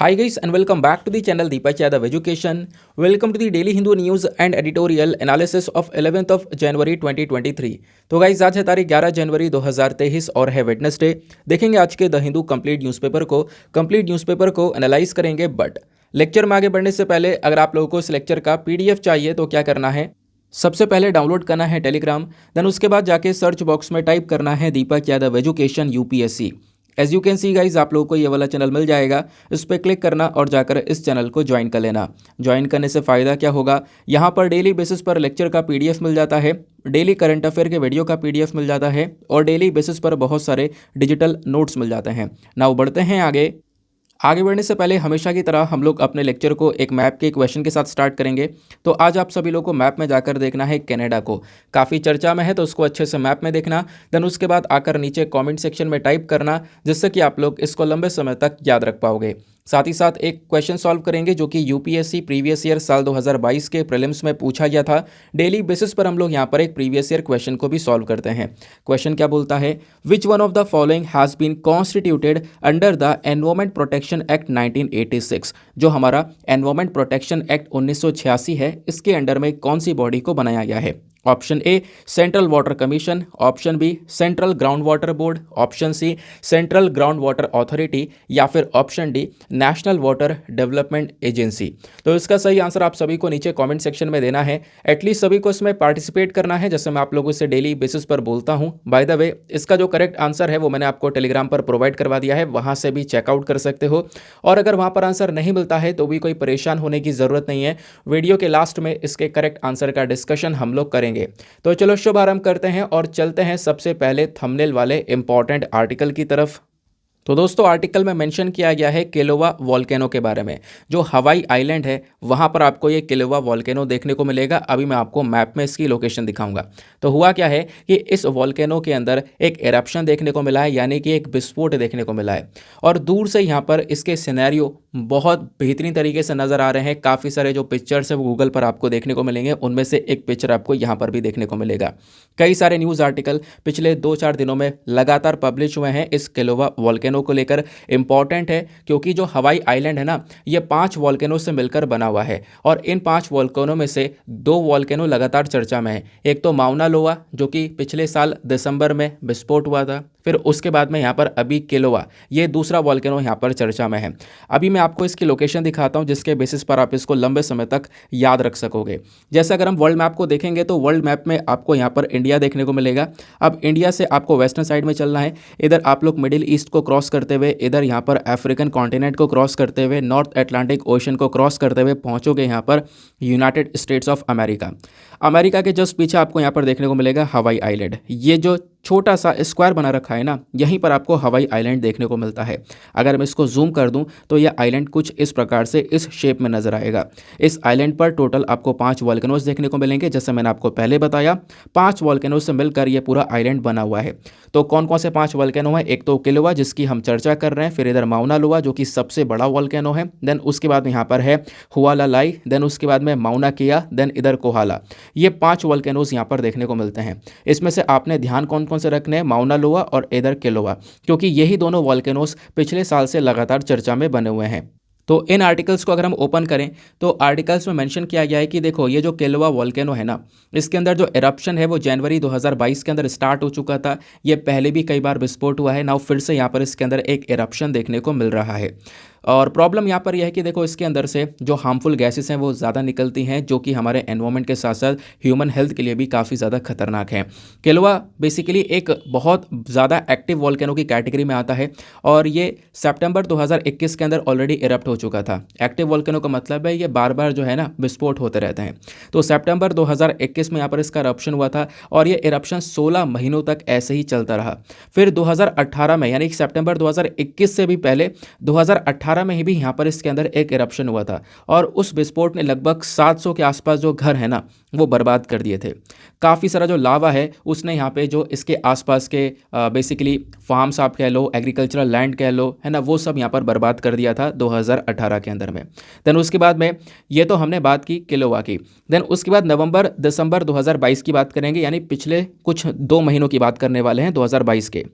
Hi guys and welcome back to the channel Deepak Yadav Education. Welcome to the Daily Hindu News and Editorial Analysis of 11th of January 2023. तो guys आज है तारीख 11 जनवरी 2023 और है Wednesday. देखेंगे आज के द हिंदू कंप्लीट न्यूज़पेपर को एनालाइज करेंगे। बट लेक्चर में आगे बढ़ने से पहले अगर आप लोगों को इस लेक्चर का पीडीएफ चाहिए तो क्या करना है, सबसे पहले डाउनलोड करना है टेलीग्राम, देन उसके बाद जाके सर्च बॉक्स में टाइप करना है Deepak Yadav education UPSC. As you can see guys आप लोगों को ये वाला चैनल मिल जाएगा, इस पर क्लिक करना और जाकर इस चैनल को ज्वाइन कर लेना। ज्वाइन करने से फ़ायदा क्या होगा, यहाँ पर डेली बेसिस पर लेक्चर का पीडीएफ मिल जाता है, डेली करंट अफेयर के वीडियो का पीडीएफ मिल जाता है और डेली बेसिस पर बहुत सारे डिजिटल नोट्स मिल जाते हैं। नाउ बढ़ते हैं आगे बढ़ने से पहले हमेशा की तरह हम लोग अपने लेक्चर को एक मैप के क्वेश्चन के साथ स्टार्ट करेंगे। तो आज आप सभी लोगों को मैप में जाकर देखना है कनाडा को, काफ़ी चर्चा में है तो उसको अच्छे से मैप में देखना। देन उसके बाद आकर नीचे कमेंट सेक्शन में टाइप करना, जिससे कि आप लोग इसको लंबे समय तक याद रख पाओगे। साथ ही साथ एक क्वेश्चन सॉल्व करेंगे जो कि यूपीएससी प्रीवियस ईयर साल 2022 के प्रीलिम्स में पूछा गया था। डेली बेसिस पर हम लोग यहाँ पर एक प्रीवियस ईयर क्वेश्चन को भी सॉल्व करते हैं। क्वेश्चन क्या बोलता है, which one of the following has been constituted under the environment protection act 1986। जो हमारा एनवायरमेंट प्रोटेक्शन एक्ट 1986 है, इसके अंडर में कौन सी बॉडी को बनाया गया है। Option A central water commission, option B central ground water board, option C central ground water authority या फिर option D national water development agency. तो इसका सही आंसर आप सभी को नीचे कमेंट सेक्शन में देना है। एटलीस्ट सभी को इसमें पार्टिसिपेट करना है, जैसे मैं आप लोगों से डेली बेसिस पर बोलता हूं। बाय द वे इसका जो करेक्ट आंसर है वो मैंने आपको टेलीग्राम पर प्रोवाइड करवा दिया है, वहां से भी चेकआउट कर सकते हो। और अगर वहां पर आंसर नहीं मिलता है तो भी कोई परेशान होने की ज़रूरत नहीं है, वीडियो के लास्ट में इसके करेक्ट आंसर का डिस्कशन हम लोग करेंगे। तो चलो शुभारंभ करते हैं और चलते हैं सबसे पहले थंबनेल वाले इंपॉर्टेंट आर्टिकल की तरफ। तो दोस्तों आर्टिकल में मेंशन किया गया है किलोवा वॉल्केनो के बारे में। जो हवाई आइलैंड है वहां पर आपको ये किलोवा वॉल्केनो देखने को मिलेगा। अभी मैं आपको मैप में इसकी लोकेशन दिखाऊंगा। तो हुआ क्या है कि इस वॉल्केनो के अंदर एक एरप्शन देखने को मिला है, यानी कि एक विस्फोट देखने को मिला है। और दूर से यहाँ पर इसके सिनेरियो बहुत बेहतरीन तरीके से नज़र आ रहे हैं। काफ़ी सारे जो पिक्चर्स है वो गूगल पर आपको देखने को मिलेंगे, उनमें से एक पिक्चर आपको यहाँ पर भी देखने को मिलेगा। कई सारे न्यूज़ आर्टिकल पिछले 2-4 दिनों में लगातार पब्लिश हुए हैं इस किलोवा वॉल्केनो को लेकर। इंपॉर्टेंट है क्योंकि जो हवाई आइलैंड है ना, ये 5 वॉल्केनो से मिलकर बना हुआ है और इन 5 वॉल्केनो में से 2 वॉल्केनो लगातार चर्चा में है। एक तो माउना लोआ जो कि पिछले साल दिसंबर में विस्फोट हुआ था, फिर उसके बाद में यहाँ पर अभी किलोवा, ये दूसरा वॉल्केनो यहाँ पर चर्चा में है। अभी मैं आपको इसकी लोकेशन दिखाता हूँ जिसके बेसिस पर आप इसको लंबे समय तक याद रख सकोगे। जैसे अगर हम वर्ल्ड मैप को देखेंगे तो वर्ल्ड मैप में आपको यहाँ पर इंडिया देखने को मिलेगा। अब इंडिया से आपको वेस्टर्न साइड में चलना है, इधर आप लोग मिडिल ईस्ट को क्रॉस करते हुए, इधर यहाँ पर अफ्रीकन कॉन्टिनेंट को क्रॉस करते हुए, नॉर्थ अटलांटिक ओशन को क्रॉस करते हुए पहुँचोगे यहाँ पर United states of America. America के जस्ट पीछे आपको यहाँ पर देखने को मिलेगा हवाई आइलैंड। ये जो छोटा सा स्क्वायर बना रखा है ना, यहीं पर आपको हवाई आइलैंड देखने को मिलता है। अगर मैं इसको जूम कर दूं तो यह आइलैंड कुछ इस प्रकार से इस शेप में नजर आएगा। इस आइलैंड पर टोटल आपको 5 वॉल्केनोज देखने को मिलेंगे। जैसे मैंने आपको पहले बताया, 5 वॉल्केनोज से मिलकर यह पूरा आइलैंड बना हुआ है। तो कौन कौन से 5 वॉल्केनो है, एक तो किलोवा जिसकी हम चर्चा कर रहे हैं, फिर इधर माउना लोआ जो कि सबसे बड़ा वॉल्केनो है, देन उसके बाद में यहाँ पर है हुआलालाई, देन उसके बाद में माउना किया, देन इधर कोहाला। ये 5 वॉल्केनोज यहाँ पर देखने को मिलते हैं। इसमें से आपने ध्यान कौन कौन से रखने हैं, माउना लोआ और इधर किलोवा, क्योंकि यही दोनों वॉल्केनोज पिछले साल से लगातार चर्चा में बने हुए हैं। तो इन आर्टिकल्स को अगर हम ओपन करें तो आर्टिकल्स में मेंशन किया गया है कि देखो ये जो किलोवा वॉल्केनो है ना, इसके अंदर जो एरप्शन है वो जनवरी 2022 के अंदर स्टार्ट हो चुका था। ये पहले भी कई बार विस्फोट हुआ है, नाउ फिर से यहाँ पर इसके अंदर एक एरप्शन देखने को मिल रहा है। और प्रॉब्लम यहाँ पर यह है कि देखो इसके अंदर से जो हार्मफुल गैसेस हैं वो ज़्यादा निकलती हैं, जो कि हमारे एनवायरनमेंट के साथ साथ ह्यूमन हेल्थ के लिए भी काफ़ी ज़्यादा खतरनाक है। किलोवा बेसिकली एक बहुत ज़्यादा एक्टिव वॉल्केनो की कैटेगरी में आता है और ये सितंबर 2021 के अंदर ऑलरेडी इरप्ट हो चुका था। एक्टिव वॉल्केनो का मतलब है ये बार बार जो है ना विस्फोट होते रहते हैं। तो सितंबर 2021 में यहाँ पर इसका इरप्शन हुआ था और ये इरप्शन 16 महीनों तक ऐसे ही चलता रहा। फिर 2018 में, यानी कि सितंबर 2021 से भी पहले 2018 में ही भी यहाँ पर इसके अंदर एक इरप्शन हुआ था और उस विस्फोट ने लगभग 700 के आसपास जो घर है ना वो बर्बाद कर दिए थे। काफ़ी सारा जो लावा है उसने यहाँ पे जो इसके आसपास के बेसिकली फार्म्स आप कह लो, एग्रीकल्चरल लैंड कह लो, है ना, वो सब यहाँ पर बर्बाद कर दिया था 2018 के अंदर में। देन उसके बाद में ये तो हमने बात की किलोवा की। देन उसके बाद नवंबर दिसंबर 2022 की बात करेंगे, यानी पिछले कुछ 2 महीनों की बात करने वाले हैं 2022 के।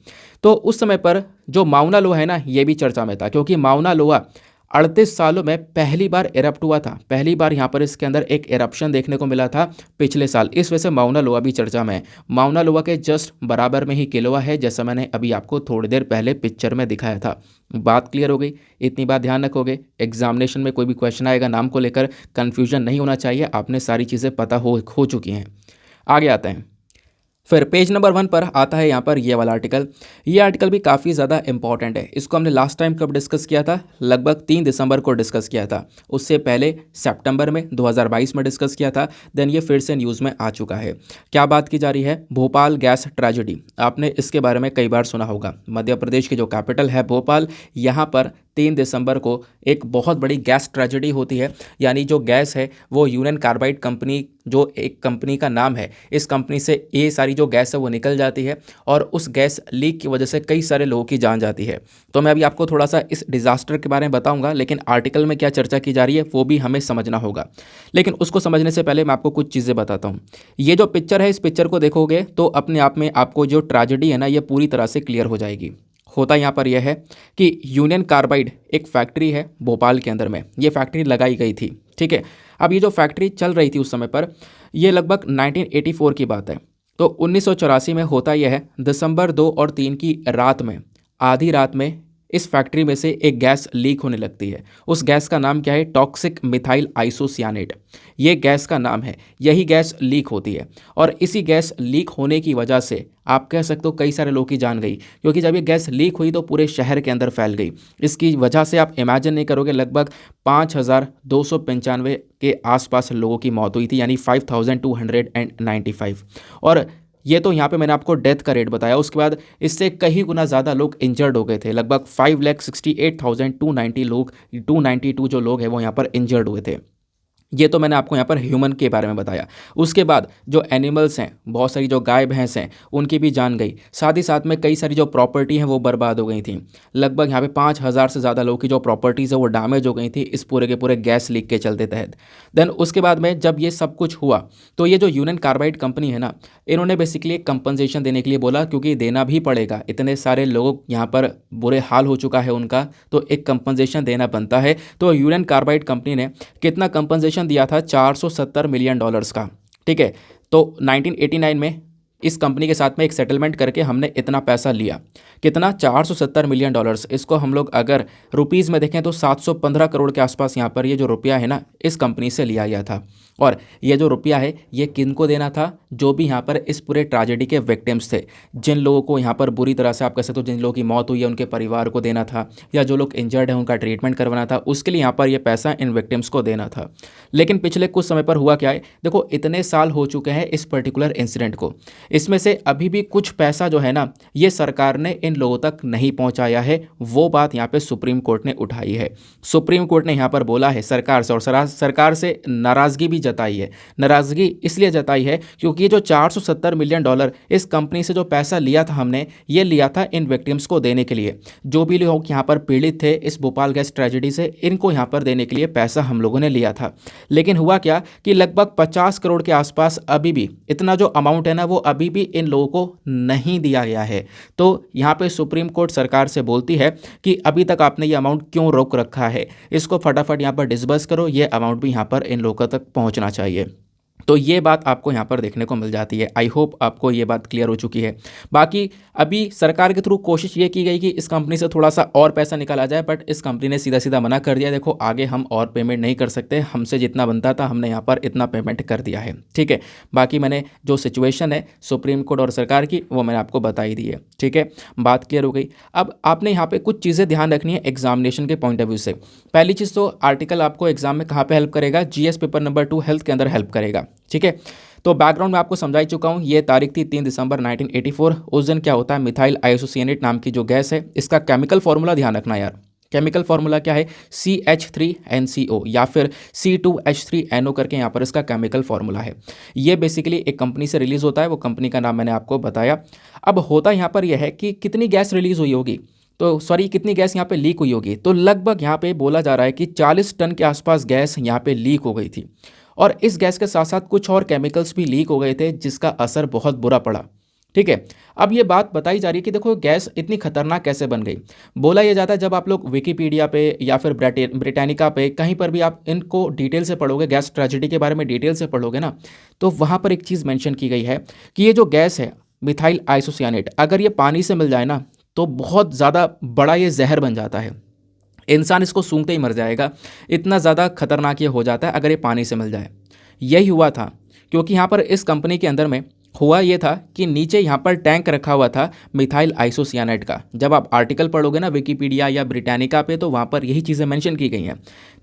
तो उस समय पर जो माउना लोआ है ना, ये भी चर्चा में था, क्योंकि माउना लोआ 38 सालों में पहली बार इरप्ट हुआ था, पहली बार यहाँ पर इसके अंदर एक इरप्शन देखने को मिला था पिछले साल। इस वजह से माउना लोआ भी चर्चा में है। माउना लोआ के जस्ट बराबर में ही किलोआ है, जैसा मैंने अभी आपको थोड़ी देर पहले पिक्चर में दिखाया था। बात क्लियर हो गई? इतनी बात ध्यान रखोगे, एग्जामिनेशन में कोई भी क्वेश्चन आएगा नाम को लेकर कन्फ्यूजन नहीं होना चाहिए, आपने सारी चीज़ें पता हो चुकी हैं। आगे आते हैं। फिर पेज नंबर 1 पर आता है यहाँ पर ये वाला आर्टिकल। ये आर्टिकल भी काफ़ी ज़्यादा इंपॉर्टेंट है। इसको हमने लास्ट टाइम कब डिस्कस किया था? लगभग 3 दिसंबर को डिस्कस किया था। उससे पहले सितंबर में 2022 में डिस्कस किया था। देन ये फिर से न्यूज़ में आ चुका है। क्या बात की जा रही है? Bhopal gas tragedy. आपने इसके बारे में कई बार सुना होगा। मध्य प्रदेश की जो कैपिटल है भोपाल, यहाँ पर 3 दिसंबर को एक बहुत बड़ी गैस ट्रेजेडी होती है। यानी जो गैस है वो यूनियन कार्बाइड कंपनी, जो एक कंपनी का नाम है, इस कंपनी से ये सारी जो गैस है वो निकल जाती है और उस गैस लीक की वजह से कई सारे लोगों की जान जाती है। तो मैं अभी आपको थोड़ा सा इस डिज़ास्टर के बारे में बताऊंगा, लेकिन आर्टिकल में क्या चर्चा की जा रही है वो भी हमें समझना होगा। लेकिन उसको समझने से पहले मैं आपको कुछ चीज़ें बताता हूँ। ये जो पिक्चर है, इस पिक्चर को देखोगे तो अपने आप में आपको जो ट्रेजेडी है ना, ये पूरी तरह से क्लियर हो जाएगी। होता यहाँ पर यह है कि यूनियन कार्बाइड एक फैक्ट्री है भोपाल के अंदर में, ये फैक्ट्री लगाई गई थी। ठीक है, अब ये जो फैक्ट्री चल रही थी उस समय पर, ये लगभग 1984 की बात है। तो 1984 में होता यह है, दिसंबर 2 और 3 की रात में, आधी रात में इस फैक्ट्री में से एक गैस लीक होने लगती है। उस गैस का नाम क्या है? टॉक्सिक मिथाइल आइसोसियानेट, ये गैस का नाम है। यही गैस लीक होती है और इसी गैस लीक होने की वजह से आप कह सकते हो कई सारे लोगों की जान गई, क्योंकि जब ये गैस लीक हुई तो पूरे शहर के अंदर फैल गई। इसकी वजह से आप इमेजिन नहीं करोगे, लगभग 5295 के आसपास लोगों की मौत हुई थी, यानी 5295। और ये तो यहाँ पे मैंने आपको डेथ का रेट बताया। उसके बाद इससे कई गुना ज़्यादा लोग इंजर्ड हो गए थे। लगभग 5,68,290 लोग, 292 जो लोग हैं वो यहाँ पर इंजर्ड हुए थे। ये तो मैंने आपको यहाँ पर ह्यूमन के बारे में बताया। उसके बाद जो एनिमल्स हैं, बहुत सारी जो गाय भैंस हैं, उनकी भी जान गई। साथ ही साथ में कई सारी जो प्रॉपर्टी हैं वो बर्बाद हो गई थी। लगभग यहाँ पे 5,000 से ज़्यादा लोगों की जो प्रॉपर्टीज़ है वो डैमेज हो गई थी इस पूरे के पूरे गैस लीक के चलते तहत। देन उसके बाद में जब ये सब कुछ हुआ तो ये जो यूनियन कार्बाइड कंपनी है ना, इन्होंने बेसिकली एक कंपनसेशन देने के लिए बोला, क्योंकि देना भी पड़ेगा। इतने सारे लोग यहाँ पर बुरे हाल हो चुका है उनका, तो एक कंपनसेशन देना बनता है। तो यूनियन कार्बाइड कंपनी ने कितना कंपनसेशन दिया था? $470 मिलियन का। ठीक है, तो 1989 में इस कंपनी के साथ में एक सेटलमेंट करके हमने इतना पैसा लिया। कितना? $470 मिलियन। इसको हम लोग अगर रुपीज़ में देखें तो 715 करोड़ के आसपास यहाँ पर ये जो रुपया है ना, इस कंपनी से लिया गया था। और ये जो रुपया है ये किन को देना था? जो भी यहाँ पर इस पूरे ट्रेजेडी के विक्टिम्स थे, जिन लोगों को यहाँ पर बुरी तरह से आप कह सकते हो जिन लोगों की मौत हुई है उनके परिवार को देना था, या जो लोग इंजर्ड हैं उनका ट्रीटमेंट करवाना था, उसके लिए यहाँ पर ये पैसा इन विक्टिम्स को देना था। लेकिन पिछले कुछ समय पर हुआ क्या है? देखो, इतने साल हो चुके हैं इस पर्टिकुलर इंसिडेंट को, इसमें से अभी भी कुछ पैसा जो है ना, ये सरकार ने इन लोगों तक नहीं पहुंचाया है। वो बात यहाँ पे सुप्रीम कोर्ट ने उठाई है। सुप्रीम कोर्ट ने यहाँ पर बोला है सरकार से, और सरकार से नाराज़गी भी जताई है। नाराज़गी इसलिए जताई है क्योंकि ये जो $470 मिलियन इस कंपनी से जो पैसा लिया था हमने, ये लिया था इन विक्टिम्स को देने के लिए। जो भी लोग यहाँ पर पीड़ित थे इस भोपाल गैस ट्रेजेडी से, इनको यहाँ पर देने के लिए पैसा हम लोगों ने लिया था। लेकिन हुआ क्या कि लगभग 50 करोड़ के आसपास अभी भी, इतना जो अमाउंट है ना, वो अभी भी इन लोगों को नहीं दिया गया है। तो यहाँ पे सुप्रीम कोर्ट सरकार से बोलती है कि अभी तक आपने ये अमाउंट क्यों रोक रखा है, इसको फटाफट यहाँ पर डिसबर्स करो, ये अमाउंट भी यहाँ पर इन लोगों तक पहुँचना चाहिए। तो ये बात आपको यहाँ पर देखने को मिल जाती है। आई होप आपको ये बात क्लियर हो चुकी है। बाकी अभी सरकार के थ्रू कोशिश ये की गई कि इस कंपनी से थोड़ा सा और पैसा निकाला जाए, बट इस कंपनी ने सीधा सीधा मना कर दिया, देखो आगे हम और पेमेंट नहीं कर सकते, हमसे जितना बनता था हमने यहाँ पर इतना पेमेंट कर दिया है। ठीक है, बाकी मैंने जो सिचुएशन है सुप्रीम कोर्ट और सरकार की, वो मैंने आपको बता ही दी है। ठीक है, बात क्लियर हो गई। अब आपने यहाँ पर कुछ चीज़ें ध्यान रखनी है एग्जामिनेशन के पॉइंट ऑफ व्यू से। पहली चीज़ तो आर्टिकल आपको एग्जाम में कहाँ पर हेल्प करेगा? GS पेपर नंबर 2 हेल्थ के अंदर हेल्प करेगा। ठीक है, तो बैकग्राउंड में आपको समझा ही चुका हूँ। ये तारीख थी 3 दिसंबर 1984। उस दिन क्या होता है, मिथाइल आइसोसिएनेट नाम की जो गैस है, इसका केमिकल फार्मूला ध्यान रखना यार। केमिकल फार्मूला क्या है? CH3NCO या फिर C2H3NO करके यहाँ पर इसका केमिकल फार्मूला है। ये बेसिकली एक कंपनी से रिलीज़ होता है, वो कंपनी का नाम मैंने आपको बताया। अब होता यहाँ पर यह है कि कितनी गैस रिलीज़ हुई होगी, तो सॉरी कितनी गैस यहाँ पे लीक हुई होगी, तो लगभग यहाँ पे बोला जा रहा है कि 40 टन के आसपास गैस यहाँ पे लीक हो गई थी। और इस गैस के साथ साथ कुछ और केमिकल्स भी लीक हो गए थे, जिसका असर बहुत बुरा पड़ा। ठीक है। अब ये बात बताई जा रही है कि देखो गैस इतनी खतरनाक कैसे बन गई। बोला ये जाता है जब आप लोग विकिपीडिया पे या फिर ब्रिटानिका पे कहीं पर भी आप इनको डिटेल से पढ़ोगे, गैस ट्रेजेडी के बारे में डिटेल से पढ़ोगे ना, तो वहाँ पर एक चीज़ मेंशन की गई है कि ये जो गैस है मिथाइल आइसोसियानेट, अगर ये पानी से मिल जाए ना तो बहुत ज़्यादा बड़ा ये जहर बन जाता है। इंसान इसको सूंघते ही मर जाएगा, इतना ज़्यादा खतरनाक ये हो जाता है अगर ये पानी से मिल जाए। यही हुआ था, क्योंकि यहाँ पर इस कंपनी के अंदर में हुआ ये था कि नीचे यहाँ पर टैंक रखा हुआ था मिथाइल आइसोसियानेट का। जब आप आर्टिकल पढ़ोगे ना विकिपीडिया या ब्रिटानिका पे, तो वहाँ पर यही चीज़ें मेंशन की गई हैं।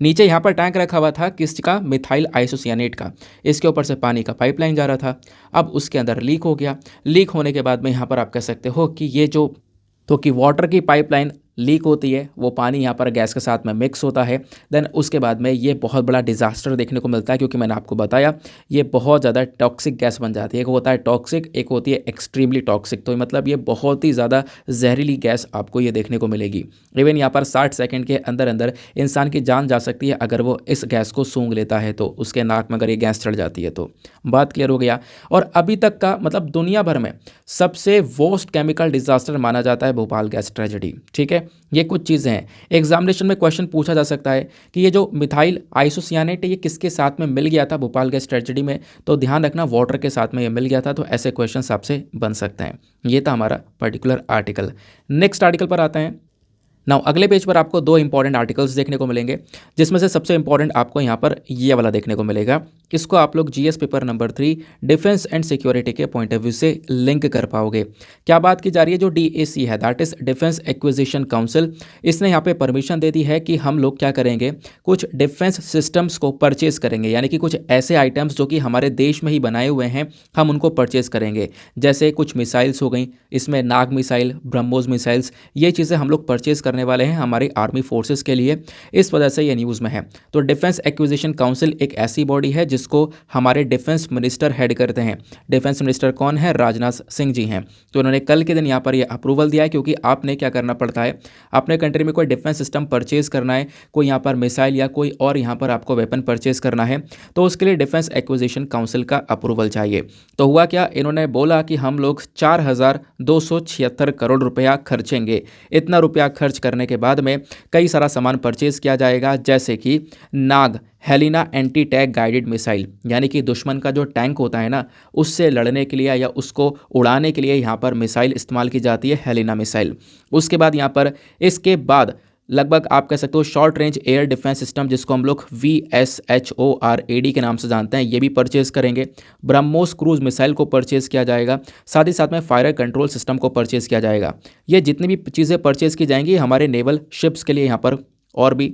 नीचे यहाँ पर टैंक रखा हुआ था किसका? मिथाइल आइसोसियानेट का। इसके ऊपर से पानी का पाइपलाइन जा रहा था। अब उसके अंदर लीक हो गया। लीक होने के बाद में यहाँ पर आप कह सकते हो कि ये जो कि वाटर की पाइपलाइन लीक होती है, वो पानी यहाँ पर गैस के साथ में मिक्स होता है। देन उसके बाद में ये बहुत बड़ा डिज़ास्टर देखने को मिलता है, क्योंकि मैंने आपको बताया ये बहुत ज़्यादा टॉक्सिक गैस बन जाती है। एक होता है टॉक्सिक, एक होती है एक्सट्रीमली टॉक्सिक। तो मतलब ये बहुत ही ज़्यादा जहरीली गैस आपको ये देखने को मिलेगी। इवन यहाँ पर 60 सेकेंड के अंदर अंदर इंसान की जान जा सकती है अगर वो इस गैस को सूंघ लेता है, तो उसके नाक में अगर ये गैस चढ़ जाती है तो। बात क्लियर हो गया। और अभी तक का मतलब दुनिया भर में सबसे वर्स्ट केमिकल डिजास्टर माना जाता है भोपाल गैस ट्रेजेडी। ठीक है, ये कुछ चीज़ें हैं। एग्जामिनेशन में क्वेश्चन पूछा जा सकता है कि ये जो मिथाइल आइसोसियानेट है ये किसके साथ में मिल गया था भोपाल गैस ट्रेजेडी में, तो ध्यान रखना वाटर के साथ में ये मिल गया था। तो ऐसे क्वेश्चन आपसे बन सकते हैं। ये था हमारा पर्टिकुलर आर्टिकल। नेक्स्ट आर्टिकल पर आते हैं। नाउ अगले पेज पर आपको दो इंपॉर्टेंट आर्टिकल्स देखने को मिलेंगे, जिसमें से सबसे इंपॉर्टेंट आपको यहाँ पर ये वाला देखने को मिलेगा। इसको आप लोग GS paper number 3 defence and security के पॉइंट ऑफ व्यू से लिंक कर पाओगे। क्या बात की जा रही है? जो डीएसी है, that is defence acquisition council, इसने यहाँ पे परमिशन दे दी है कि हम लोग क्या करेंगे, कुछ डिफेंस सिस्टम्स को परचेज करेंगे, यानी कि कुछ ऐसे आइटम्स जो कि हमारे देश में ही बनाए हुए हैं हम उनको परचेज करेंगे। जैसे कुछ मिसाइल्स हो गई, इसमें नाग मिसाइल, ब्रह्मोस मिसाइल्स, ये चीज़ें हम लोग परचेज करने वाले हैं हमारी आर्मी फोर्सेस के लिए। इस वजह से ये न्यूज़ में है। तो डिफेंस एक्विजिशन काउंसिल एक ऐसी बॉडी है जिसको हमारे डिफेंस मिनिस्टर हेड करते हैं। डिफेंस मिनिस्टर कौन है? राजनाथ सिंह जी हैं। तो उन्होंने कल के दिन यहाँ पर ये अप्रूवल दिया है, क्योंकि आपने क्या करना पड़ता है, अपने कंट्री में कोई डिफेंस सिस्टम परचेज करना है, कोई यहाँ पर मिसाइल या कोई और यहाँ पर आपको वेपन परचेज करना है, तो उसके लिए डिफेंस एक्विजिशन काउंसिल का अप्रूवल चाहिए। तो हुआ क्या, इन्होंने बोला कि हम लोग 4,276 करोड़ रुपया खर्चेंगे। इतना रुपया खर्च करने के बाद में कई सारा सामान परचेज किया जाएगा, जैसे कि Nag Helina anti tank guided missile, यानी कि दुश्मन का जो टैंक होता है ना, उससे लड़ने के लिए या उसको उड़ाने के लिए यहाँ पर मिसाइल इस्तेमाल की जाती है, हेलिना मिसाइल। उसके बाद यहाँ पर इसके बाद लगभग आप कह सकते हो short range air defence system, जिसको हम लोग VSHORAD के नाम से जानते हैं, ये भी परचेज करेंगे। ब्रह्मोस क्रूज मिसाइल को परचेज किया जाएगा। साथ ही साथ में फायर कंट्रोल सिस्टम को परचेज किया जाएगा। ये जितनी भी चीज़ें परचेज की जाएंगी हमारे नेवल शिप्स के लिए यहाँ पर, और भी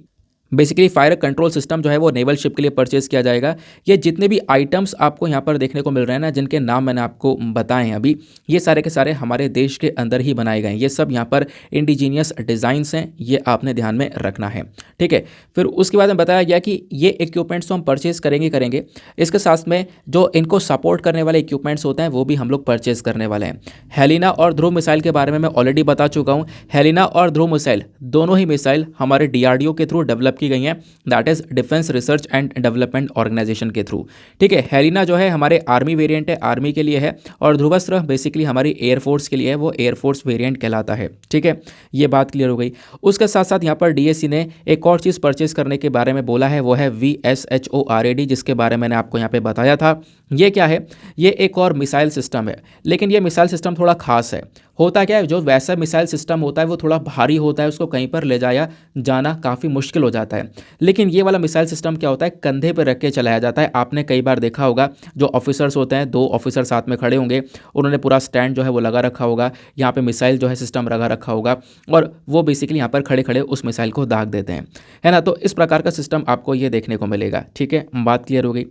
बेसिकली फायर कंट्रोल सिस्टम जो है वो नेवल शिप के लिए परचेज किया जाएगा। ये जितने भी आइटम्स आपको यहाँ पर देखने को मिल रहे हैं ना, जिनके नाम मैंने आपको बताए हैं अभी, ये सारे के सारे हमारे देश के अंदर ही बनाए गए हैं। ये सब यहाँ पर इंडिजीनियस डिज़ाइंस हैं, ये आपने ध्यान में रखना है। ठीक है, फिर उसके बाद में बताया गया कि ये इक्विपमेंट्स तो हम परचेज करेंगे, इसके साथ में जो इनको सपोर्ट करने वाले इक्विपमेंट्स होते हैं वो भी हम लोग परचेज करने वाले हैं। हेलिना और ध्रुव मिसाइल के बारे में मैं ऑलरेडी बता चुका हूँ। हेलिना और ध्रुव मिसाइल दोनों ही मिसाइल हमारे DRDO के थ्रू डेवलप की गई हैं, that is defence research and development organisation के थ्रू। ठीक है, हेलिना जो है हमारे आर्मी वेरिएंट है, आर्मी के लिए है, और ध्रुवास्त्र बेसिकली हमारी एयरफोर्स के लिए है, वो एयरफोर्स वेरिएंट कहलाता है। ठीक है, ये बात क्लियर हो गई। उसके साथ साथ यहाँ पर DAC ने एक और चीज़ परचेज करने के बारे में बोला है, वो है VSHORAD, जिसके बारे में मैंने आपको यहाँ पे बताया था। ये क्या है? ये एक और मिसाइल सिस्टम है, लेकिन ये मिसाइल सिस्टम थोड़ा खास है। होता क्या है, जो वैसा मिसाइल सिस्टम होता है वो थोड़ा भारी होता है, उसको कहीं पर ले जाया जाना काफ़ी मुश्किल हो जाता है। लेकिन ये वाला मिसाइल सिस्टम क्या होता है, कंधे पर रख के चलाया जाता है। आपने कई बार देखा होगा, जो ऑफिसर्स होते हैं, 2 ऑफिसर साथ में खड़े होंगे, उन्होंने पूरा स्टैंड जो है वो लगा रखा होगा, यहाँ पे मिसाइल जो है सिस्टम लगा रखा होगा, और वो बेसिकली यहाँ पर खड़े खड़े उस मिसाइल को दाग देते हैं, है ना। तो इस प्रकार का सिस्टम आपको ये देखने को मिलेगा। ठीक है, बात क्लियर हो गई।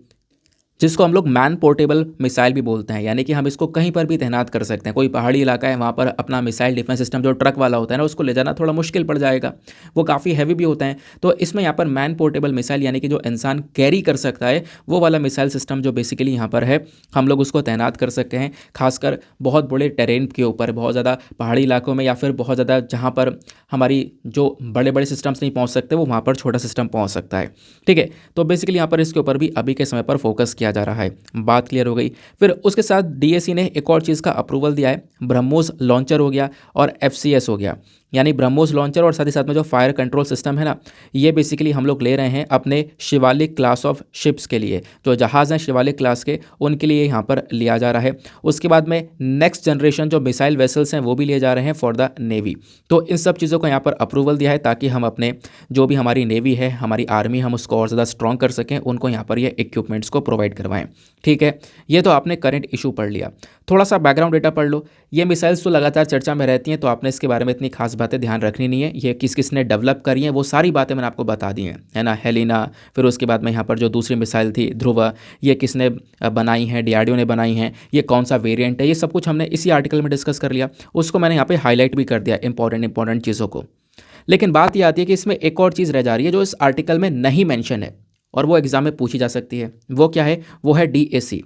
जिसको हम लोग मैन पोर्टेबल मिसाइल भी बोलते हैं, यानी कि हम इसको कहीं पर भी तैनात कर सकते हैं। कोई पहाड़ी इलाका है, वहाँ पर अपना मिसाइल डिफेंस सिस्टम जो ट्रक वाला होता है ना, उसको ले जाना थोड़ा मुश्किल पड़ जाएगा, वो काफ़ी हैवी भी होते हैं। तो इसमें यहाँ पर मैन पोर्टेबल मिसाइल, यानी कि जो इंसान कैरी कर सकता है, वो वाला मिसाइल सिस्टम जो बेसिकली यहाँ पर है, हम लोग उसको तैनात कर सकते हैं। खासकर बहुत बड़े टेरेन के ऊपर, बहुत ज़्यादा पहाड़ी इलाकों में, या फिर बहुत ज़्यादा जहाँ पर हमारी जो बड़े बड़े सिस्टम्स नहीं पहुँच सकते, वो वहाँ पर छोटा सिस्टम पहुँच सकता है। ठीक है, तो बेसिकली यहाँ पर इसके ऊपर भी अभी के समय पर फोकस किया किया जा रहा है। बात क्लियर हो गई। फिर उसके साथ डीएसी ने एक और चीज़ का अप्रूवल दिया है, ब्रह्मोस लॉन्चर हो गया और एफसीएस हो गया, यानी ब्रह्मोस लॉन्चर और साथ ही साथ में जो फायर कंट्रोल सिस्टम है ना, ये बेसिकली हम लोग ले रहे हैं अपने शिवालिक क्लास ऑफ शिप्स के लिए, जो जहाज़ हैं शिवालिक क्लास के, उनके लिए यहाँ पर लिया जा रहा है। उसके बाद में नेक्स्ट जनरेशन जो मिसाइल वेसल्स हैं वो भी लिए जा रहे हैं फॉर द नेवी। तो इन सब चीज़ों का यहाँ पर अप्रूवल दिया है ताकि हम अपने जो भी हमारी नेवी है, हमारी आर्मी, हम उसको और ज़्यादा स्ट्रॉन्ग कर सकें, उनको यहाँ पर ये इक्विपमेंट्स को प्रोवाइड करवाएं। ठीक है, ये तो आपने करंट इशू पढ़ लिया। थोड़ा सा बैकग्राउंड डेटा पढ़ लो। ये मिसाइल्स तो लगातार चर्चा में रहती हैं, तो आपने इसके बारे में इतनी खास बातें ध्यान रखनी नहीं है। ये किस किस ने डेवलप करी हैं वो सारी बातें मैंने आपको बता दी हैं, है ना। हेलिना, फिर उसके बाद में यहाँ पर जो दूसरी मिसाइल थी ध्रुव, ये किसने बनाई हैं, डीआरडीओ ने बनाई हैं, ये कौन सा वेरिएंट है, ये सब कुछ हमने इसी आर्टिकल में डिस्कस कर लिया। उसको मैंने यहाँ पे हाईलाइट भी कर दिया इंपॉर्टेंट चीज़ों को। लेकिन बात ये आती है कि इसमें एक और चीज़ रह जा रही है जो इस आर्टिकल में नहीं मेंशन है और वो एग्जाम में पूछी जा सकती है। वो क्या है? वो है डीएसी,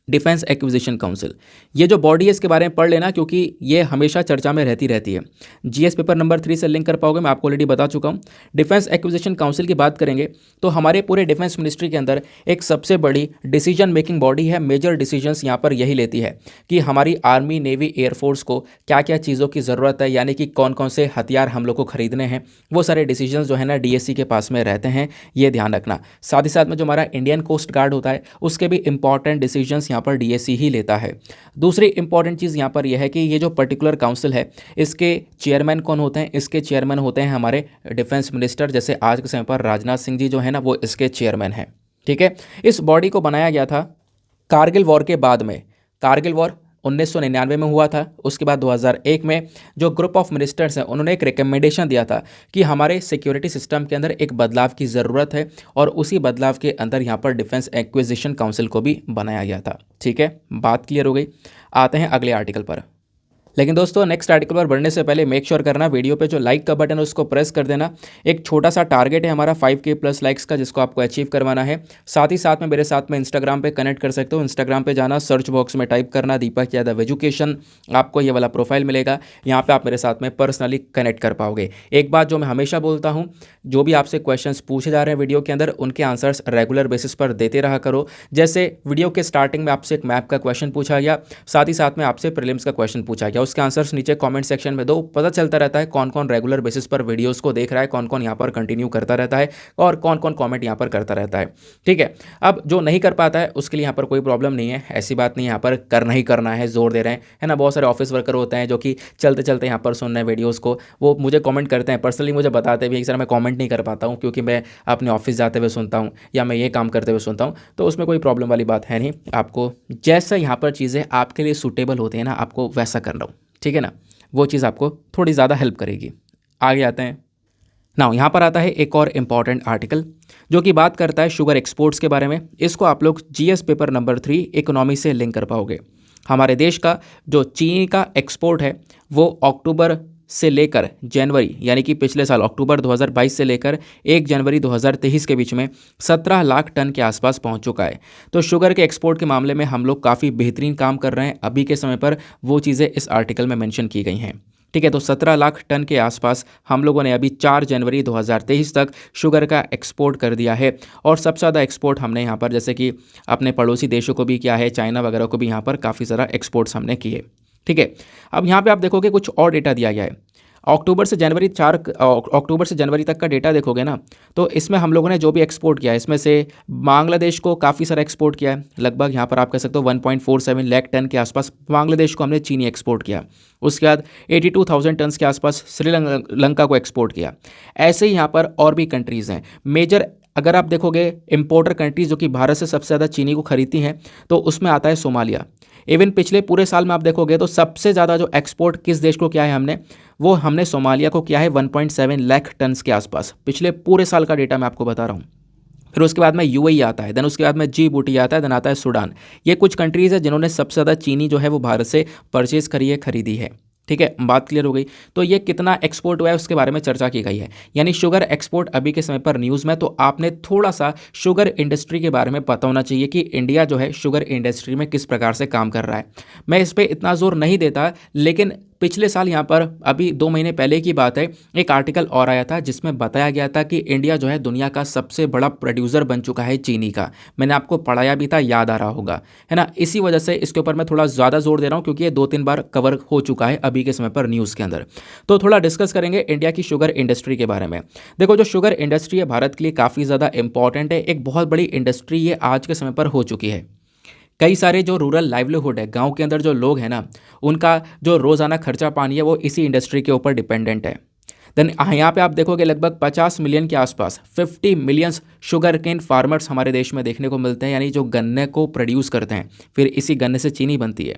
डिफेंस एक्विजिशन काउंसिल। ये जो बॉडी है इसके बारे में पढ़ लेना, क्योंकि ये हमेशा चर्चा में रहती है। जीएस पेपर नंबर 3 से लिंक कर पाओगे, मैं आपको ऑलरेडी बता चुका हूँ। डिफेंस एक्विजिशन काउंसिल की बात करेंगे तो हमारे पूरे डिफेंस मिनिस्ट्री के अंदर एक सबसे बड़ी डिसीजन मेकिंग बॉडी है। मेजर डिसीजंस यहाँ पर यही लेती है कि हमारी आर्मी, नेवी, एयरफोर्स को क्या क्या चीज़ों की ज़रूरत है, यानी कि कौन कौन से हथियार हम लोग को खरीदने हैं, वो सारे डिसीजन जो है ना डीएससी के पास में रहते हैं, ये ध्यान रखना। साथ ही साथ में जो हमारा इंडियन कोस्ट गार्ड होता है उसके भी इंपॉर्टेंट डिसीजंस यहाँ पर डीएससी ही लेता है। दूसरी इंपॉर्टेंट चीज़ यहाँ पर यह है कि ये जो पर्टिकुलर काउंसिल है इसके चेयरमैन कौन होते हैं? इसके चेयरमैन होते हैं हमारे डिफेंस मिनिस्टर, जैसे आज के समय पर राजनाथ सिंह जी जो है ना वो इसके चेयरमैन हैं। ठीक है, इस बॉडी को बनाया गया था कारगिल वॉर के बाद में। कारगिल वॉर 1999 में हुआ था। उसके बाद 2001 में जो ग्रुप ऑफ मिनिस्टर्स हैं उन्होंने एक रिकमेंडेशन दिया था कि हमारे सिक्योरिटी सिस्टम के अंदर एक बदलाव की ज़रूरत है, और उसी बदलाव के अंदर यहाँ पर डिफेंस एक्विजिशन काउंसिल को भी बनाया गया था। ठीक है, बात क्लियर हो गई। आते हैं अगले आर्टिकल पर। लेकिन दोस्तों नेक्स्ट आर्टिकल पर बढ़ने से पहले मेक श्योर करना वीडियो पे जो लाइक का बटन है उसको प्रेस कर देना। एक छोटा सा टारगेट है हमारा 5K प्लस लाइक्स का, जिसको आपको अचीव करवाना है। साथ ही साथ में मेरे साथ में इंस्टाग्राम पे कनेक्ट कर सकते हो। इंस्टाग्राम पे जाना, सर्च बॉक्स में टाइप करना दीपक यादव एजुकेशन, आपको ये वाला प्रोफाइल मिलेगा। यहाँ पर आप मेरे साथ में पर्सनली कनेक्ट कर पाओगे। एक बात जो मैं हमेशा बोलता हूँ, जो भी आपसे क्वेश्चन पूछे जा रहे हैं वीडियो के अंदर, उनके आंसर्स रेगुलर बेसिस पर देते रहा करो। जैसे वीडियो के स्टार्टिंग में आपसे एक मैप का क्वेश्चन पूछा गया, साथ ही साथ में आपसे प्रीलिम्स का क्वेश्चन पूछा गया, उसके आंसर्स नीचे कमेंट सेक्शन में दो। पता चलता रहता है कौन कौन रेगुलर बेसिस पर वीडियोस को देख रहा है, कौन कौन यहाँ पर कंटिन्यू करता रहता है और कौन कौन कमेंट यहाँ पर करता रहता है। ठीक है, अब जो नहीं कर पाता है उसके लिए यहाँ पर कोई प्रॉब्लम नहीं है, ऐसी बात नहीं है, यहाँ पर करना ही करना है, जोर दे रहे हैं, है ना। बहुत सारे ऑफिस वर्कर होते हैं जो कि चलते चलते यहाँ पर सुन रहे हैं वीडियोज़ को, वो मुझे कॉमेंट करते हैं, पर्सनली मुझे बताते भी, एक सर मैं कॉमेंट नहीं कर पाता हूँ क्योंकि मैं अपने ऑफिस जाते हुए सुनता हूँ या मैं ये काम करते हुए सुनता हूँ, तो उसमें कोई प्रॉब्लम वाली बात है नहीं। आपको जैसा यहाँ पर चीज़ें आपके लिए सूटेबल होती है ना, आपको वैसा करना हो, ठीक है ना, वो चीज़ आपको थोड़ी ज़्यादा हेल्प करेगी। आगे आते हैं ना, यहाँ पर आता है एक और इम्पॉर्टेंट आर्टिकल जो कि बात करता है शुगर एक्सपोर्ट्स के बारे में। इसको आप लोग जीएस पेपर नंबर 3 इकोनॉमी से लिंक कर पाओगे। हमारे देश का जो चीनी का एक्सपोर्ट है वो अक्टूबर से लेकर जनवरी, यानी कि पिछले साल अक्टूबर 2022 से लेकर 1 जनवरी 2023 के बीच में 17 लाख टन के आसपास पहुंच चुका है। तो शुगर के एक्सपोर्ट के मामले में हम लोग काफ़ी बेहतरीन काम कर रहे हैं अभी के समय पर, वो चीज़ें इस आर्टिकल में मेंशन की गई हैं। ठीक है, तो 17 लाख टन के आसपास हम लोगों ने अभी 4 जनवरी 2023 तक शुगर का एक्सपोर्ट कर दिया है। और सबसे ज़्यादा एक्सपोर्ट हमने यहाँ पर जैसे कि अपने पड़ोसी देशों को भी किया है, चाइना वगैरह को भी यहाँ पर काफ़ी ज़्यादा एक्सपोर्ट्स हमने किए। ठीक है, अब यहाँ पे आप देखोगे कुछ और डेटा दिया गया है। अक्टूबर से जनवरी तक का डेटा देखोगे ना, तो इसमें हम लोगों ने जो भी एक्सपोर्ट किया है, इसमें से बांग्लादेश को काफ़ी सारा एक्सपोर्ट किया है, लगभग यहाँ पर आप कह सकते हो 1.47 लाख टन के आसपास बांग्लादेश को हमने चीनी एक्सपोर्ट किया। उसके बाद 82,000 टन के आसपास श्रीलंका को एक्सपोर्ट किया। ऐसे ही यहाँ पर और भी कंट्रीज़ हैं मेजर। अगर आप देखोगे इंपोर्टर कंट्रीज़ जो कि भारत से सबसे ज़्यादा चीनी को खरीदती हैं, तो उसमें आता है सोमालिया। इवन पिछले पूरे साल में आप देखोगे तो सबसे ज़्यादा जो एक्सपोर्ट किस देश को किया है वो हमने सोमालिया को किया है 1.7 लाख टन के आसपास। पिछले पूरे साल का डेटा मैं आपको बता रहा हूँ। फिर उसके बाद में यूएई आता है, देन उसके बाद में जिबूटी आता है, देन आता है सूडान। ये कुछ कंट्रीज़ है जिन्होंने सबसे ज़्यादा चीनी जो है वो भारत से परचेज़ खरीदी है। ठीक है, बात क्लियर हो गई। तो ये कितना एक्सपोर्ट हुआ है उसके बारे में चर्चा की गई है, यानी शुगर एक्सपोर्ट अभी के समय पर न्यूज़ में। तो आपने थोड़ा सा शुगर इंडस्ट्री के बारे में पता होना चाहिए कि इंडिया जो है शुगर इंडस्ट्री में किस प्रकार से काम कर रहा है। मैं इस पर इतना जोर नहीं देता, लेकिन पिछले साल यहाँ पर अभी 2 महीने पहले की बात है, एक आर्टिकल और आया था जिसमें बताया गया था कि इंडिया जो है दुनिया का सबसे बड़ा प्रोड्यूसर बन चुका है चीनी का। मैंने आपको पढ़ाया भी था, याद आ रहा होगा, है ना। इसी वजह से इसके ऊपर मैं थोड़ा ज़्यादा जोर दे रहा हूँ क्योंकि ये 2-3 बार कवर हो चुका है अभी के समय पर न्यूज़ के अंदर। तो थोड़ा डिस्कस करेंगे इंडिया की शुगर इंडस्ट्री के बारे में। देखो, जो शुगर इंडस्ट्री है भारत के लिए काफ़ी ज़्यादा इंपॉर्टेंट है, एक बहुत बड़ी इंडस्ट्री ये आज के समय पर हो चुकी है। कई सारे जो रूरल लाइवलीहुड है, गांव के अंदर जो लोग हैं ना, उनका जो रोज़ाना खर्चा पानी है वो इसी इंडस्ट्री के ऊपर डिपेंडेंट है। देन यहाँ पे आप देखोगे लगभग 50 मिलियन के आसपास 50 मिलियंस शुगर केन फार्मर्स हमारे देश में देखने को मिलते हैं, यानी जो गन्ने को प्रोड्यूस करते हैं, फिर इसी गन्ने से चीनी बनती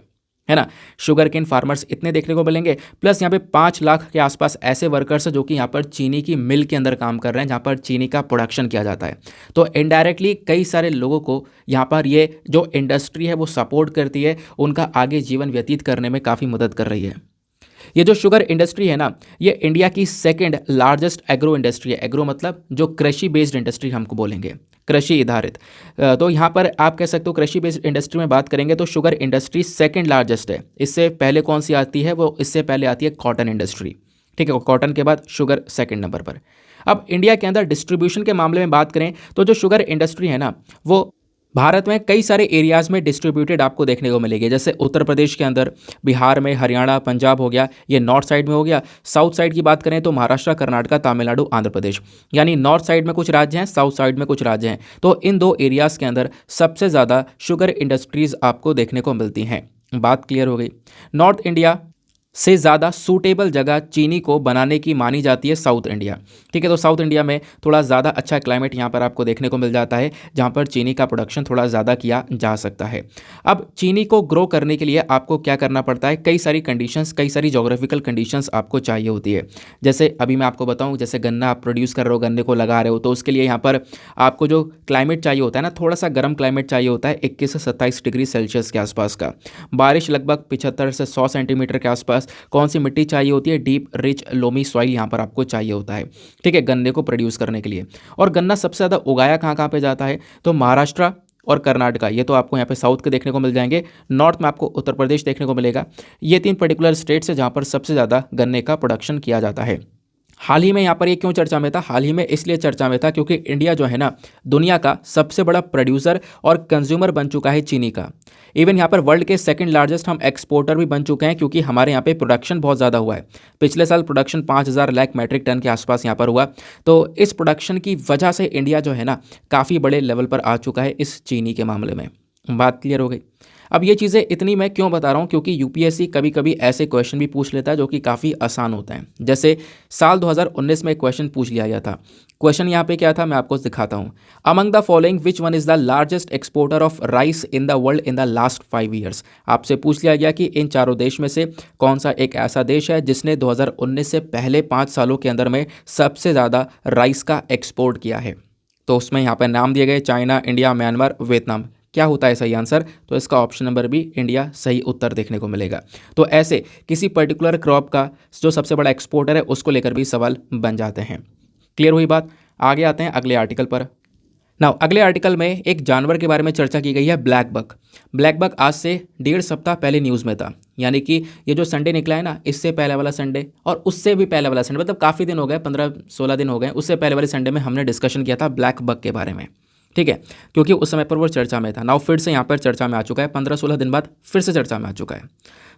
है ना। शुगर केन फार्मर्स इतने देखने को मिलेंगे, प्लस यहाँ पे 5 लाख के आसपास ऐसे वर्कर्स हैं जो कि यहाँ पर चीनी की मिल के अंदर काम कर रहे हैं जहाँ पर चीनी का प्रोडक्शन किया जाता है। तो इनडायरेक्टली कई सारे लोगों को यहाँ पर ये जो इंडस्ट्री है वो सपोर्ट करती है, उनका आगे जीवन व्यतीत करने में काफ़ी मदद कर रही है। ये जो शुगर इंडस्ट्री है ना, ये इंडिया की सेकंड लार्जेस्ट एग्रो इंडस्ट्री है। एग्रो मतलब जो कृषि बेस्ड इंडस्ट्री हमको बोलेंगे, कृषि आधारित। तो यहाँ पर आप कह सकते हो कृषि बेस्ड इंडस्ट्री में बात करेंगे तो शुगर इंडस्ट्री सेकंड लार्जेस्ट है। इससे पहले कौन सी आती है, वो इससे पहले आती है कॉटन इंडस्ट्री। ठीक है, कॉटन के बाद शुगर सेकंड नंबर पर। अब इंडिया के अंदर डिस्ट्रीब्यूशन के मामले में बात करें तो जो शुगर इंडस्ट्री है ना, वो भारत में कई सारे एरियाज़ में डिस्ट्रीब्यूटेड आपको देखने को मिलेगी। जैसे उत्तर प्रदेश के अंदर, बिहार में, हरियाणा, पंजाब हो गया, ये नॉर्थ साइड में हो गया। साउथ साइड की बात करें तो महाराष्ट्र, कर्नाटका, तमिलनाडु, आंध्र प्रदेश, यानी नॉर्थ साइड में कुछ राज्य हैं, साउथ साइड में कुछ राज्य हैं। तो इन 2 एरियाज़ के अंदर सबसे ज़्यादा शुगर इंडस्ट्रीज़ आपको देखने को मिलती हैं। बात क्लियर हो गई। नॉर्थ इंडिया से ज़्यादा सूटेबल जगह चीनी को बनाने की मानी जाती है साउथ इंडिया। ठीक है, तो साउथ इंडिया में थोड़ा ज़्यादा अच्छा क्लाइमेट यहाँ पर आपको देखने को मिल जाता है, जहाँ पर चीनी का प्रोडक्शन थोड़ा ज़्यादा किया जा सकता है। अब चीनी को ग्रो करने के लिए आपको क्या करना पड़ता है, कई सारी कंडीशंस, कई सारी जोग्राफिकल कंडीशंस आपको चाहिए होती है। जैसे अभी मैं आपको बताऊँ, जैसे गन्ना आप प्रोड्यूस कर रहे हो, गन्ने को लगा रहे हो, तो उसके लिए यहाँ पर आपको जो क्लाइमेट चाहिए होता है ना, थोड़ा सा गर्म क्लाइमेट चाहिए होता है, 21 से 27 डिग्री सेल्सियस के आसपास का। बारिश लगभग 75 से 100 सेंटीमीटर के आसपास। कौन सी मिट्टी चाहिए होती है, डीप रिच लोमी सॉइल यहाँ पर आपको चाहिए होता है। ठीक है, गन्ने को प्रोड्यूस करने के लिए। और गन्ना सबसे ज़्यादा उगाया कहाँ कहाँ पे जाता है, तो महाराष्ट्र और कर्नाटका, ये तो आपको यहाँ पे साउथ के देखने को मिल जाएंगे। नॉर्थ में आपको उत्तर प्रदेश देखने को मिलेगा। ये 3 पर्टिकुलर स्टेट्स है जहाँ पर सबसे ज़्यादा गन्ने का प्रोडक्शन किया जाता है। हाल ही में यहाँ पर ये क्यों चर्चा में था, हाल ही में इसलिए चर्चा में था क्योंकि इंडिया जो है ना, दुनिया का सबसे बड़ा प्रोड्यूसर और कंज्यूमर बन चुका है चीनी का। इवन यहाँ पर वर्ल्ड के सेकंड लार्जेस्ट हम एक्सपोर्टर भी बन चुके हैं, क्योंकि हमारे यहाँ पे प्रोडक्शन बहुत ज़्यादा हुआ है। पिछले साल प्रोडक्शन 5,000 लाख मैट्रिक टन के आसपास यहाँ पर हुआ। तो इस प्रोडक्शन की वजह से इंडिया जो है ना, काफ़ी बड़े लेवल पर आ चुका है इस चीनी के मामले में। बात क्लियर हो गई। अब ये चीज़ें इतनी मैं क्यों बता रहा हूँ, क्योंकि यूपीएससी कभी कभी ऐसे क्वेश्चन भी पूछ लेता है जो कि काफ़ी आसान होते हैं। जैसे साल 2019 में एक क्वेश्चन पूछ लिया गया था। क्वेश्चन यहाँ पे क्या था, मैं आपको दिखाता हूँ। Among the following which one is the largest exporter of rice in the world in the last 5 years. आपसे पूछ लिया गया कि इन चारों देश में से कौन सा एक ऐसा देश है जिसने 2019 से पहले 5 सालों के अंदर में सबसे ज़्यादा राइस का एक्सपोर्ट किया है। तो उसमें यहाँ पर नाम दिए गए, चाइना, इंडिया, म्यांमार, वियतनाम। क्या होता है सही आंसर, तो इसका ऑप्शन नंबर बी, इंडिया, सही उत्तर देखने को मिलेगा। तो ऐसे किसी पर्टिकुलर क्रॉप का जो सबसे बड़ा एक्सपोर्टर है उसको लेकर भी सवाल बन जाते हैं। क्लियर हुई बात। आगे आते हैं अगले आर्टिकल पर। नाउ अगले आर्टिकल में एक जानवर के बारे में चर्चा की गई है, ब्लैक बक। ब्लैक बक आज से 1.5 सप्ताह पहले न्यूज़ में था, यानी कि ये जो संडे निकला है ना, इससे पहले वाला संडे और उससे भी पहले वाला संडे, मतलब काफ़ी दिन हो गए, 15-16 दिन हो गए। उससे पहले वाले संडे में हमने डिस्कशन किया था ब्लैक बक के बारे में। ठीक है, क्योंकि उस समय पर वो चर्चा में था। नाउ फिर से यहाँ पर चर्चा में आ चुका है, 15-16 दिन बाद फिर से चर्चा में आ चुका है।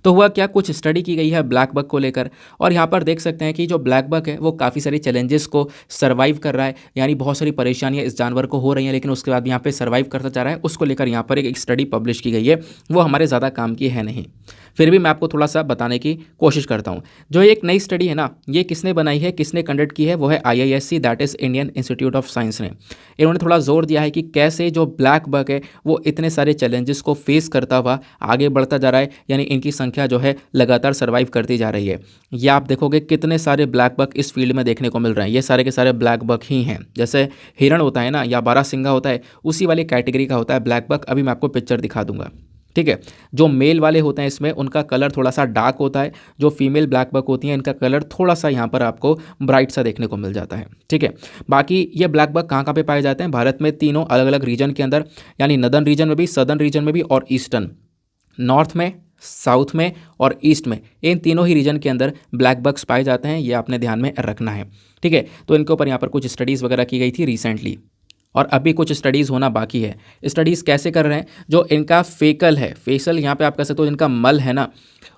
तो हुआ क्या, कुछ स्टडी की गई है ब्लैक बक को लेकर, और यहाँ पर देख सकते हैं कि जो ब्लैक बक है वो काफ़ी सारी चैलेंजेस को सर्वाइव कर रहा है, यानी बहुत सारी परेशानियाँ इस जानवर को हो रही हैं, लेकिन उसके बाद भी यहाँ पे सर्वाइव करता जा रहा है। उसको लेकर यहाँ पर एक स्टडी पब्लिश की गई है, वो हमारे ज़्यादा काम की है नहीं, फिर भी मैं आपको थोड़ा सा बताने की कोशिश करता हूँ। जो एक नई स्टडी है ना, ये किसने बनाई है, किसने कंडक्ट की है, वो है IISc, that is Indian institute of science ने। इन्होंने थोड़ा जोर दिया है कि कैसे जो ब्लैक बक है वो इतने सारे चैलेंजेस को फेस करता हुआ आगे बढ़ता जा रहा है, यानी इनकी संख्या जो है लगातार सर्वाइव करती जा रही है। ये आप देखोगे कितने सारे ब्लैक बक इस फील्ड में देखने को मिल रहे हैं, ये सारे के सारे ब्लैक बक ही हैं। जैसे हिरण होता है ना, या बारहसिंगा होता है, उसी वाली कैटेगरी का होता है ब्लैक बक। अभी मैं आपको पिक्चर दिखा दूंगा। ठीक है, जो मेल वाले होते हैं इसमें उनका कलर थोड़ा सा डार्क होता है, जो फीमेल ब्लैक बक होती हैं इनका कलर थोड़ा सा यहाँ पर आपको ब्राइट सा देखने को मिल जाता है। ठीक है, बाकी ये ब्लैक बक कहाँ कहाँ पे पाए जाते हैं, भारत में तीनों अलग अलग रीजन के अंदर, यानी नदर्न रीजन में भी, सदर्न रीजन में भी और ईस्टर्न। नॉर्थ में साउथ में और ईस्ट में, इन तीनों ही रीजन के अंदर ब्लैक बग्स पाए जाते हैं, ये आपने ध्यान में रखना है। ठीक है, तो इनके ऊपर यहाँ पर कुछ स्टडीज़ वगैरह की गई थी रिसेंटली, और अभी कुछ स्टडीज़ होना बाकी है। स्टडीज़ कैसे कर रहे हैं, जो इनका फेकल है, फेसल यहाँ पे आप कह सकते हो, जिनका मल है ना,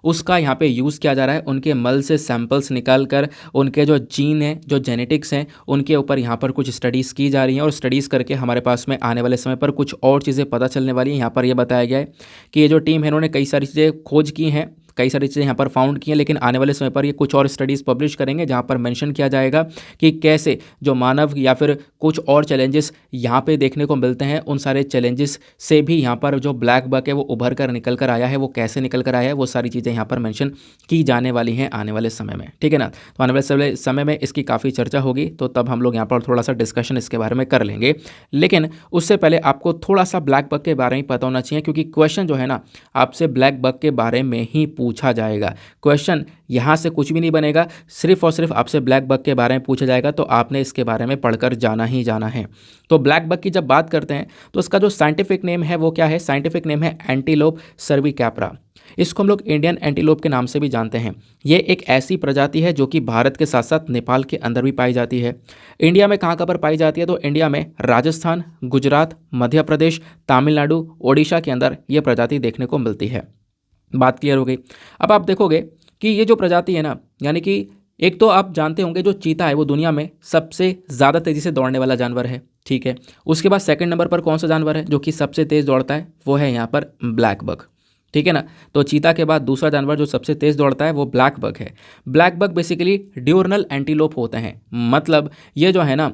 उसका यहाँ पे यूज़ किया जा रहा है। उनके मल से सैंपल्स निकाल कर उनके जो जीन है, जो जेनेटिक्स हैं, उनके ऊपर यहाँ पर कुछ स्टडीज़ की जा रही हैं, और स्टडीज़ करके हमारे पास में आने वाले समय पर कुछ और चीज़ें पता चलने वाली हैं। यहाँ पर यह बताया गया है कि ये जो टीम है, इन्होंने कई सारी चीज़ें खोज की हैं, कई सारी चीज़ें यहाँ पर फाउंड की हैं, लेकिन आने वाले समय पर ये कुछ और स्टडीज़ पब्लिश करेंगे जहाँ पर मेंशन किया जाएगा कि कैसे जो मानव या फिर कुछ और चैलेंजेस यहाँ पे देखने को मिलते हैं, उन सारे चैलेंजेस से भी यहाँ पर जो ब्लैक बग है वो उभर कर निकल कर आया है, वो कैसे निकल कर आया है, वो सारी चीज़ें यहाँ पर मेंशन की जाने वाली हैं आने वाले समय में। ठीक है ना, तो आने वाले समय में इसकी काफ़ी चर्चा होगी, तो तब हम लोग यहाँ पर थोड़ा सा डिस्कशन इसके बारे में कर लेंगे। लेकिन उससे पहले आपको थोड़ा सा ब्लैक बग के बारे में पता होना चाहिए, क्योंकि क्वेश्चन जो है ना, आपसे ब्लैक बग के बारे में ही पूछा जाएगा। क्वेश्चन यहाँ से कुछ भी नहीं बनेगा, सिर्फ और सिर्फ आपसे ब्लैक बग के बारे में पूछा जाएगा, तो आपने इसके बारे में पढ़कर जाना ही जाना है। तो ब्लैक बग की जब बात करते हैं तो इसका जो साइंटिफिक नेम है वो क्या है, साइंटिफिक नेम है एंटीलोप सर्विकैपरा। इसको हम लोग इंडियन एंटीलोप के नाम से भी जानते हैं। ये एक ऐसी प्रजाति है जो कि भारत के साथ साथ नेपाल के अंदर भी पाई जाती है। इंडिया में कहाँ कहाँ पर पाई जाती है, तो इंडिया में राजस्थान, गुजरात, मध्य प्रदेश, तमिलनाडु, ओडिशा के अंदर ये प्रजाति देखने को मिलती है। बात क्लियर हो गई। अब आप देखोगे कि ये जो प्रजाति है ना, यानी कि एक तो आप जानते होंगे जो चीता है वो दुनिया में सबसे ज़्यादा तेज़ी से दौड़ने वाला जानवर है। ठीक है, उसके बाद सेकंड नंबर पर कौन सा जानवर है जो कि सबसे तेज़ दौड़ता है, वो है यहाँ पर ब्लैक बग। ठीक है ना, तो चीता के बाद दूसरा जानवर जो सबसे तेज़ दौड़ता है वो ब्लैक बग है। ब्लैक बग बेसिकली डियोर्नल एंटीलोप होते हैं, मतलब ये जो है ना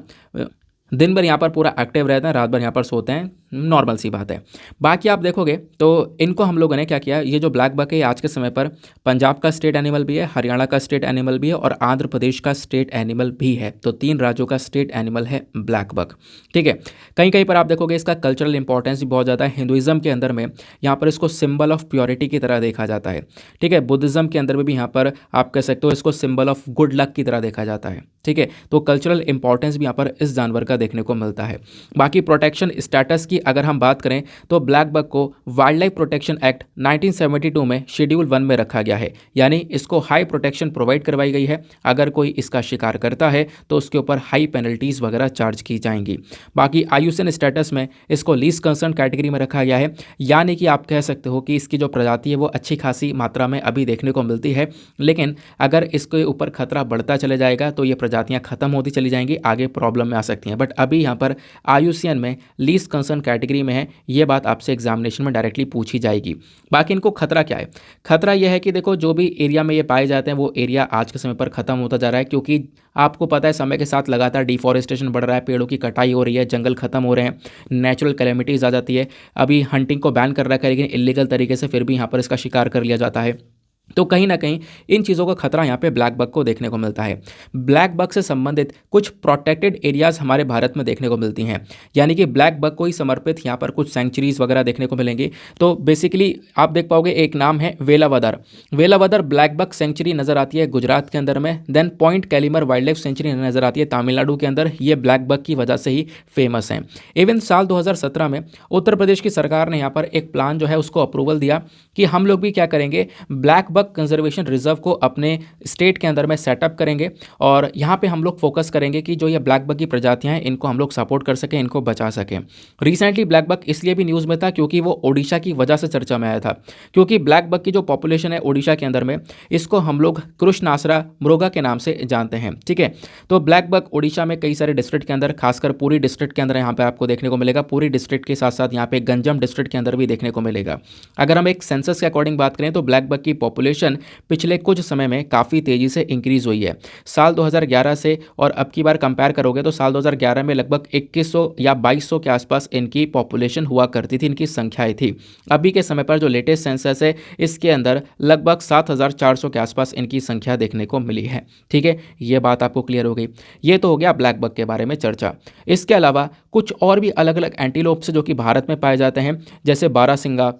दिन भर यहाँ पर पूरा एक्टिव रहते हैं, रात भर यहाँ पर सोते हैं, नॉर्मल सी बात है। बाकी आप देखोगे तो इनको हम लोगों ने क्या किया, ये जो ब्लैक बग है आज के समय पर पंजाब का स्टेट एनिमल भी है, हरियाणा का स्टेट एनिमल भी है, और आंध्र प्रदेश का स्टेट एनिमल भी है। तो 3 राज्यों का स्टेट एनिमल है ब्लैक बग। ठीक है, कहीं कहीं पर आप देखोगे इसका कल्चरल इंपॉर्टेंस भी बहुत ज़्यादा है। हिंदुइज्म के अंदर में यहाँ पर इसको सिंबल ऑफ प्योरिटी की तरह देखा जाता है। ठीक है, बुद्धिज्म के अंदर में भी यहाँ पर आप कह सकते हो इसको सिंबल ऑफ गुड लक की तरह देखा जाता है। ठीक है, तो कल्चरल इंपॉर्टेंस भी यहाँ पर इस जानवर का देखने को मिलता है। बाकी प्रोटेक्शन स्टेटस की अगर हम बात करें तो ब्लैक बग को वाइल्ड लाइफ प्रोटेक्शन एक्ट 1972 में शेड्यूल 1 में रखा गया है, यानी इसको हाई प्रोटेक्शन प्रोवाइड करवाई गई है। अगर कोई इसका शिकार करता है तो उसके ऊपर हाई पेनल्टीज वगैरह चार्ज की जाएंगी। बाकी आईयूसीएन स्टेटस में इसको लीस्ट कंसर्न कैटेगरी में रखा गया है, यानी कि आप कह सकते हो कि इसकी जो प्रजाति है वो अच्छी खासी मात्रा में अभी देखने को मिलती है, लेकिन अगर इसके ऊपर खतरा बढ़ता चले जाएगा तो ये प्रजातियां खत्म होती चली जाएंगी, आगे प्रॉब्लम में आ सकती हैं। बट अभी यहाँ पर आईयूसीएन में लीस्ट कंसर्न कैटेगरी में है, ये बात आपसे एग्जामिनेशन में डायरेक्टली पूछी जाएगी। बाकी इनको खतरा क्या है, खतरा यह है कि देखो जो भी एरिया में ये पाए जाते हैं वो एरिया आज के समय पर खत्म होता जा रहा है, क्योंकि आपको पता है समय के साथ लगातार डिफॉरेस्टेशन बढ़ रहा है, पेड़ों की कटाई हो रही है, जंगल खत्म हो रहे हैं, नेचुरल कैलेमिटीज़ आ जाती है। अभी हंटिंग को बैन कर रखा है, लेकिन इलीगल तरीके से फिर भी यहाँ पर इसका शिकार कर लिया जाता है। तो कहीं ना कहीं इन चीज़ों का खतरा यहाँ पे ब्लैक बग को देखने को मिलता है। ब्लैक बग से संबंधित कुछ प्रोटेक्टेड एरियाज हमारे भारत में देखने को मिलती हैं, यानी कि ब्लैक बग को ही समर्पित यहाँ पर कुछ सेंचुरीज वगैरह देखने को मिलेंगी। तो बेसिकली आप देख पाओगे एक नाम है Velavadar. Velavadar blackbuck sanctuary नज़र आती है गुजरात के अंदर में। Then point Calimere wildlife sanctuary नज़र आती है तमिलनाडु के अंदर। ये ब्लैक बग की वजह से ही फेमस हैं। इवन साल 2017 में उत्तर प्रदेश की सरकार ने यहाँ पर एक प्लान जो है उसको अप्रूवल दिया कि हम लोग भी क्या करेंगे, ब्लैक बग कंजर्वेशन रिजर्व को अपने स्टेट के अंदर में सेटअप करेंगे, और यहाँ पे हम लोग फोकस करेंगे कि जो ये ब्लैक बग की प्रजातियां हैं इनको हम लोग सपोर्ट कर सकें, इनको बचा सकें। रिसेंटली ब्लैक बग इसलिए भी न्यूज़ में था क्योंकि वो ओडिशा की वजह से चर्चा में आया था, क्योंकि ब्लैक बग की जो पॉपुलेशन है ओडिशा के अंदर में, इसको हम लोग कृष्णासरा मृगा के नाम से जानते हैं। ठीक है, तो ब्लैक बग ओडिशा में कई सारे डिस्ट्रिक्ट के अंदर, खासकर पूरी डिस्ट्रिक्ट के अंदर यहाँ पे आपको देखने को मिलेगा। पूरी डिस्ट्रिक्ट के साथ साथ यहाँ पे गंजम डिस्ट्रिक्ट के अंदर भी देखने को मिलेगा। अगर हम एक सेंसस के अकॉर्डिंग बात करें तो ब्लैक बग की पॉपुलेशन पिछले कुछ समय में काफ़ी तेज़ी से इंक्रीज़ हुई है। साल 2011 से और अब की बार कंपेयर करोगे तो साल 2011 में लगभग 2100 या 2200 के आसपास इनकी पॉपुलेशन हुआ करती थी, इनकी संख्याएं थी। अभी के समय पर जो लेटेस्ट सेंसस है इसके अंदर लगभग 7400 के आसपास इनकी संख्या देखने को मिली है। ठीक है, ये बात आपको क्लियर हो गई। ये तो हो गया ब्लैक बग के बारे में चर्चा। इसके अलावा कुछ और भी अलग अलग एंटीलोप्स जो कि भारत में पाए जाते हैं, जैसे बारहसिंगा,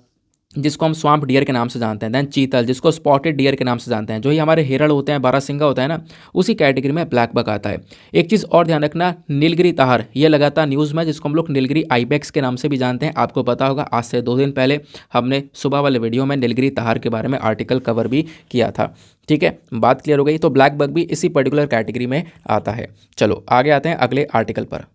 जिसको हम स्वाम्प डियर के नाम से जानते हैं, देन चीतल जिसको स्पॉटेड डियर के नाम से जानते हैं, जो ही हमारे हिरण होते हैं, बारहसिंगा होता है ना, उसी कैटेगरी में ब्लैक बक आता है। एक चीज़ और ध्यान रखना, नीलगिरी ताहर ये लगातार न्यूज़ में, जिसको हम लोग नीलगिरी आइबेक्स के नाम से भी जानते हैं। आपको पता होगा आज से 2 दिन पहले हमने सुबह वाले वीडियो में नीलगिरी ताहर के बारे में आर्टिकल कवर भी किया था। ठीक है, बात क्लियर हो गई। तो ब्लैक बक भी इसी पर्टिकुलर कैटेगरी में आता है। चलो आगे आते हैं अगले आर्टिकल पर।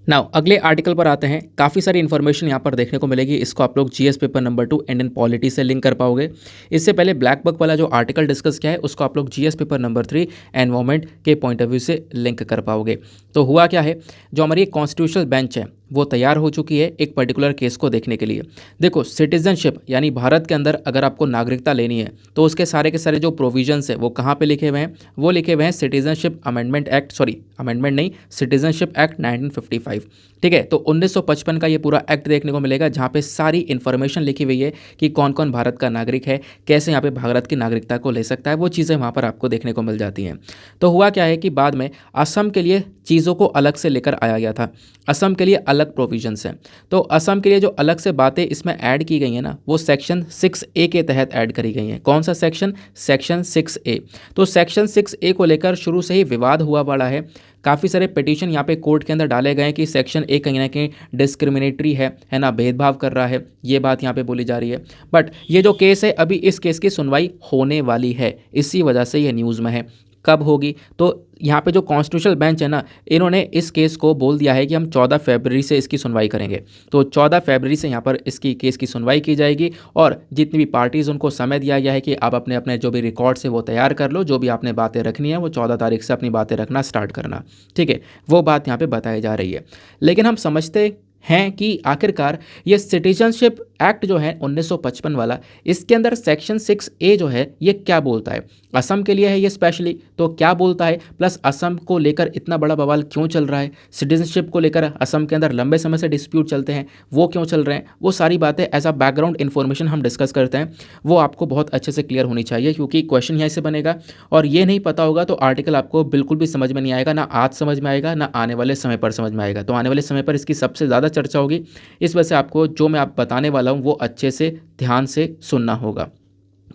नाउ अगले आर्टिकल पर आते हैं। काफ़ी सारी इन्फॉर्मेशन यहाँ पर देखने को मिलेगी। इसको आप लोग GS paper number 2 Indian polity से लिंक कर पाओगे। इससे पहले ब्लैक बक वाला जो आर्टिकल डिस्कस किया है उसको आप लोग जीएस पेपर नंबर 3 एनवायरमेंट के पॉइंट ऑफ व्यू से लिंक कर पाओगे। तो हुआ क्या है, जो हमारी कॉन्स्टिट्यूशनल बेंच है वो तैयार हो चुकी है एक पर्टिकुलर केस को देखने के लिए। देखो, सिटीजनशिप यानी भारत के अंदर अगर आपको नागरिकता लेनी है तो उसके सारे के सारे जो प्रोविजंस है वो कहाँ पे लिखे हुए हैं, वो लिखे हुए हैं citizenship amendment act, sorry amendment नहीं, सिटीजनशिप एक्ट 1955। ठीक है, तो 1955 का ये पूरा एक्ट देखने को मिलेगा, जहाँ पे सारी इन्फॉर्मेशन लिखी हुई है कि कौन कौन भारत का नागरिक है, कैसे यहाँ पे भारत की नागरिकता को ले सकता है, वो चीज़ें वहाँ पर आपको देखने को मिल जाती हैं। तो हुआ क्या है कि बाद में असम के लिए चीज़ों को अलग से लेकर आया गया था। असम के लिए अलग प्रोविजंस हैं। तो असम के लिए जो अलग से बातें इसमें ऐड की गई हैं ना, वो सेक्शन 6A के तहत ऐड करी गई हैं। कौन सा सेक्शन? Section 6A। तो सेक्शन 6A को लेकर शुरू से ही विवाद हुआ पड़ा है। काफ़ी सारे पिटीशन यहाँ पे कोर्ट के अंदर डाले गए हैं कि सेक्शन ए कहीं ना कहीं डिस्क्रिमिनेटरी है ना, भेदभाव कर रहा है, ये बात यहाँ पे बोली जा रही है। बट ये जो केस है, अभी इस केस की सुनवाई होने वाली है, इसी वजह से ये न्यूज़ में है। कब होगी? तो यहाँ पे जो कॉन्स्टिट्यूशनल बेंच है ना, इन्होंने इस केस को बोल दिया है कि हम 14 फरवरी से इसकी सुनवाई करेंगे। तो 14 फरवरी से यहाँ पर इसकी केस की सुनवाई की जाएगी और जितनी भी पार्टीज़ उनको समय दिया गया है कि आप अपने अपने जो भी रिकॉर्ड्स है वो तैयार कर लो, जो भी आपने बातें रखनी है वो 14 तारीख से अपनी बातें रखना स्टार्ट करना। ठीक है, वो बात यहाँ पर बताई जा रही है। लेकिन हम समझते हैं कि आखिरकार ये सिटीजनशिप एक्ट जो है 1955 वाला, इसके अंदर सेक्शन 6A जो है ये क्या बोलता है, असम के लिए है ये स्पेशली, तो क्या बोलता है, प्लस असम को लेकर इतना बड़ा बवाल क्यों चल रहा है, सिटीजनशिप को लेकर असम के अंदर लंबे समय से डिस्प्यूट चलते हैं, वो क्यों चल रहे हैं, वो सारी बातें एज अ बैकग्राउंड इन्फॉर्मेशन हम डिस्कस करते हैं। वो आपको बहुत अच्छे से क्लियर होनी चाहिए, क्योंकि क्वेश्चन यहाँ से बनेगा और ये नहीं पता होगा तो आर्टिकल आपको बिल्कुल भी समझ में नहीं आएगा, ना आज समझ में आएगा ना आने वाले समय पर समझ में आएगा। तो आने वाले समय पर इसकी सबसे ज़्यादा चर्चा होगी, इस वजह से आपको जो मैं आप बताने वाला हूँ वो अच्छे से ध्यान से सुनना होगा।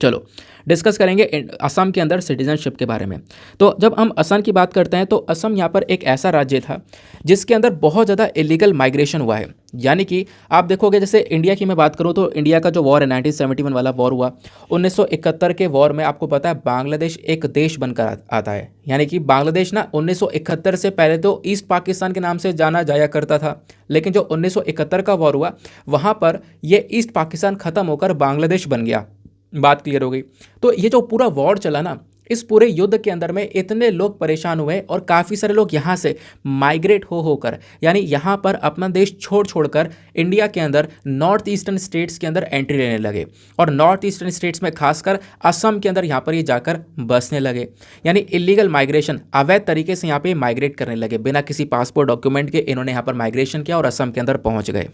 चलो डिस्कस करेंगे असम के अंदर सिटीजनशिप के बारे में। तो जब हम असम की बात करते हैं तो असम यहाँ पर एक ऐसा राज्य था जिसके अंदर बहुत ज़्यादा इलीगल माइग्रेशन हुआ है। यानी कि आप देखोगे, जैसे इंडिया की मैं बात करूँ तो इंडिया का जो वॉर है 1971 वाला वॉर हुआ, 1971 के वॉर में आपको पता है बांग्लादेश एक देश बनकर आता है। यानी कि बांग्लादेश ना 1971 से पहले तो ईस्ट पाकिस्तान के नाम से जाना जाया करता था, लेकिन जो 1971 का वॉर हुआ वहाँ पर ये ईस्ट पाकिस्तान ख़त्म होकर बांग्लादेश बन गया। बात क्लियर हो गई। तो ये जो पूरा वॉर चला ना, इस पूरे युद्ध के अंदर में इतने लोग परेशान हुए और काफ़ी सारे लोग यहाँ से माइग्रेट होकर, यानी यहाँ पर अपना देश छोड़कर इंडिया के अंदर नॉर्थ ईस्टर्न स्टेट्स के अंदर एंट्री लेने लगे और नॉर्थ ईस्टर्न स्टेट्स में खासकर असम के अंदर यहाँ पर ये जाकर बसने लगे। यानी इलीगल माइग्रेशन, अवैध तरीके से यहाँ पे माइग्रेट करने लगे, बिना किसी पासपोर्ट डॉक्यूमेंट के इन्होंने यहाँ पर माइग्रेशन किया और असम के अंदर पहुँच गए।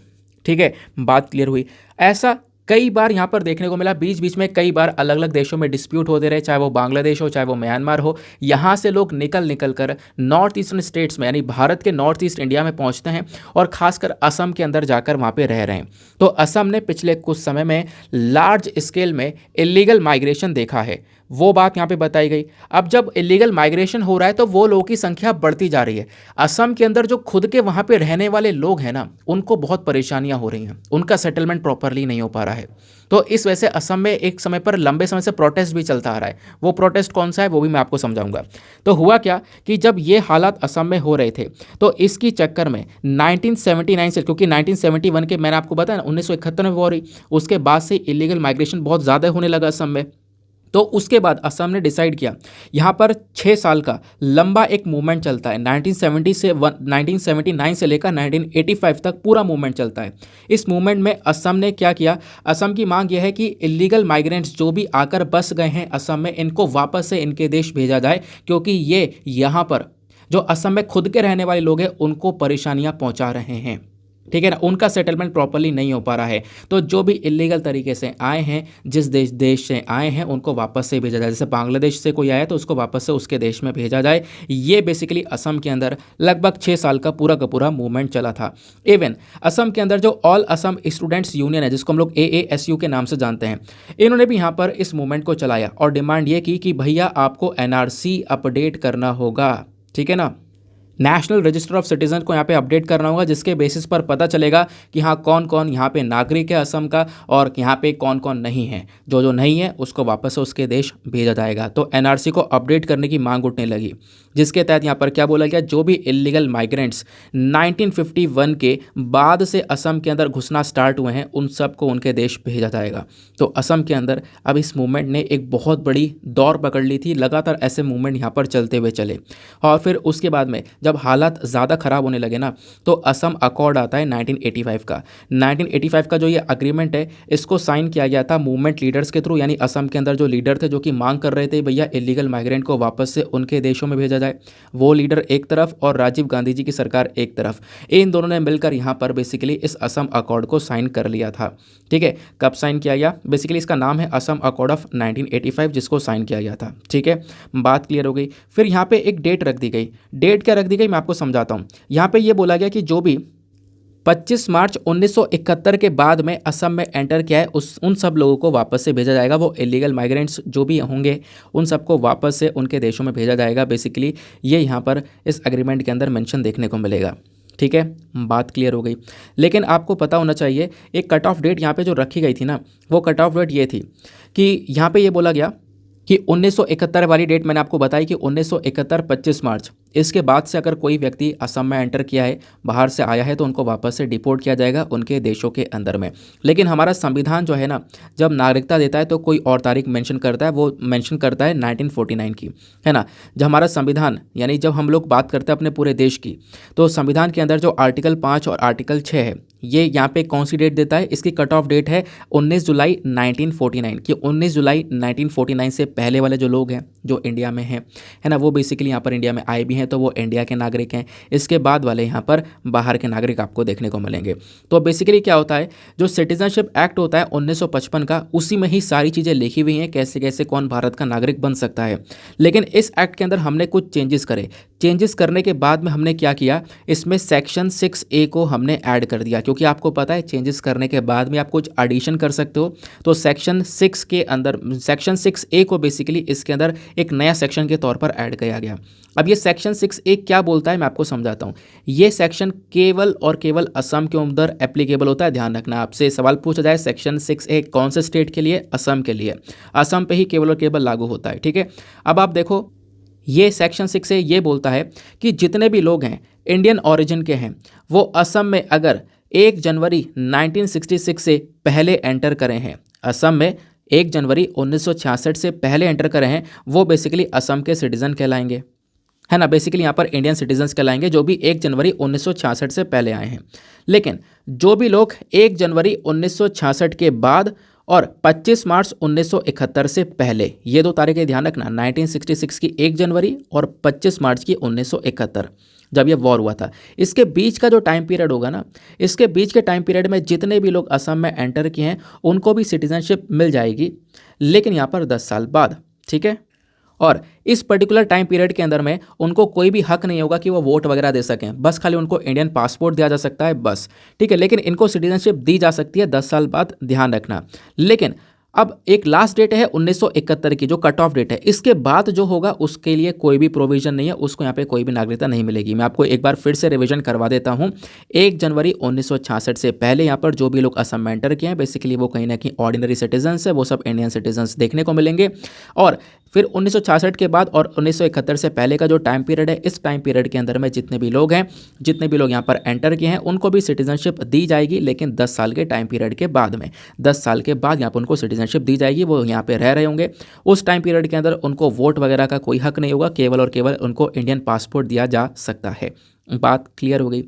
ठीक है, बात क्लियर हुई। ऐसा कई बार यहाँ पर देखने को मिला, बीच बीच में कई बार अलग अलग देशों में डिस्प्यूट होते रहे, चाहे वो बांग्लादेश हो चाहे वो म्यांमार हो। यहाँ से लोग निकल कर नॉर्थ ईस्टर्न स्टेट्स में, यानी भारत के नॉर्थ ईस्ट इंडिया में पहुँचते हैं और खासकर असम के अंदर जाकर वहाँ पे रह रहे हैं। तो असम ने पिछले कुछ समय में लार्ज स्केल में इलीगल माइग्रेशन देखा है, वो बात यहाँ पे बताई गई। अब जब इलीगल माइग्रेशन हो रहा है तो वो लोगों की संख्या बढ़ती जा रही है। असम के अंदर जो खुद के वहाँ पे रहने वाले लोग हैं ना, उनको बहुत परेशानियाँ हो रही हैं, उनका सेटलमेंट प्रॉपरली नहीं हो पा रहा है। तो इस वजह से असम में एक समय पर लंबे समय से प्रोटेस्ट भी चलता आ रहा है। वो प्रोटेस्ट कौन सा है वो भी मैं आपको समझाऊंगा। तो हुआ क्या कि जब ये हालात असम में हो रहे थे तो इसकी चक्कर में 1979 से, क्योंकि 1971 के मैंने आपको बताया ना 1971 में वॉर हुई, उसके बाद से इलीगल माइग्रेशन बहुत ज़्यादा होने लगा असम में। तो उसके बाद असम ने डिसाइड किया, यहाँ पर 6 साल का लंबा एक मूवमेंट चलता है, 1979 से लेकर 1985 तक पूरा मूवमेंट चलता है। इस मूवमेंट में असम ने क्या किया, असम की मांग यह है कि इलीगल माइग्रेंट्स जो भी आकर बस गए हैं असम में, इनको वापस से इनके देश भेजा जाए, क्योंकि ये यहाँ पर जो असम में खुद के रहने वाले लोग हैं उनको परेशानियाँ पहुँचा रहे हैं। ठीक है ना, उनका सेटलमेंट प्रॉपरली नहीं हो पा रहा है। तो जो भी इलीगल तरीके से आए हैं, जिस देश से आए हैं, उनको वापस से भेजा जाए। जैसे बांग्लादेश से कोई आया तो उसको वापस से उसके देश में भेजा जाए। ये बेसिकली असम के अंदर लगभग 6 साल का पूरा मूवमेंट चला था। इवन असम के अंदर जो ऑल असम स्टूडेंट्स यूनियन है, जिसको हम लोग AASU के नाम से जानते हैं, इन्होंने भी यहाँ पर इस मूवमेंट को चलाया और डिमांड ये की कि भैया आपको NRC अपडेट करना होगा। ठीक है ना, नेशनल रजिस्टर ऑफ सिटीजन को यहाँ पे अपडेट करना होगा, जिसके बेसिस पर पता चलेगा कि हाँ कौन कौन यहाँ पे नागरिक है असम का और यहाँ पे कौन कौन नहीं है। जो जो नहीं है उसको वापस से उसके देश भेजा जाएगा। तो NRC को अपडेट करने की मांग उठने लगी, जिसके तहत यहाँ पर क्या बोला गया, जो भी इलीगल माइग्रेंट्स 1951 के बाद से असम के अंदर घुसना स्टार्ट हुए हैं, उन सबको उनके देश भेजा जाएगा। तो असम के अंदर अब इस मूवमेंट ने एक बहुत बड़ी दौर पकड़ ली थी। लगातार ऐसे मूवमेंट यहाँ पर चलते हुए चले और फिर उसके बाद में जब हालात ज़्यादा ख़राब होने लगे ना, तो असम अकॉर्ड आता है 1985 का। 1985 का जो ये अग्रीमेंट है, इसको साइन किया गया था मूवमेंट लीडर्स के थ्रू, यानी असम के अंदर जो लीडर थे जो कि मांग कर रहे थे भैया इलीगल माइग्रेंट को वापस से उनके देशों में भेजा जाए, वो लीडर एक तरफ और राजीव गांधी जी की सरकार एक तरफ, इन दोनों ने मिलकर यहाँ पर बेसिकली इस असम अकॉर्ड को साइन कर लिया था। ठीक है, कब साइन किया गया, बेसिकली इसका नाम है असम अकॉर्ड ऑफ 1985, जिसको साइन किया गया था। ठीक है, बात क्लियर हो गई। फिर यहाँ पे एक डेट रख दी गई। डेट क्या रख दी गई मैं आपको समझाता हूँ। यहाँ पे ये बोला गया कि जो भी 25 मार्च 1971 के बाद में असम में एंटर किया है उन सब लोगों को वापस से भेजा जाएगा। वो इलीगल माइग्रेंट्स जो भी होंगे उन सबको वापस से उनके देशों में भेजा जाएगा। बेसिकली ये यहाँ पर इस एग्रीमेंट के अंदर मेंशन देखने को मिलेगा। ठीक है, बात क्लियर हो गई। लेकिन आपको पता होना चाहिए एक कट ऑफ डेट यहाँ पे जो रखी गई थी ना, वो कट ऑफ डेट ये थी कि यहाँ पे ये बोला गया कि 1971 वाली डेट मैंने आपको बताई कि 1971 25 मार्च, इसके बाद से अगर कोई व्यक्ति असम में एंटर किया है, बाहर से आया है, तो उनको वापस से डिपोर्ट किया जाएगा उनके देशों के अंदर में। लेकिन हमारा संविधान जो है ना, जब नागरिकता देता है तो कोई और तारीख मेंशन करता है, वो मेंशन करता है 1949 की, है ना। जब हमारा संविधान यानी जब हम लोग बात करते हैं अपने पूरे देश की, तो संविधान के अंदर जो आर्टिकल 5 और आर्टिकल 6 है, ये यहाँ पे कौन सी डेट देता है, इसकी कट ऑफ डेट है 19 जुलाई 1949 कि 19 जुलाई 1949 से पहले वाले जो लोग हैं जो इंडिया में हैं, है ना, वो बेसिकली यहाँ पर इंडिया में आए भी हैं तो वो इंडिया के नागरिक हैं। इसके बाद वाले यहाँ पर बाहर के नागरिक आपको देखने को मिलेंगे। तो बेसिकली क्या होता है, जो सिटीजनशिप एक्ट होता है 1955 का, उसी में ही सारी चीज़ें लिखी हुई हैं कैसे कैसे कौन भारत का नागरिक बन सकता है। लेकिन इस एक्ट के अंदर हमने कुछ चेंजेस करे। चेंजेस करने के बाद में हमने क्या किया, इसमें सेक्शन 6A को हमने ऐड कर दिया, क्योंकि आपको पता है चेंजेस करने के बाद में आप कुछ एडिशन कर सकते हो। तो सेक्शन 6 के अंदर सेक्शन 6A को बेसिकली इसके अंदर एक नया सेक्शन के तौर पर ऐड किया गया। अब ये सेक्शन 6A क्या बोलता है मैं आपको समझाता हूँ। ये सेक्शन केवल और केवल असम के अंदर एप्लीकेबल होता है। ध्यान रखना, आपसे सवाल पूछा जाए सेक्शन 6A कौन से स्टेट के लिए, असम के लिए, असम पे ही केवल और केवल लागू होता है। ठीक है, अब आप देखो ये सेक्शन 6A ये बोलता है कि जितने भी लोग हैं इंडियन ओरिजिन के हैं, वो असम में अगर 1 जनवरी 1966 से पहले एंटर करें हैं, असम में 1 जनवरी 1966 से पहले एंटर करें हैं, वो बेसिकली असम के सिटीज़न कहलाएंगे, है ना। बेसिकली यहाँ पर इंडियन सिटीजन्स कहलाएंगे जो भी 1 जनवरी 1966 से पहले आए हैं। लेकिन जो भी लोग 1 जनवरी 1966 के बाद और 25 मार्च 1971 से पहले, ये 2 तारीखें ध्यान रखना, 1966 की 1 जनवरी और 25 मार्च की 1971, जब ये वॉर हुआ था, इसके बीच का जो टाइम पीरियड होगा ना, इसके बीच के टाइम पीरियड में जितने भी लोग असम में एंटर किए हैं उनको भी सिटीजनशिप मिल जाएगी, लेकिन यहाँ पर 10 साल बाद। ठीक है, और इस पर्टिकुलर टाइम पीरियड के अंदर में उनको कोई भी हक नहीं होगा कि वो वोट वगैरह दे सकें, बस खाली उनको इंडियन पासपोर्ट दिया जा सकता है बस। ठीक है, लेकिन इनको सिटीजनशिप दी जा सकती है 10 साल बाद, ध्यान रखना। लेकिन अब एक लास्ट डेट है 1971 की जो कट ऑफ डेट है, इसके बाद जो होगा उसके लिए कोई भी प्रोविजन नहीं है, उसको यहाँ पे कोई भी नागरिकता नहीं मिलेगी। मैं आपको एक बार फिर से रिवीजन करवा देता हूँ। 1 जनवरी 1966 से पहले यहाँ पर जो भी लोग असम में एंटर किए हैं बेसिकली वो कहीं ना कहीं ऑर्डिनरी सिटीजन्स है, वो सब इंडियन सिटीजन्स देखने को मिलेंगे। और फिर 1966 के बाद और 1971 से पहले का जो टाइम पीरियड है, इस टाइम पीरियड के अंदर में जितने भी लोग हैं, जितने भी लोग यहाँ पर एंटर किए हैं, उनको भी सिटीजनशिप दी जाएगी, लेकिन 10 साल के टाइम पीरियड के बाद में। 10 साल के बाद यहाँ पर उनको सिटीजनशिप दी जाएगी, वो यहाँ पे रह रहे होंगे। उस टाइम पीरियड के अंदर उनको वोट वगैरह का कोई हक नहीं होगा, केवल और केवल उनको इंडियन पासपोर्ट दिया जा सकता है। बात क्लियर हो गई।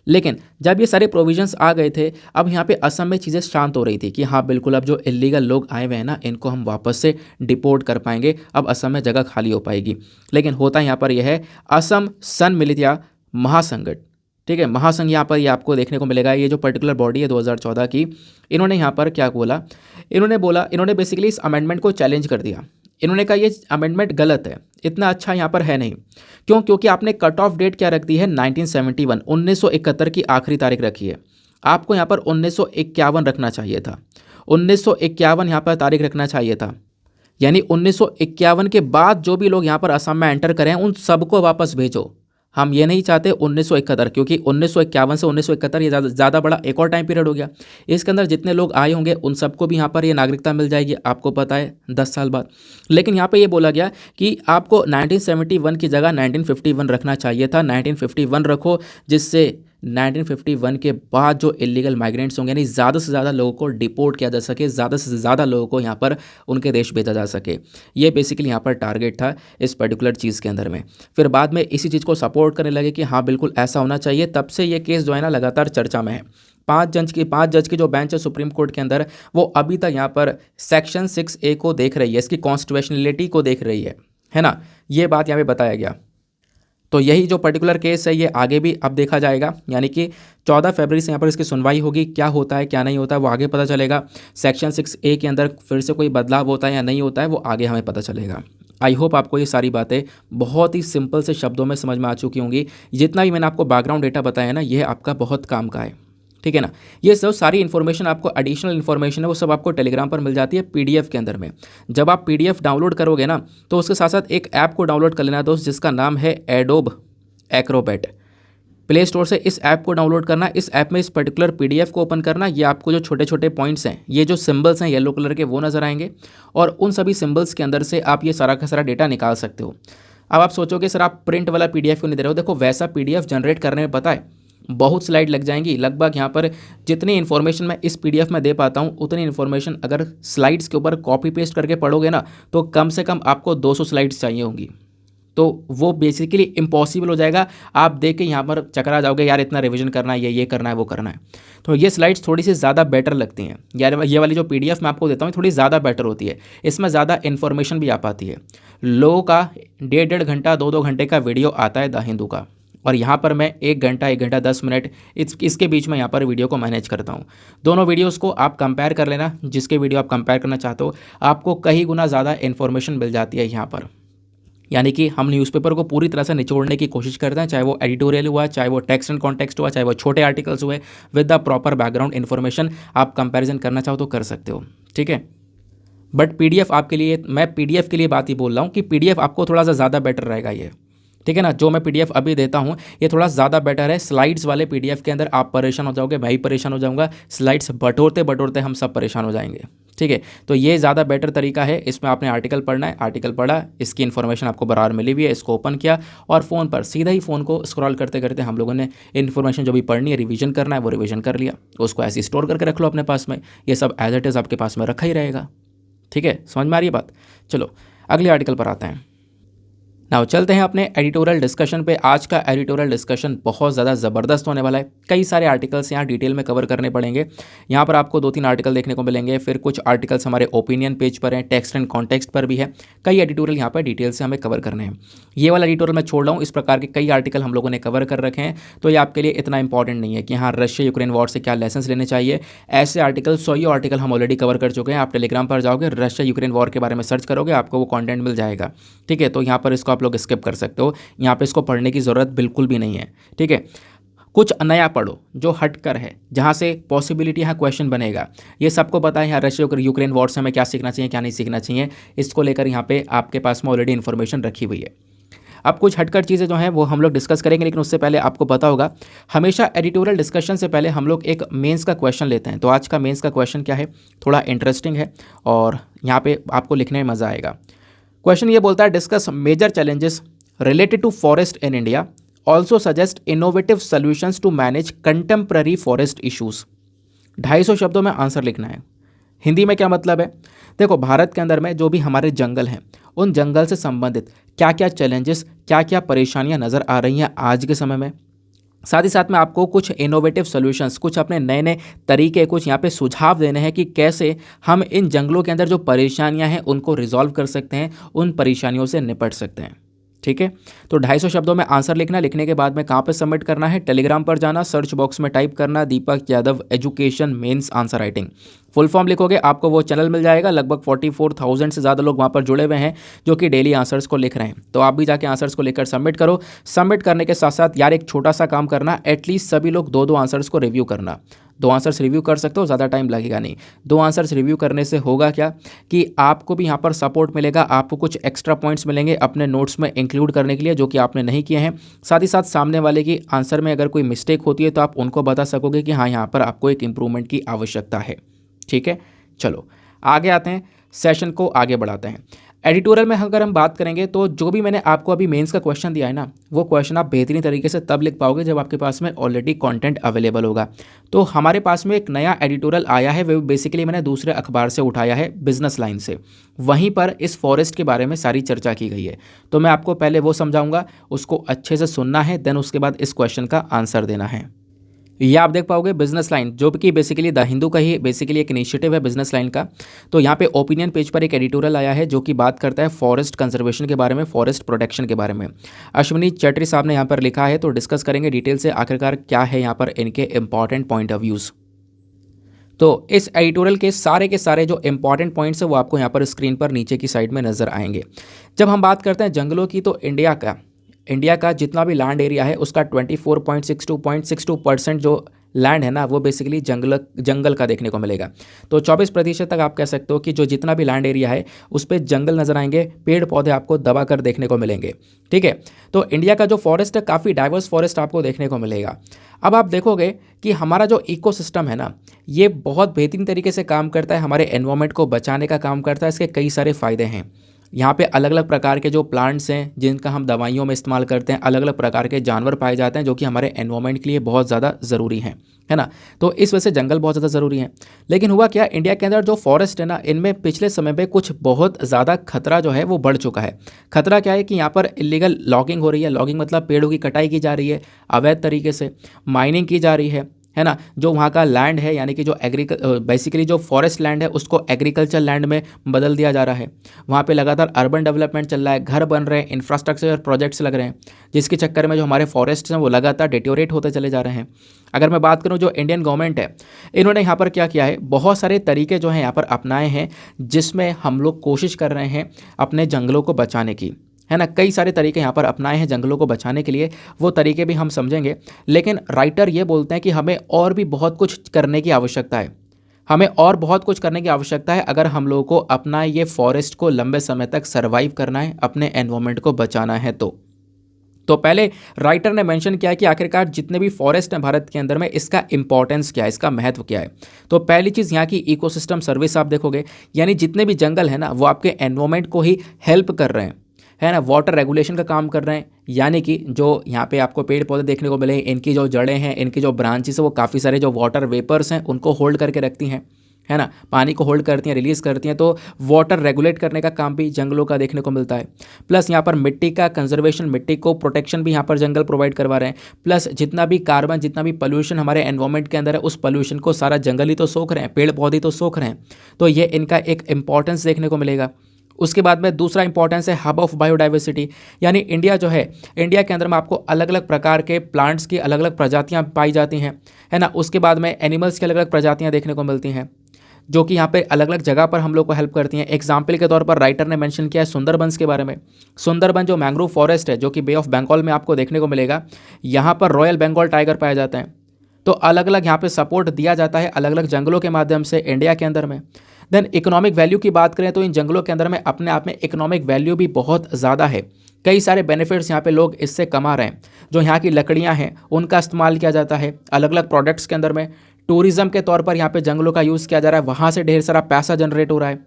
लेकिन जब ये सारे प्रोविजंस आ गए थे, अब यहाँ पे असम में चीज़ें शांत हो रही थी कि हाँ बिल्कुल अब जो इलीगल लोग आए हुए हैं ना, इनको हम वापस से डिपोर्ट कर पाएंगे, अब असम में जगह खाली हो पाएगी। लेकिन होता यहाँ पर यह है, असम सन मिलिशिया महासंगठन, ठीक है, महासंघ यहाँ पर ये आपको देखने को मिलेगा। ये जो पर्टिकुलर बॉडी है 2014 की, इन्होंने यहाँ पर क्या बोला, इन्होंने बेसिकली इस अमेंडमेंट को चैलेंज कर दिया। इन्होंने कहा ये अमेंडमेंट गलत है, इतना अच्छा यहाँ पर है नहीं। क्यों? क्योंकि आपने कट ऑफ डेट क्या रख दी है, 1971, 1971 की आखिरी तारीख रखी है। आपको यहाँ पर 1951 रखना चाहिए था, 1951 यहाँ पर तारीख रखना चाहिए था। यानी 1951 के बाद जो भी लोग यहाँ पर असम में एंटर करें उन सबको वापस भेजो। हम ये नहीं चाहते 1971, क्योंकि 1951 से 1971 ये ज़्यादा बड़ा एक और टाइम पीरियड हो गया। इसके अंदर जितने लोग आए होंगे उन सबको भी यहाँ पर ये नागरिकता मिल जाएगी, आपको पता है 10 साल बाद। लेकिन यहाँ पे ये बोला गया कि आपको 1971 की जगह 1951 रखना चाहिए था। 1951 रखो, जिससे 1951 के बाद जो इलीगल माइग्रेंट्स होंगे, यानी ज़्यादा से ज़्यादा लोगों को डिपोर्ट किया जा सके, ज़्यादा से ज़्यादा लोगों को यहाँ पर उनके देश भेजा जा सके। ये बेसिकली यहाँ पर टारगेट था इस पर्टिकुलर चीज़ के अंदर में। फिर बाद में इसी चीज़ को सपोर्ट करने लगे कि हाँ बिल्कुल ऐसा होना चाहिए। तब से ये केस जो है ना लगातार चर्चा में है। 5 जज की जो बेंच है सुप्रीम कोर्ट के अंदर, वो अभी तक यहाँ पर सेक्शन 6A को देख रही है, इसकी कॉन्स्टिट्यूशनलिटी को देख रही है ना। ये बात यहाँ पे बताया गया। तो यही जो पर्टिकुलर केस है ये आगे भी अब देखा जाएगा, यानी कि 14 फरवरी से यहाँ पर इसकी सुनवाई होगी। क्या होता है क्या नहीं होता है वो आगे पता चलेगा। सेक्शन 6A के अंदर फिर से कोई बदलाव होता है या नहीं होता है वो आगे हमें पता चलेगा। आई होप आपको ये सारी बातें बहुत ही सिंपल से शब्दों में समझ में आ चुकी होंगी। जितना भी मैंने आपको बैकग्राउंड डेटा बताया है ना, ये आपका बहुत काम का है, ठीक है ना। ये सब सारी इन्फॉर्मेशन आपको, एडिशनल इन्फॉर्मेशन है वो सब आपको टेलीग्राम पर मिल जाती है PDF के अंदर में। जब आप PDF डाउनलोड करोगे ना, तो उसके साथ साथ एक ऐप को डाउनलोड कर लेना दोस्त, जिसका नाम है एडोब एक्रोबैट। प्ले स्टोर से इस ऐप को डाउनलोड करना। इस ऐप में इस पर्टिकुलर PDF को ओपन करना। ये आपको जो छोटे छोटे पॉइंट्स हैं, ये जो सिंबल्स हैं येलो कलर के, वो नज़र आएंगे और उन सभी सिंबल्स के अंदर से आप ये सारा का सारा डेटा निकाल सकते हो। अब आप सोचोगे सर आप प्रिंट वाला PDF क्यों नहीं दे रहे हो? देखो वैसा PDF जनरेट करने में पता है बहुत स्लाइड लग जाएंगी। लगभग यहाँ पर जितनी इन्फॉर्मेशन मैं इस PDF में दे पाता हूँ, उतनी इन्फॉर्मेशन अगर स्लाइड्स के ऊपर कॉपी पेस्ट करके पढ़ोगे ना, तो कम से कम आपको 200 स्लाइड्स चाहिए होंगी। तो वो बेसिकली इम्पॉसिबल हो जाएगा। आप देख के यहाँ पर चकरा जाओगे, यार इतना रिवीजन करना है, ये करना है, वो करना है। तो ये स्लाइड्स थोड़ी सी ज़्यादा बेटर लगती हैं। यार ये वाली जो PDF मैं आपको देता हूँ थोड़ी ज़्यादा बेटर होती है, इसमें ज़्यादा इन्फॉर्मेशन भी आ पाती है। लोगों का 1.5 घंटा 2 घंटे का वीडियो आता है द हिंदू का, और यहाँ पर मैं 1 घंटा 10 मिनट इसके बीच में यहाँ पर वीडियो को मैनेज करता हूँ। दोनों वीडियोस को आप कंपेयर कर लेना, जिसके वीडियो आप कंपेयर करना चाहते हो, आपको कई गुना ज़्यादा इन्फॉर्मेशन मिल जाती है यहाँ पर। यानी कि हम न्यूज़पेपर को पूरी तरह से निचोड़ने की कोशिश करते हैं, चाहे वो एडिटोरियल हुआ, चाहे वो टेक्स्ट एंड कॉन्टेक्स्ट हुआ, चाहे वो छोटे आर्टिकल्स हुए, with the proper background information. आप कंपैरिजन करना चाहो तो कर सकते हो, ठीक है। बट PDF आपके लिए, मैं PDF के लिए बात ही बोल रहा हूँ कि PDF आपको थोड़ा सा ज़्यादा बेटर रहेगा ये, ठीक है ना। जो मैं PDF अभी देता हूँ ये थोड़ा ज़्यादा बेटर है। स्लाइड्स वाले PDF के अंदर आप परेशान हो जाओगे, मैं ही परेशान हो जाऊँगा। स्लाइड्स बटोरते बटोरते हम सब परेशान हो जाएंगे, ठीक है। तो ये ज़्यादा बेटर तरीका है। इसमें आपने आर्टिकल पढ़ना है, आर्टिकल पढ़ा, इसकी इन्फॉर्मेशन आपको बराबर मिली हुई है, इसको ओपन किया और फ़ोन पर सीधा ही फ़ोन को स्क्रॉल करते करते हम लोगों ने इन्फॉर्मेशन जो भी पढ़नी है, रिवीजन करना है, वो रिवीजन कर लिया। उसको ऐसे स्टोर करके रख लो अपने पास में, ये सब एज इट इज़ आपके पास में रखा ही रहेगा, ठीक है। समझ में आ रही है बात? चलो अगले आर्टिकल पर आते हैं। नाउ चलते हैं अपने एडिटोरियल डिस्कशन पे। आज का एडिटोरियल डिस्कशन बहुत ज़्यादा ज़बरदस्त होने वाला है। कई सारे आर्टिकल्स यहाँ डिटेल में कवर करने पड़ेंगे। यहाँ पर आपको 2-3 आर्टिकल देखने को मिलेंगे, फिर कुछ आर्टिकल्स हमारे ओपिनियन पेज पर हैं, टेक्स्ट एंड कॉन्टेक्स्ट पर भी है। कई एडिटोरियल यहाँ पर डिटेल से हमें कवर करने हैं। ये वाला एडिटोरियल मैं छोड़ रहा हूँ, इस प्रकार के कई आर्टिकल हम लोगों ने कवर कर रखे हैं, तो ये आपके लिए इतना इंपॉर्टेंट नहीं है कि हाँ रशिया यूक्रेन वॉर से क्या लेसन लेने चाहिए। ऐसे आर्टिकल 100 आर्टिकल हम ऑलरेडी कवर कर चुके हैं। आप टेलीग्राम पर जाओगे, रशिया यूक्रेन वॉर के बारे में सर्च करोगे, आपको वो कॉन्टेंट मिल जाएगा, ठीक है। तो यहाँ पर इसको आप लोग स्किप कर सकते हो, यहाँ पे इसको पढ़ने की ज़रूरत बिल्कुल भी नहीं है, ठीक है। कुछ नया पढ़ो जो हटकर है, जहाँ से पॉसिबिलिटी यहाँ क्वेश्चन बनेगा। ये सबको पता है यहाँ रशिया यूक्रेन वॉर से हमें क्या सीखना चाहिए, क्या नहीं सीखना चाहिए, इसको लेकर यहाँ पे आपके पास में ऑलरेडी इन्फॉर्मेशन रखी हुई है। अब कुछ हटकर चीज़ें जो हैं वो हम लोग डिस्कस करेंगे, लेकिन उससे पहले आपको पता होगा हमेशा एडिटोरियल डिस्कशन से पहले हम लोग एक मेंस का क्वेश्चन लेते हैं। तो आज का मेंस का क्वेश्चन क्या है, थोड़ा इंटरेस्टिंग है और यहाँ पे आपको लिखने में मज़ा आएगा। क्वेश्चन ये बोलता है, discuss major challenges related to forest in India, also suggest innovative solutions to manage contemporary forest issues। 250 शब्दों में आंसर लिखना है। हिंदी में क्या मतलब है? देखो भारत के अंदर में जो भी हमारे जंगल हैं, उन जंगल से संबंधित क्या क्या चैलेंजेस, क्या क्या परेशानियां नज़र आ रही हैं आज के समय में। साथ ही साथ में आपको कुछ इनोवेटिव सॉल्यूशंस, कुछ अपने नए नए तरीके, कुछ यहाँ पे सुझाव देने हैं कि कैसे हम इन जंगलों के अंदर जो परेशानियां हैं उनको रिजॉल्व कर सकते हैं, उन परेशानियों से निपट सकते हैं। ठीक है। तो 250 शब्दों में आंसर लिखना, लिखने के बाद में कहाँ पे सबमिट करना है, टेलीग्राम पर जाना, सर्च बॉक्स में टाइप करना Deepak Yadav education mains answer writing, full form लिखोगे, आपको वो चैनल मिल जाएगा। लगभग 44,000 से ज़्यादा लोग वहाँ पर जुड़े हुए हैं जो कि डेली आंसर्स को लिख रहे हैं। तो आप भी जाके आंसर्स को लेकर सबमिट करो। सबमिट करने के साथ साथ यार एक छोटा सा काम करना, एटलीस्ट सभी लोग 2-2 आंसर्स को रिव्यू करना। 2 आंसर्स रिव्यू कर सकते हो, ज़्यादा टाइम लगेगा नहीं। 2 आंसर्स रिव्यू करने से होगा क्या कि आपको भी यहाँ पर सपोर्ट मिलेगा, आपको कुछ एक्स्ट्रा पॉइंट्स मिलेंगे अपने नोट्स में इंक्लूड करने के लिए जो कि आपने नहीं किए हैं। साथ ही साथ सामने वाले की आंसर में अगर कोई मिस्टेक होती है तो आप उनको बता सकोगे कि हाँ यहाँ पर आपको एक इंप्रूवमेंट की आवश्यकता है। ठीक है, चलो आगे आते हैं, सेशन को आगे बढ़ाते हैं। एडिटोरियल में अगर हम बात करेंगे तो जो भी मैंने आपको अभी मेंस का क्वेश्चन दिया है ना, वो क्वेश्चन आप बेहतरीन तरीके से तब लिख पाओगे जब आपके पास में ऑलरेडी कंटेंट अवेलेबल होगा। तो हमारे पास में एक नया एडिटोरियल आया है, वो बेसिकली मैंने दूसरे अखबार से उठाया है, बिजनेस लाइन से। वहीं पर इस फॉरेस्ट के बारे में सारी चर्चा की गई है। तो मैं आपको पहले वो समझाऊंगा, उसको अच्छे से सुनना है, देन उसके बाद इस क्वेश्चन का आंसर देना है। ये आप देख पाओगे बिजनेस लाइन, जो कि बेसिकली द हिंदू का ही बेसिकली एक इनिशिएटिव है बिजनेस लाइन का। तो यहाँ पे ओपिनियन पेज पर एक एडिटोरियल आया है जो कि बात करता है फॉरेस्ट कंजर्वेशन के बारे में, फॉरेस्ट प्रोटेक्शन के बारे में। अश्विनी चैटरी साहब ने यहाँ पर लिखा है, तो डिस्कस करेंगे डिटेल से आखिरकार क्या है यहाँ पर इनके इंपॉर्टेंट पॉइंट ऑफ व्यूज़। तो इस एडिटोरियल के सारे जो इंपॉर्टेंट पॉइंट्स है वो आपको यहाँ पर स्क्रीन पर नीचे की साइड में नजर आएंगे। जब हम बात करते हैं जंगलों की, तो इंडिया का जितना भी लैंड एरिया है उसका 24.62% जो लैंड है ना, वो बेसिकली जंगल का देखने को मिलेगा। तो 24% तक आप कह सकते हो कि जो जितना भी लैंड एरिया है उस पर जंगल नजर आएंगे, पेड़ पौधे आपको दबा कर देखने को मिलेंगे। ठीक है, तो इंडिया का जो फॉरेस्ट है काफ़ी डाइवर्स फॉरेस्ट आपको देखने को मिलेगा। अब आप देखोगे कि हमारा जो इकोसिस्टम है ना, ये बहुत बेहतरीन तरीके से काम करता है, हमारे एनवायरनमेंट को बचाने का काम करता है। इसके कई सारे फ़ायदे हैं। यहाँ पे अलग अलग प्रकार के जो प्लांट्स हैं जिनका हम दवाइयों में इस्तेमाल करते हैं, अलग अलग प्रकार के जानवर पाए जाते हैं जो कि हमारे एनवायरनमेंट के लिए बहुत ज़्यादा ज़रूरी हैं, है ना। तो इस वजह से जंगल बहुत ज़्यादा ज़रूरी है। लेकिन हुआ क्या, इंडिया के अंदर जो फॉरेस्ट है ना, इनमें पिछले समय पे कुछ बहुत ज़्यादा खतरा जो है वो बढ़ चुका है। खतरा क्या है कि यहाँ पर इलीगल लॉगिंग हो रही है। लॉगिंग मतलब पेड़ों की कटाई की जा रही है, अवैध तरीके से माइनिंग की जा रही है ना। जो वहाँ का लैंड है, यानी कि जो बेसिकली जो फॉरेस्ट लैंड है उसको एग्रीकल्चर लैंड में बदल दिया जा रहा है। वहाँ पे लगातार अर्बन डेवलपमेंट चल रहा है, घर बन रहे हैं, इंफ्रास्ट्रक्चर प्रोजेक्ट्स लग रहे हैं, जिसके चक्कर में जो हमारे फॉरेस्ट हैं वो लगातार डिटोरेट होते चले जा रहे हैं। अगर मैं बात करूँ जो इंडियन गवर्नमेंट है, इन्होंने यहाँ पर क्या किया है, बहुत सारे तरीके जो हैं यहाँ पर अपनाए हैं जिसमें हम लोग कोशिश कर रहे हैं अपने जंगलों को बचाने की, है ना। कई सारे तरीके यहाँ पर अपनाए हैं जंगलों को बचाने के लिए, वो तरीके भी हम समझेंगे। लेकिन राइटर ये बोलते हैं कि हमें और भी बहुत कुछ करने की आवश्यकता है, हमें और बहुत कुछ करने की आवश्यकता है अगर हम लोगों को अपना ये फॉरेस्ट को लंबे समय तक सर्वाइव करना है, अपने एनवायरनमेंट को बचाना है। तो पहले राइटर ने मेंशन किया कि आखिरकार जितने भी फॉरेस्ट हैं भारत के अंदर में, इसका इंपॉर्टेंस क्या है, इसका महत्व क्या है। तो पहली चीज़ यहाँ की इकोसिस्टम सर्विस आप देखोगे, यानी जितने भी जंगल है ना वो आपके एनवायरनमेंट को ही हेल्प कर रहे हैं, है ना। वाटर रेगुलेशन का काम कर रहे हैं, यानी कि जो यहाँ पे आपको पेड़ पौधे देखने को मिले, इनकी जो जड़ें हैं, इनकी जो ब्रांचेस है, वो काफ़ी सारे जो वाटर वेपर्स हैं उनको होल्ड करके रखती हैं, है ना। पानी को होल्ड करती हैं, रिलीज़ करती हैं। तो वाटर रेगुलेट करने का काम भी जंगलों का देखने को मिलता है। प्लस यहाँ पर मिट्टी का कंजर्वेशन, मिट्टी को प्रोटेक्शन भी यहाँ पर जंगल प्रोवाइड करवा रहे हैं। प्लस जितना भी कार्बन, जितना भी पोल्यूशन हमारे एनवायरनमेंट के अंदर है, उस पोल्यूशन को सारा जंगल ही तो सोख रहे हैं, पेड़ पौधे तो सोख रहे हैं। तो ये इनका एक इंपॉर्टेंस देखने को मिलेगा। उसके बाद में दूसरा इंपॉर्टेंस है हब ऑफ बायोडाइवर्सिटी, यानी इंडिया जो है, इंडिया के अंदर में आपको अलग अलग प्रकार के प्लांट्स की अलग अलग प्रजातियां पाई जाती हैं, है ना। उसके बाद में एनिमल्स की अलग अलग प्रजातियां देखने को मिलती हैं जो कि यहाँ पे अलग अलग जगह पर हम लोग को हेल्प करती हैं। एग्जाम्पल के तौर पर राइटर ने मेंशन किया है सुंदरबंस के बारे में। सुंदरबन जो मैंग्रोव फॉरेस्ट है जो कि बे ऑफ बंगाल में आपको देखने को मिलेगा, यहाँ पर रॉयल बंगाल टाइगर पाए जाते हैं। तो अलग अलग यहाँ पे सपोर्ट दिया जाता है अलग अलग जंगलों के माध्यम से इंडिया के अंदर में। देन इकोनॉमिक वैल्यू की बात करें तो इन जंगलों के अंदर में अपने आप में इकोनॉमिक वैल्यू भी बहुत ज़्यादा है। कई सारे बेनिफिट्स यहाँ पे लोग इससे कमा रहे हैं। जो यहाँ की लकड़ियाँ हैं उनका इस्तेमाल किया जाता है अलग अलग प्रोडक्ट्स के अंदर में। टूरिज्म के तौर पर यहाँ पे जंगलों का यूज़ किया जा रहा है, वहाँ से ढेर सारा पैसा जनरेट हो रहा है।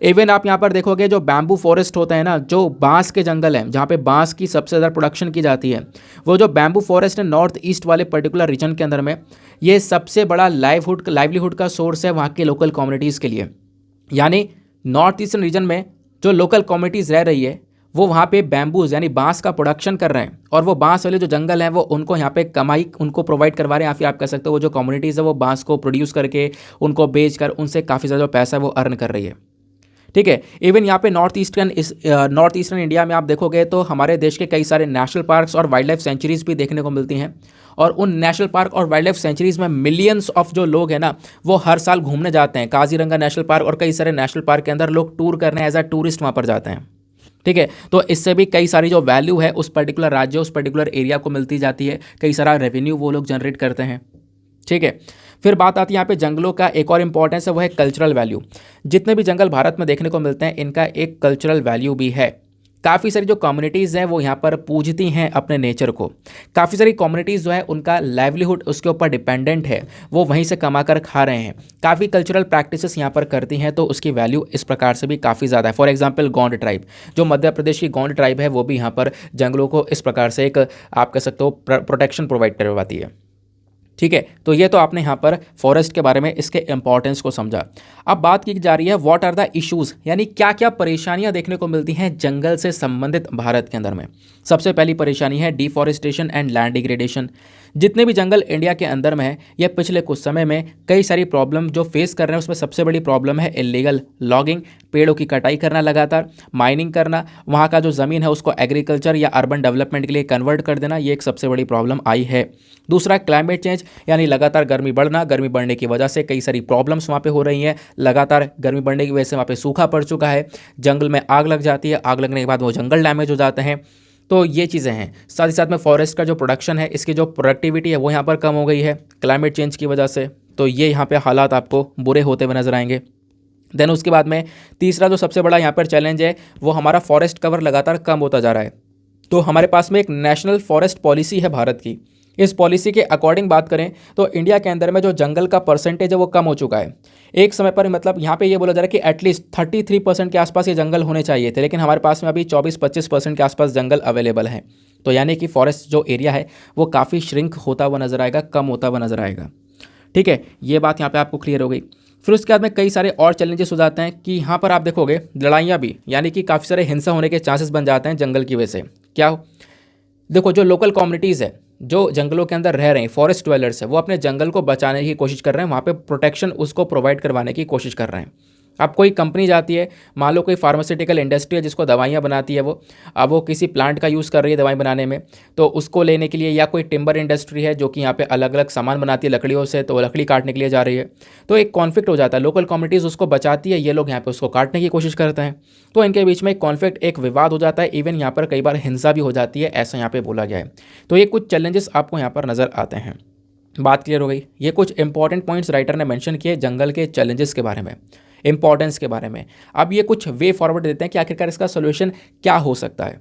इवन आप यहाँ पर देखोगे जो बैम्बू फॉरेस्ट होता है ना, जो बांस के जंगल हैं जहाँ पे बांस की सबसे ज़्यादा प्रोडक्शन की जाती है, वो जो बैम्बू फॉरेस्ट है नॉर्थ ईस्ट वाले पर्टिकुलर रीजन के अंदर में, ये सबसे बड़ा लाइवलीहुड का सोर्स है वहाँ के लोकल कम्युनिटीज़ के लिए। यानी नॉर्थ ईस्टर्न रीजन में जो लोकल कम्युनिटीज़ रह रही है वो वहाँ पे बैम्बूज यानी बांस का प्रोडक्शन कर रहे हैं, और वो बांस वाले जो जंगल हैं वो उनको यहाँ पे कमाई उनको प्रोवाइड करवा रहे हैं। या फिर आप कह सकते हो वो जो कम्युनिटीज़ है वो बांस को प्रोड्यूस करके उनको बेच कर उनसे काफ़ी ज़्यादा पैसा वो अर्न कर रही है। ठीक है। इवन यहाँ पे नॉर्थ ईस्टर्न इंडिया में आप देखोगे तो हमारे देश के कई सारे नेशनल पार्क्स और वाइल्ड लाइफ सेंचुरीज भी देखने को मिलती हैं, और उन नेशनल पार्क और वाइल्ड लाइफ सेंचुरीज में मिलियंस ऑफ जो लोग हैं ना वो हर साल घूमने जाते हैं। काजीरंगा नेशनल पार्क और कई सारे नेशनल पार्क के अंदर लोग टूर करने एज अ टूरिस्ट वहाँ पर जाते हैं। ठीक है, तो इससे भी कई सारी जो वैल्यू है उस पर्टिकुलर राज्य, उस पर्टिकुलर एरिया को मिलती जाती है, कई सारा रेवेन्यू वो लोग जनरेट करते हैं। ठीक है, फिर बात आती है यहाँ पे जंगलों का एक और इंपॉर्टेंस है, वो है कल्चरल वैल्यू। जितने भी जंगल भारत में देखने को मिलते हैं इनका एक कल्चरल वैल्यू भी है। काफ़ी सारी जो कम्युनिटीज़ हैं वो यहाँ पर पूजती हैं अपने नेचर को। काफ़ी सारी कम्युनिटीज़ जो है उनका लाइवलीहुड उसके ऊपर डिपेंडेंट है, वो वहीं से कमा कर खा रहे हैं। काफ़ी कल्चरल प्रैक्टिसेस यहाँ पर करती हैं, तो उसकी वैल्यू इस प्रकार से भी काफ़ी ज़्यादा है। फॉर एग्जांपल गोंड ट्राइब, जो मध्य प्रदेश की गोंड ट्राइब है, वो भी यहाँ पर जंगलों को इस प्रकार से एक आप कह सकते हो प्रोटेक्शन प्रोवाइड करवाती है। ठीक है, तो ये तो आपने यहाँ पर फॉरेस्ट के बारे में इसके इंपॉर्टेंस को समझा। अब बात की जा रही है व्हाट आर द इश्यूज़, यानी क्या क्या परेशानियाँ देखने को मिलती हैं जंगल से संबंधित भारत के अंदर में। सबसे पहली परेशानी है डिफॉरेस्टेशन एंड लैंड डिग्रेडेशन। जितने भी जंगल इंडिया के अंदर में है, ये पिछले कुछ समय में कई सारी प्रॉब्लम जो फेस कर रहे हैं, उसमें सबसे बड़ी प्रॉब्लम है इलीगल लॉगिंग, पेड़ों की कटाई करना लगातार, माइनिंग करना, वहाँ का जो ज़मीन है उसको एग्रीकल्चर या अर्बन डेवलपमेंट के लिए कन्वर्ट कर देना, ये एक सबसे बड़ी प्रॉब्लम आई है। दूसरा क्लाइमेट चेंज, यानी लगातार गर्मी बढ़ना, गर्मी बढ़ने की वजह से कई सारी प्रॉब्लम्स वहाँ पे हो रही हैं। लगातार गर्मी बढ़ने की वजह से वहाँ पे सूखा पड़ चुका है, जंगल में आग लग जाती है, आग लगने के बाद वो जंगल डैमेज हो जाते हैं। तो ये चीज़ें हैं। साथ ही साथ में फॉरेस्ट का जो प्रोडक्शन है, इसकी जो प्रोडक्टिविटी है वो यहाँ पर कम हो गई है क्लाइमेट चेंज की वजह से। तो ये यहाँ पे हालात आपको बुरे होते हुए नजर आएंगे। देन उसके बाद में तीसरा जो सबसे बड़ा यहाँ पर चैलेंज है, वो हमारा फॉरेस्ट कवर लगातार कम होता जा रहा है। तो हमारे पास में एक नेशनल फॉरेस्ट पॉलिसी है भारत की। इस पॉलिसी के अकॉर्डिंग बात करें तो इंडिया के अंदर में जो जंगल का परसेंटेज है वो कम हो चुका है। एक समय पर मतलब यहाँ पे ये बोला जा रहा है कि एटलीस्ट 33% के आसपास ये जंगल होने चाहिए थे, लेकिन हमारे पास में अभी 24-25% के आसपास जंगल अवेलेबल हैं। तो यानी कि फॉरेस्ट जो एरिया है वो काफ़ी श्रिंक होता हुआ नजर आएगा, कम होता हुआ नजर आएगा। ठीक है, ये बात यहाँ पे आपको क्लियर हो गई। फिर उसके बाद में कई सारे और चैलेंजेस हो जाते हैं कि यहाँ पर आप देखोगे लड़ाइयाँ भी, यानी कि काफ़ी सारे हिंसा होने के चांसेस बन जाते हैं जंगल की वजह से। क्या हो, देखो जो लोकल कम्युनिटीज़ है, जो जंगलों के अंदर रह रहे हैं, फॉरेस्ट ड्वेलर्स है, वो अपने जंगल को बचाने की कोशिश कर रहे हैं, वहाँ पे प्रोटेक्शन उसको प्रोवाइड करवाने की कोशिश कर रहे हैं। अब कोई कंपनी जाती है, मान लो कोई फार्मास्यूटिकल इंडस्ट्री है जिसको दवाइयाँ बनाती है, वो अब वो किसी प्लांट का यूज़ कर रही है दवाई बनाने में, तो उसको लेने के लिए, या कोई टिम्बर इंडस्ट्री है जो कि यहाँ पे अलग अलग सामान बनाती है लकड़ियों से, तो वो लकड़ी काटने के लिए जा रही है, तो एक कॉन्फ्लिक्ट हो जाता है। लोकल कम्युनिटीज़ उसको बचाती है, ये लोग यहाँ पे उसको काटने की कोशिश करते हैं, तो इनके बीच में एक कॉन्फ्लिक्ट, एक विवाद हो जाता है। इवन यहाँ पर कई बार हिंसा भी हो जाती है, ऐसा यहाँ पर बोला गया है। तो ये कुछ चैलेंजेस आपको यहाँ पर नज़र आते हैं। बात क्लियर हो गई। ये कुछ इंपॉर्टेंट पॉइंट्स राइटर ने मेंशन किए जंगल के चैलेंजेस के बारे में, इंपॉर्टेंस के बारे में। अब ये कुछ वे फॉरवर्ड देते हैं कि आखिरकार इसका सोल्यूशन क्या हो सकता है।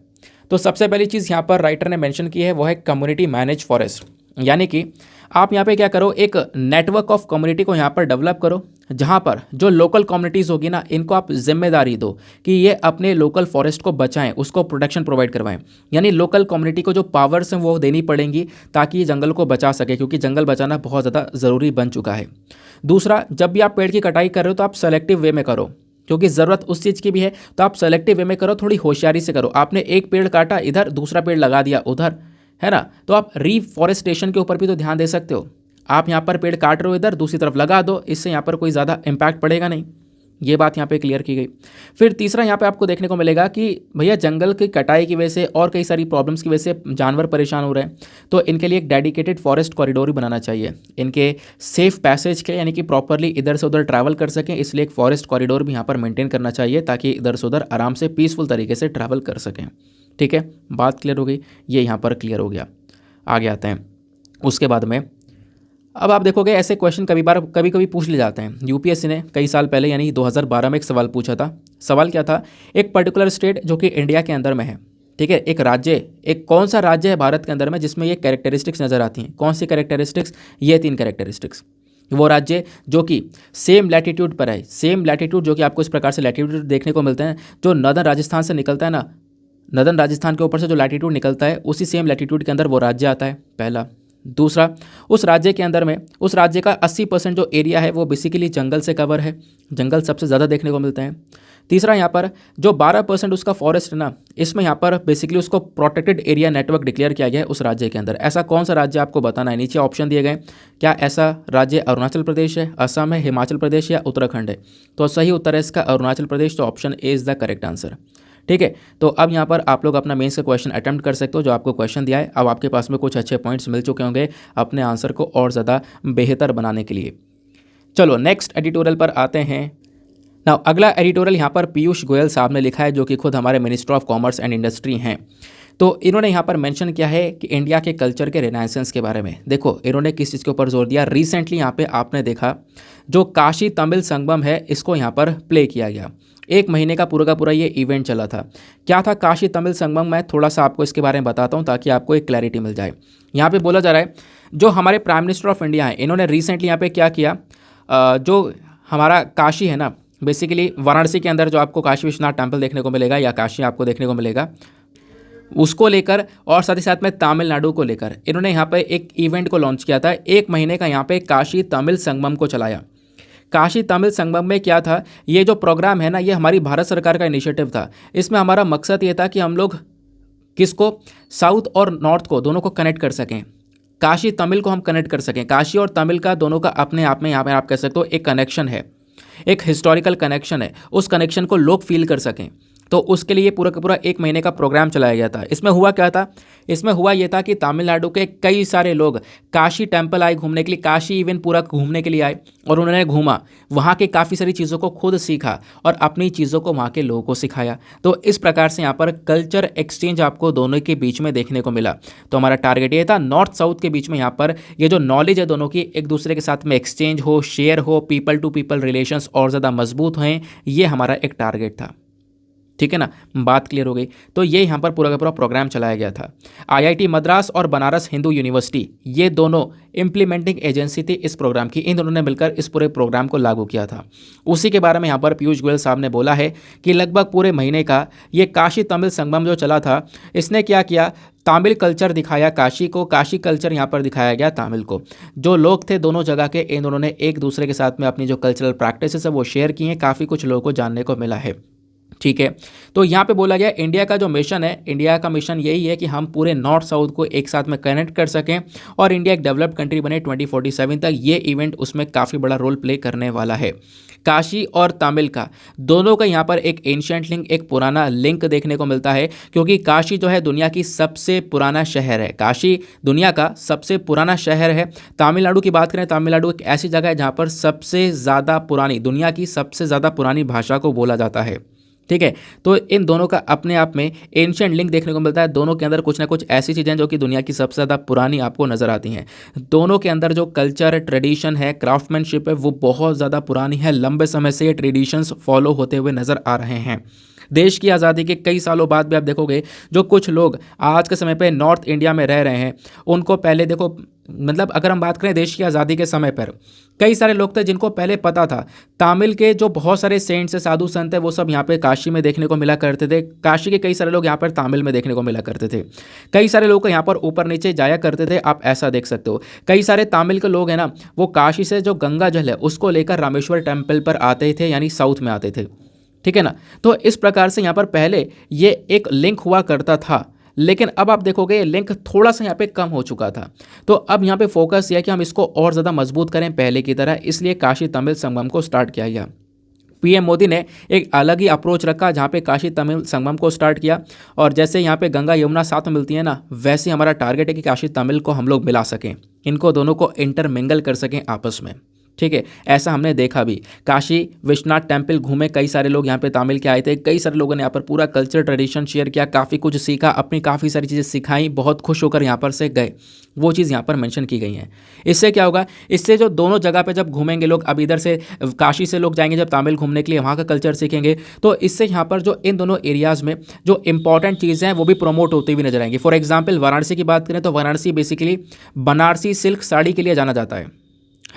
तो सबसे पहली चीज़ यहाँ पर राइटर ने मेंशन की है वो है कम्युनिटी मैनेज फॉरेस्ट, यानी कि आप यहाँ पे क्या करो, एक नेटवर्क ऑफ कम्युनिटी को यहाँ पर डेवलप करो, जहाँ पर जो लोकल कम्युनिटीज़ होगी ना, इनको आप जिम्मेदारी दो कि ये अपने लोकल फॉरेस्ट को बचाएं, उसको प्रोटेक्शन प्रोवाइड करवाएं। यानी लोकल कम्युनिटी को जो पावर्स हैं वो देनी पड़ेंगी ताकि ये जंगल को बचा सके, क्योंकि जंगल बचाना बहुत ज़्यादा ज़रूरी बन चुका है। दूसरा, जब भी आप पेड़ की कटाई कर रहे हो तो आप सेलेक्टिव वे में करो, क्योंकि ज़रूरत उस चीज़ की भी है, तो आप सेलेक्टिव वे में करो, थोड़ी होशियारी से करो। आपने एक पेड़ काटा इधर, दूसरा पेड़ लगा दिया उधर, है ना, तो आप रीफॉरेस्टेशन के ऊपर भी तो ध्यान दे सकते हो। आप यहाँ पर पेड़ काट रहे हो इधर, दूसरी तरफ लगा दो, इससे यहाँ पर कोई ज़्यादा इम्पैक्ट पड़ेगा नहीं। ये बात यहाँ पे क्लियर की गई। फिर तीसरा यहाँ पे आपको देखने को मिलेगा कि भैया जंगल की कटाई की वजह से और कई सारी प्रॉब्लम्स की वजह से जानवर परेशान हो रहे हैं, तो इनके लिए एक डेडिकेटेड फॉरेस्ट कॉरिडोर भी बनाना चाहिए, इनके सेफ पैसेज के, यानी कि प्रॉपरली इधर से उधर ट्रैवल कर सकें, इसलिए एक फॉरेस्ट कॉरिडोर भी यहाँ पर मेंटेन करना चाहिए ताकि इधर से उधर आराम से पीसफुल तरीके से ट्रैवल कर सकें। ठीक है, बात क्लियर हो गई, ये यहाँ पर क्लियर हो गया। आगे आते हैं उसके बाद में। अब आप देखोगे ऐसे क्वेश्चन कभी कभी पूछ ले जाते हैं। यूपीएससी ने कई साल पहले यानी 2012 में एक सवाल पूछा था। सवाल क्या था, एक पर्टिकुलर स्टेट जो कि इंडिया के अंदर में है, ठीक है, एक राज्य, एक कौन सा राज्य है भारत के अंदर में जिसमें ये कैरेक्टरिस्टिक्स नज़र आती हैं। कौन सी कैरेक्टरिस्टिक्स? ये 3 कैरेक्टरिस्टिक्स। वो राज्य जो कि सेम लैटिट्यूड पर है, सेम लैटिट्यूड जो कि आपको इस प्रकार से लैटिट्यूड देखने को मिलते हैं, जो नॉर्दर्न राजस्थान से निकलता है ना, नॉर्दर्न राजस्थान के ऊपर से जो लैटिट्यूड निकलता है, उसी सेम लैटिट्यूड के अंदर वो राज्य आता है, पहला। दूसरा, उस राज्य के अंदर में उस राज्य का 80% जो एरिया है वो बेसिकली जंगल से कवर है, जंगल सबसे ज़्यादा देखने को मिलते हैं। तीसरा यहाँ पर जो 12% उसका फॉरेस्ट है ना, इसमें यहाँ पर बेसिकली उसको प्रोटेक्टेड एरिया नेटवर्क डिक्लेयर किया गया है उस राज्य के अंदर। ऐसा कौन सा राज्य आपको बताना है, नीचे ऑप्शन दिए गए। क्या ऐसा राज्य अरुणाचल प्रदेश है, असम है, हिमाचल प्रदेश या उत्तराखंड है? तो सही उत्तर है इसका अरुणाचल प्रदेश, तो option A is the correct answer. ठीक है, तो अब यहाँ पर आप लोग अपना मेंस का क्वेश्चन अटेम्प्ट कर सकते हो। जो आपको क्वेश्चन दिया है, अब आपके पास में कुछ अच्छे पॉइंट्स मिल चुके होंगे अपने आंसर को और ज़्यादा बेहतर बनाने के लिए। चलो नेक्स्ट एडिटोरियल पर आते हैं। नाउ अगला एडिटोरियल यहाँ पर पीयूष गोयल साहब ने लिखा है, जो कि खुद हमारे minister of commerce and industry हैं। तो इन्होंने यहाँ पर मेंशन किया है कि इंडिया के कल्चर के रिनाइसेंस के बारे में। देखो इन्होंने किस चीज़ के ऊपर जोर दिया, रिसेंटली यहाँ पे आपने देखा जो काशी तमिल संगमम है, इसको यहाँ पर प्ले किया गया। 1 महीने का पूरा ये इवेंट चला था। क्या था काशी तमिल संगमम? मैं थोड़ा सा आपको इसके बारे में बताता हूँ ताकि आपको एक क्लैरिटी मिल जाए। यहाँ पे बोला जा रहा है जो हमारे प्राइम मिनिस्टर ऑफ इंडिया हैं, इन्होंने रिसेंटली यहाँ पे क्या किया, जो हमारा काशी है ना, बेसिकली वाराणसी के अंदर जो आपको काशी विश्वनाथ टेम्पल देखने को मिलेगा या काशी आपको देखने को मिलेगा, उसको लेकर और साथ ही साथ में तमिलनाडु को लेकर इन्होंने यहाँ पे एक इवेंट को लॉन्च किया था। 1 महीने का यहाँ पे काशी तमिल संगमम को चलाया। काशी तमिल संगमम में क्या था, ये जो प्रोग्राम है ना, ये हमारी भारत सरकार का इनिशिएटिव था। इसमें हमारा मकसद ये था कि हम लोग किसको, साउथ और नॉर्थ को, दोनों को कनेक्ट कर सकें। काशी तमिल को हम कनेक्ट कर सकें। काशी और तमिल का दोनों का अपने आप में यहाँ पे आप कह सकते हो एक कनेक्शन है, एक हिस्टोरिकल कनेक्शन है। उस कनेक्शन को लोग फील कर सकें, तो उसके लिए पूरा का पूरा 1 महीने का प्रोग्राम चलाया गया था। इसमें हुआ क्या था, इसमें हुआ ये था कि तमिलनाडु के कई सारे लोग काशी टेम्पल आए घूमने के लिए, काशी इवन पूरा घूमने के लिए आए और उन्होंने घूमा, वहाँ के काफ़ी सारी चीज़ों को खुद सीखा और अपनी चीज़ों को वहाँ के लोगों को सिखाया। तो इस प्रकार से यहाँ पर कल्चर एक्सचेंज आपको दोनों के बीच में देखने को मिला। तो हमारा टारगेट ये था नॉर्थ साउथ के बीच में यहाँ पर ये जो नॉलेज है दोनों की एक दूसरे के साथ में एक्सचेंज हो, शेयर हो, पीपल टू पीपल रिलेशंस और ज़्यादा मजबूत हैं, ये हमारा एक टारगेट था। ठीक है ना, बात क्लियर हो गई। तो ये यहाँ पर पूरा का पूरा प्रोग्राम चलाया गया था। आईआईटी मद्रास और बनारस हिंदू यूनिवर्सिटी, ये दोनों इम्प्लीमेंटिंग एजेंसी थी इस प्रोग्राम की। इन दोनों ने मिलकर इस पूरे प्रोग्राम को लागू किया था। उसी के बारे में यहाँ पर पीयूष गोयल साहब ने बोला है कि लगभग पूरे महीने का ये काशी तमिल संगमम जो चला था, इसने क्या किया, तमिल कल्चर दिखाया काशी को, काशी कल्चर यहाँ पर दिखाया गया तमिल को। जो लोग थे दोनों जगह के, इन दोनों ने एक दूसरे के साथ में अपनी जो कल्चरल प्रैक्टिसेस है वो शेयर की हैं। काफ़ी कुछ लोगों को जानने को मिला है। ठीक है, तो यहाँ पे बोला गया इंडिया का जो मिशन है, इंडिया का मिशन यही है कि हम पूरे नॉर्थ साउथ को एक साथ में कनेक्ट कर सकें और इंडिया एक डेवलप्ड कंट्री बने 2047 तक। ये इवेंट उसमें काफ़ी बड़ा रोल प्ले करने वाला है। काशी और तमिल का दोनों का यहाँ पर एक एंशिएंट लिंक, एक पुराना लिंक देखने को मिलता है, क्योंकि काशी जो है दुनिया की सबसे पुराना शहर है। काशी दुनिया का सबसे पुराना शहर है। तमिलनाडु की बात करें, तमिलनाडु एक ऐसी जगह है जहाँ पर सबसे ज़्यादा पुरानी, दुनिया की सबसे ज़्यादा पुरानी भाषा को बोला जाता है। ठीक है, तो इन दोनों का अपने आप में एंशिएंट लिंक देखने को मिलता है। दोनों के अंदर कुछ ना कुछ ऐसी चीज़ें जो कि दुनिया की सबसे ज़्यादा पुरानी आपको नज़र आती हैं। दोनों के अंदर जो कल्चर, ट्रेडिशन है, क्राफ्टमैनशिप है, वो बहुत ज़्यादा पुरानी है। लंबे समय से ये ट्रेडिशंस फॉलो होते हुए नज़र आ रहे हैं। देश की आज़ादी के कई सालों बाद भी आप देखोगे जो कुछ लोग आज के समय पे नॉर्थ इंडिया में रह रहे हैं, उनको पहले देखो, मतलब अगर हम बात करें देश की आज़ादी के समय पर कई सारे लोग थे जिनको पहले पता था तमिल के जो बहुत सारे सेंट्स है, साधु संत है, वो सब यहाँ पे काशी में देखने को मिला करते थे। काशी के कई सारे लोग यहाँ पर तमिल में देखने को मिला करते थे। कई सारे लोग यहाँ पर ऊपर नीचे जाया करते थे, आप ऐसा देख सकते हो। कई सारे तमिल के लोग हैं ना, वो काशी से जो गंगा जल है उसको लेकर रामेश्वर टेम्पल पर आते थे, यानी साउथ में आते थे। ठीक है ना, तो इस प्रकार से यहाँ पर पहले ये एक लिंक हुआ करता था, लेकिन अब आप देखोगे ये लिंक थोड़ा सा यहाँ पे कम हो चुका था। तो अब यहाँ पे फोकस यह है कि हम इसको और ज़्यादा मजबूत करें पहले की तरह, इसलिए काशी तमिल संगमम को स्टार्ट किया गया। पीएम मोदी ने एक अलग ही अप्रोच रखा जहाँ पे काशी तमिल संगमम को स्टार्ट किया, और जैसे यहाँ पे गंगा यमुना साथ में मिलती है ना, वैसे हमारा टारगेट है कि काशी तमिल को हम लोग मिला सकें, इनको दोनों को इंटरमिंगल कर सकें आपस में। ठीक है, ऐसा हमने देखा भी। काशी विश्वनाथ टेम्पल घूमे, कई सारे लोग यहाँ पे तमिल के आए थे, कई सारे लोगों ने यहाँ पर पूरा कल्चर ट्रेडिशन शेयर किया, काफ़ी कुछ सीखा, अपनी काफ़ी सारी चीज़ें सिखाई, बहुत खुश होकर यहाँ पर से गए। वो चीज़ यहाँ पर मेंशन की गई है। इससे क्या होगा, इससे जो दोनों जगह पे जब घूमेंगे लोग, अब इधर से काशी से लोग जाएंगे जब तमिल घूमने के लिए, वहाँ का कल्चर सीखेंगे, तो इससे यहाँ पर जो इन दोनों एरियाज़ में जो इंपॉर्टेंट चीज़ें हैं वो भी प्रमोट होती हुई नजर आएंगी। फॉर एग्जाम्पल वाराणसी की बात करें तो वाराणसी बेसिकली बनारसी सिल्क साड़ी के लिए जाना जाता है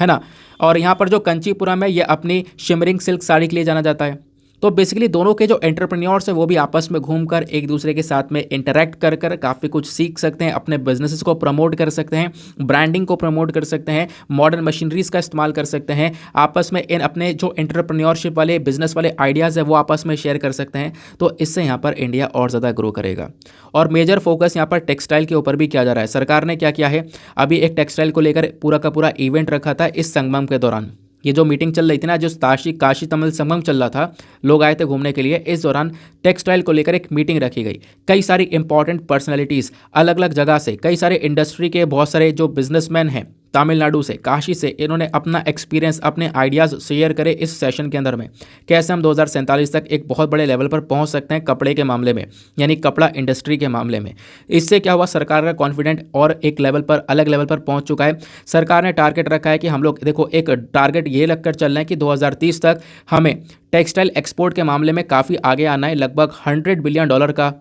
ना, और यहाँ पर जो कंचीपुरम है ये अपनी शिमरिंग सिल्क साड़ी के लिए जाना जाता है। तो बेसिकली दोनों के जो एंटरप्रेन्योर्स हैं वो भी आपस में घूमकर एक दूसरे के साथ में इंटरैक्ट कर कर काफ़ी कुछ सीख सकते हैं, अपने बिजनेसेस को प्रमोट कर सकते हैं, ब्रांडिंग को प्रमोट कर सकते हैं, मॉडर्न मशीनरीज का इस्तेमाल कर सकते हैं, आपस में इन अपने जो एंटरप्रेन्योरशिप वाले बिजनेस वाले आइडियाज़ है वो आपस में शेयर कर सकते हैं। तो इससे यहाँ पर इंडिया और ज़्यादा ग्रो करेगा। और मेजर फोकस यहाँ पर टेक्सटाइल के ऊपर भी किया जा रहा है। सरकार ने क्या किया है, अभी एक टेक्सटाइल को लेकर पूरा का पूरा इवेंट रखा था इस संगमम के दौरान। ये जो मीटिंग चल रही थी ना, जो काशी तमिल संगम चल रहा था, लोग आए थे घूमने के लिए, इस दौरान टेक्सटाइल को लेकर एक मीटिंग रखी गई। कई सारी इंपॉर्टेंट पर्सनैलिटीज़ अलग अलग जगह से, कई सारे इंडस्ट्री के बहुत सारे जो बिजनेसमैन हैं तमिलनाडु से, काशी से, इन्होंने अपना एक्सपीरियंस, अपने आइडियाज़ शेयर करे इस सेशन के अंदर में, कैसे हम 2047 तक एक बहुत बड़े लेवल पर पहुंच सकते हैं कपड़े के मामले में, यानी कपड़ा इंडस्ट्री के मामले में। इससे क्या हुआ, सरकार का कॉन्फिडेंट और एक लेवल पर, अलग लेवल पर पहुंच चुका है। सरकार ने टारगेट रखा है कि हम लोग, देखो एक टारगेट ये लगकर चल रहे हैं कि 2030 तक हमें टेक्सटाइल एक्सपोर्ट के मामले में काफ़ी आगे आना है। लगभग $100 बिलियन का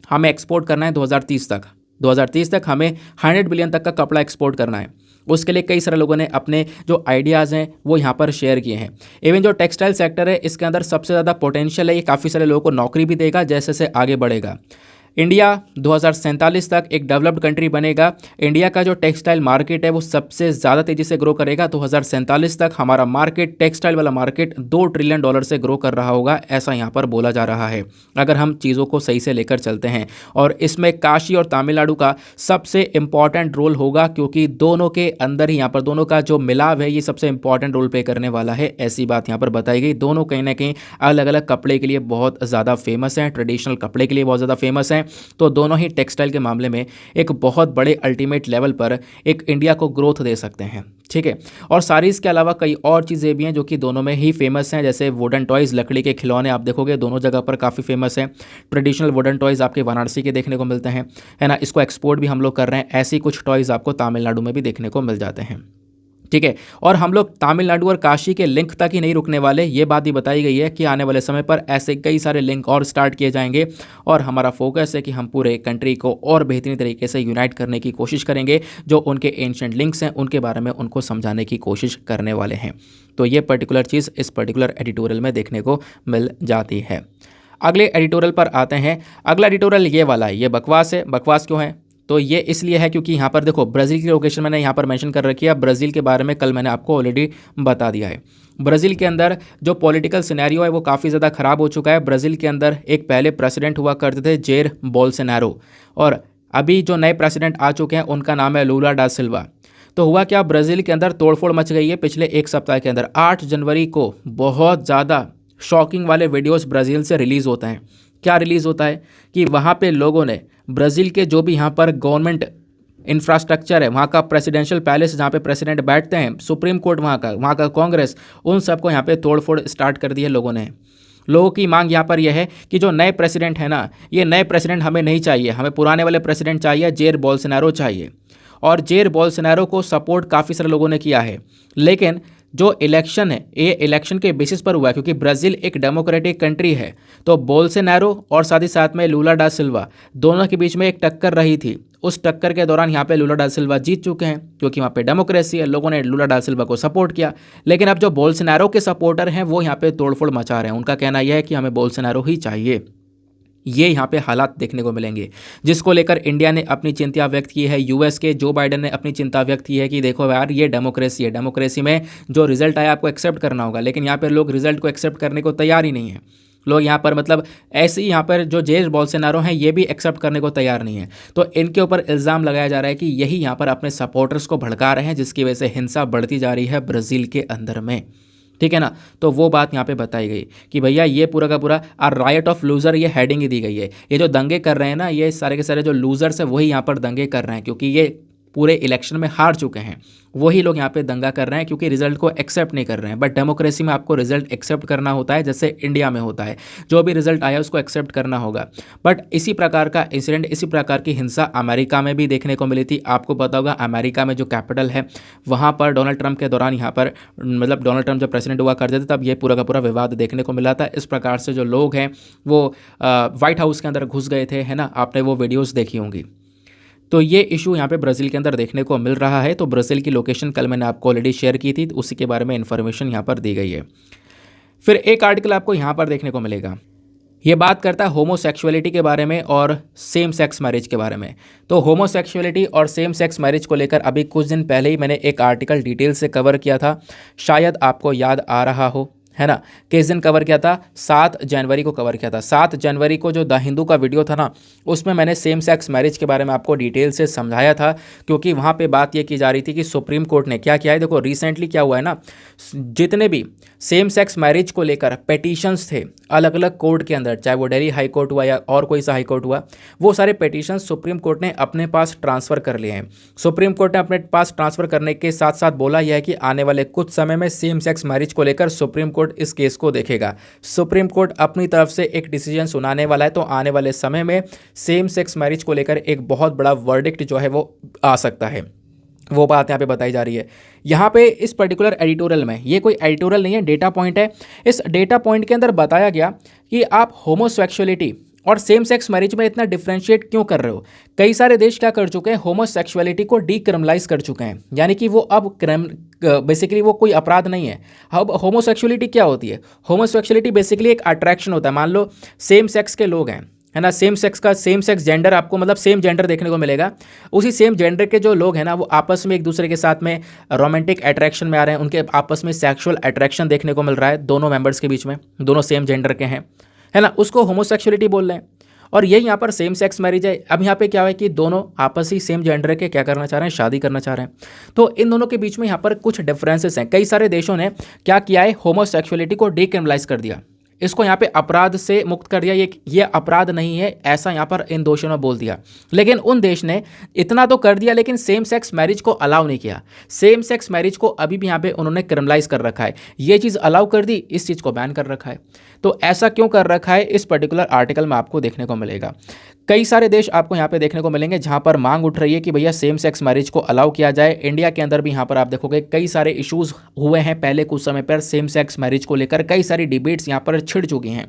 हमें एक्सपोर्ट करना है 2030 तक। 2030 तक हमें 100 बिलियन तक का कपड़ा एक्सपोर्ट करना है। उसके लिए कई सारे लोगों ने अपने जो आइडियाज़ हैं वो यहाँ पर शेयर किए हैं। इवन जो टेक्सटाइल सेक्टर है इसके अंदर सबसे ज़्यादा पोटेंशियल है, ये काफ़ी सारे लोगों को नौकरी भी देगा जैसे जैसे आगे बढ़ेगा। इंडिया 2047 तक एक डेवलप्ड कंट्री बनेगा। इंडिया का जो टेक्सटाइल मार्केट है वो सबसे ज़्यादा तेज़ी से ग्रो करेगा। 2047 तक हमारा मार्केट, टेक्सटाइल वाला मार्केट $2 ट्रिलियन से ग्रो कर रहा होगा, ऐसा यहाँ पर बोला जा रहा है, अगर हम चीज़ों को सही से लेकर चलते हैं। और इसमें काशी और तमिलनाडु का सबसे इंपॉर्टेंट रोल होगा, क्योंकि दोनों के अंदर ही यहाँ पर दोनों का जो मिलाव है ये सबसे इंपॉर्टेंट रोल प्ले करने वाला है, ऐसी बात यहाँ पर बताई गई। दोनों कहीं ना कहीं अलग अलग कपड़े के लिए बहुत ज़्यादा फेमस हैं, ट्रेडिशनल कपड़े के लिए बहुत ज़्यादा फेमस हैं। तो दोनों ही टेक्सटाइल के मामले में एक बहुत बड़े अल्टीमेट लेवल पर एक इंडिया को ग्रोथ दे सकते हैं, ठीक है। और साड़ीज़ के अलावा कई और चीज़ें भी हैं जो कि दोनों में ही फेमस हैं, जैसे वुडन टॉयज़, लकड़ी के खिलौने आप देखोगे दोनों जगह पर काफ़ी फेमस हैं। ट्रेडिशनल वुडन टॉयज़ आपके वाराणसी के देखने को मिलते हैं, है ना, इसको एक्सपोर्ट भी हम लोग कर रहे हैं। ऐसी कुछ टॉयज़ आपको तमिलनाडु में भी देखने को मिल जाते हैं, ठीक है। और हम लोग तमिलनाडु और काशी के लिंक तक ही नहीं रुकने वाले, ये बात भी बताई गई है कि आने वाले समय पर ऐसे कई सारे लिंक और स्टार्ट किए जाएंगे। और हमारा फोकस है कि हम पूरे कंट्री को और बेहतरीन तरीके से यूनाइट करने की कोशिश करेंगे। जो उनके एंशिएंट लिंक्स हैं उनके बारे में उनको समझाने की कोशिश करने वाले हैं। तो ये पर्टिकुलर चीज़ इस पर्टिकुलर एडिटोरियल में देखने को मिल जाती है। अगले एडिटोरियल पर आते हैं। अगला एडिटोरियल ये वाला है, ये बकवास है। बकवास क्यों है, तो ये इसलिए है क्योंकि यहाँ पर देखो ब्राज़ील की लोकेशन मैंने यहाँ पर मेंशन कर रखी है। ब्राज़ील के बारे में कल मैंने आपको ऑलरेडी बता दिया है। ब्राज़ील के अंदर जो पॉलिटिकल सिनेरियो है वो काफ़ी ज़्यादा ख़राब हो चुका है। ब्राज़ील के अंदर एक पहले प्रेसिडेंट हुआ करते थे जेर बोल्सोनारो, और अभी जो नए प्रेसिडेंट आ चुके हैं उनका नाम है लूला डा सिल्वा। तो हुआ क्या, ब्राज़ील के अंदर तोड़फोड़ मच गई है पिछले एक सप्ताह के अंदर। 8 जनवरी को बहुत ज़्यादा शॉकिंग वाले वीडियोज़ ब्राज़ील से रिलीज़ होते हैं। क्या रिलीज़ होता है कि वहाँ पे लोगों ने ब्राज़ील के जो भी यहाँ पर गवर्नमेंट इंफ्रास्ट्रक्चर है, वहाँ का प्रेसिडेंशियल पैलेस जहाँ पे प्रेसिडेंट बैठते हैं, सुप्रीम कोर्ट वहाँ का कांग्रेस, उन सबको यहाँ पे तोड़फोड़ स्टार्ट कर दी है लोगों ने। लोगों की मांग यहाँ पर यह है कि जो नए प्रेसिडेंट है ना, ये नए प्रेसिडेंट हमें नहीं चाहिए, हमें पुराने वाले प्रेसिडेंट चाहिए, जेर बोल्सोनारो चाहिए। और जेर बोल्सोनारो को सपोर्ट काफ़ी सारे लोगों ने किया है, लेकिन जो इलेक्शन है ये इलेक्शन के बेसिस पर हुआ है, क्योंकि ब्राज़ील एक डेमोक्रेटिक कंट्री है। तो बोल्सोनारो और साथ ही साथ में लूला डा सिल्वा, दोनों के बीच में एक टक्कर रही थी। उस टक्कर के दौरान यहाँ पे लूला डा सिल्वा जीत चुके हैं, क्योंकि वहाँ पे डेमोक्रेसी है, लोगों ने लूला डा सिल्वा को सपोर्ट किया। लेकिन अब जो बोल्सोनारो के सपोर्टर हैं वो यहाँ पे तोड़फोड़ मचा रहे हैं। उनका कहना यह है कि हमें बोल्सोनारो ही चाहिए। ये यहाँ पे हालात देखने को मिलेंगे, जिसको लेकर इंडिया ने अपनी चिंता व्यक्त की है। यूएस के जो बाइडेन ने अपनी चिंता व्यक्त की है कि देखो यार ये डेमोक्रेसी है, डेमोक्रेसी में जो रिजल्ट आया आपको एक्सेप्ट करना होगा। लेकिन यहाँ पर लोग रिजल्ट को एक्सेप्ट करने को तैयार ही नहीं है। लोग यहाँ पर मतलब ऐसे ही यहाँ पर जो जेर बोल्सोनारो हैं ये भी एक्सेप्ट करने को तैयार नहीं है। तो इनके ऊपर इल्ज़ाम लगाया जा रहा है कि यही यहाँ पर अपने सपोर्टर्स को भड़का रहे हैं, जिसकी वजह से हिंसा बढ़ती जा रही है ब्राज़ील के अंदर में, ठीक है ना। तो वो बात यहाँ पे बताई गई कि भैया ये पूरा का पूरा राइट ऑफ लूज़र, ये हेडिंग ही दी गई है। ये जो दंगे कर रहे हैं ना, ये सारे के सारे जो लूज़र्स हैं वही यहाँ पर दंगे कर रहे हैं, क्योंकि ये पूरे इलेक्शन में हार चुके हैं। वही लोग यहाँ पे दंगा कर रहे हैं क्योंकि रिजल्ट को एक्सेप्ट नहीं कर रहे हैं। बट डेमोक्रेसी में आपको रिजल्ट एक्सेप्ट करना होता है, जैसे इंडिया में होता है, जो भी रिजल्ट आया उसको एक्सेप्ट करना होगा। बट इसी प्रकार का इंसिडेंट, इसी प्रकार की हिंसा अमेरिका में भी देखने को मिली थी। आपको पता होगा अमेरिका में जो कैपिटल है वहाँ पर डोनाल्ड ट्रंप के दौरान, यहाँ पर मतलब डोनाल्ड ट्रंप जब प्रेसिडेंट हुआ करते थे तब ये पूरा का पूरा विवाद देखने को मिला था। इस प्रकार से जो लोग हैं वो व्हाइट हाउस के अंदर घुस गए थे, है ना, आपने वो वीडियोज़ देखी होंगी। तो ये इशू यहाँ पे ब्राज़ील के अंदर देखने को मिल रहा है। तो ब्राज़ील की लोकेशन कल मैंने आपको ऑलरेडी शेयर की थी, तो उसी के बारे में इन्फॉर्मेशन यहाँ पर दी गई है। फिर एक आर्टिकल आपको यहाँ पर देखने को मिलेगा, ये बात करता है होमोसेक्सुअलिटी के बारे में और सेम सेक्स मैरिज के बारे में। तो होमोसेक्सुअलिटी और सेम सेक्स मैरिज को लेकर अभी कुछ दिन पहले ही मैंने एक आर्टिकल डिटेल से कवर किया था, शायद आपको याद आ रहा हो, है ना। किस दिन कवर किया था? 7 जनवरी को कवर किया था। 7 जनवरी को जो द हिंदू का वीडियो था ना, उसमें मैंने सेम सेक्स मैरिज के बारे में आपको डिटेल से समझाया था, क्योंकि वहाँ पे बात ये की जा रही थी कि सुप्रीम कोर्ट ने क्या किया है। देखो रिसेंटली क्या हुआ है ना, जितने भी सेम सेक्स मैरिज को लेकर पेटिशंस थे अलग अलग कोर्ट के अंदर, चाहे वो दिल्ली हाई कोर्ट हुआ या और कोई सा हाई कोर्ट हुआ, वो सारे पेटिशंस सुप्रीम कोर्ट ने अपने पास ट्रांसफ़र कर लिए हैं। सुप्रीम कोर्ट ने अपने पास ट्रांसफ़र करने के साथ साथ बोला यह है कि आने वाले कुछ समय में सेम सेक्स मैरिज को लेकर सुप्रीम कोर्ट इस केस को देखेगा। सुप्रीम कोर्ट अपनी तरफ से एक डिसीजन सुनाने वाला है, तो आने वाले समय में सेम सेक्स मैरिज को लेकर एक बहुत बड़ा वर्डिक्ट जो है वो आ सकता है। वो बात यहाँ पे बताई जा रही है। यहाँ पे इस पर्टिकुलर एडिटोरियल में, ये कोई एडिटोरियल नहीं है, डेटा पॉइंट है। इस डेटा पॉइंट के अंदर बताया गया कि आप होमोसेक्सुअलिटी और सेम सेक्स मैरिज में इतना डिफरेंशिएट क्यों कर रहे हो। कई सारे देश क्या कर चुके हैं, होमोसेक्सुअलिटी को डीक्रिमिनलाइज कर चुके हैं, यानी कि वो अब बेसिकली वो कोई अपराध नहीं है। अब होमोसेक्सुअलिटी क्या होती है? होमोसेक्सुअलिटी बेसिकली एक अट्रैक्शन होता है। मान लो सेम सेक्स के लोग हैं, है ना, सेम सेक्स जेंडर आपको मतलब सेम जेंडर देखने को मिलेगा। उसी सेम जेंडर के जो लोग हैं ना, वो आपस में एक दूसरे के साथ में रोमांटिक अट्रैक्शन में आ रहे हैं, उनके आपस में सेक्सुअल अट्रैक्शन देखने को मिल रहा है दोनों मेंबर्स के बीच में, दोनों सेम जेंडर के हैं, है ना, उसको होमोसेक्सुअलिटी बोल रहे हैं। और ये यहाँ पर सेम सेक्स मैरिज है। अब यहाँ पे क्या है कि दोनों आपस ही सेम जेंडर के क्या करना चाह रहे हैं, शादी करना चाह रहे हैं। तो इन दोनों के बीच में यहाँ पर कुछ डिफरेंसेस हैं। कई सारे देशों ने क्या किया है, होमोसेक्सुअलिटी को डीक्रिमिनलाइज कर दिया, इसको यहाँ पे अपराध से मुक्त कर दिया। ये अपराध नहीं है, ऐसा यहाँ पर इन दोषियों ने बोल दिया। लेकिन उन देश ने इतना तो कर दिया, लेकिन सेम सेक्स मैरिज को अलाउ नहीं किया। सेम सेक्स मैरिज को अभी भी यहाँ पे उन्होंने क्रिमिनलाइज कर रखा है। ये चीज़ अलाउ कर दी, इस चीज़ को बैन कर रखा है। तो ऐसा क्यों कर रखा है, इस पर्टिकुलर आर्टिकल में आपको देखने को मिलेगा। कई सारे देश आपको यहाँ पे देखने को मिलेंगे जहाँ पर मांग उठ रही है कि भैया सेम सेक्स मैरिज को अलाउ किया जाए। इंडिया के अंदर भी यहाँ पर आप देखोगे कई सारे इश्यूज हुए हैं पहले कुछ समय पर सेम सेक्स मैरिज को लेकर, कई सारी डिबेट्स यहाँ पर छिड़ चुकी हैं।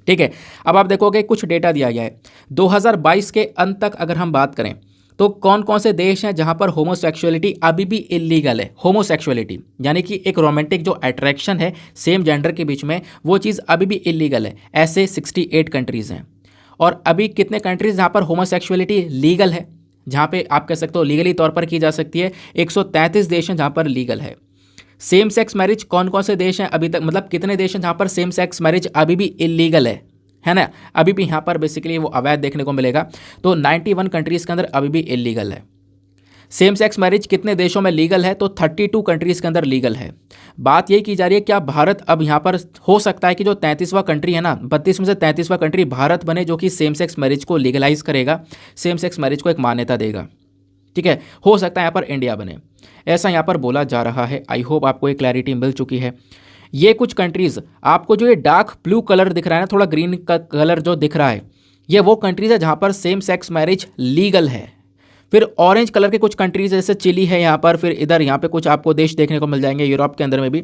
ठीक है, अब आप देखोगे कुछ डेटा दिया गया है 2022 के अंत तक। अगर हम बात करें तो कौन कौन से देश हैं जहां पर होमोसेक्सुअलिटी अभी भी इलीगल है। होमोसेक्सुअलिटी यानी कि एक रोमांटिक जो अट्रैक्शन है सेम जेंडर के बीच में, वो चीज़ अभी भी इलीगल है। ऐसे 68 कंट्रीज़ हैं। और अभी कितने कंट्रीज़ जहाँ पर होमोसेक्सुअलिटी लीगल है, जहाँ पे आप कह सकते हो लीगली तौर पर की जा सकती है, 133 देश हैं जहाँ पर लीगल है। सेम सेक्स मैरिज कौन कौन से देश हैं अभी तक, मतलब कितने देश हैं जहाँ पर सेम सेक्स मैरिज अभी भी इलीगल है ना, अभी भी यहाँ पर बेसिकली वो अवैध देखने को मिलेगा। तो 91 कंट्रीज़ के अंदर अभी भी इलीगल है। सेम सेक्स मैरिज कितने देशों में लीगल है, तो 32 कंट्रीज़ के अंदर लीगल है। बात यही की जा रही है क्या भारत अब यहाँ पर हो सकता है कि जो 33वां कंट्री है ना, 32 में से 33वां कंट्री भारत बने जो कि सेम सेक्स मैरिज को लीगलाइज करेगा, सेम सेक्स मैरिज को एक मान्यता देगा। ठीक है, हो सकता है यहाँ पर इंडिया बने, ऐसा यहाँ पर बोला जा रहा है। आई होप आपको एक क्लैरिटी मिल चुकी है। ये कुछ कंट्रीज़ आपको जो ये डार्क ब्लू कलर दिख रहा है ना, थोड़ा ग्रीन का कलर जो दिख रहा है, ये वो कंट्रीज़ है जहाँ पर सेम सेक्स मैरिज लीगल है। फिर ऑरेंज कलर के कुछ कंट्रीज जैसे चिली है यहाँ पर, फिर इधर यहाँ पे कुछ आपको देश देखने को मिल जाएंगे यूरोप के अंदर में भी,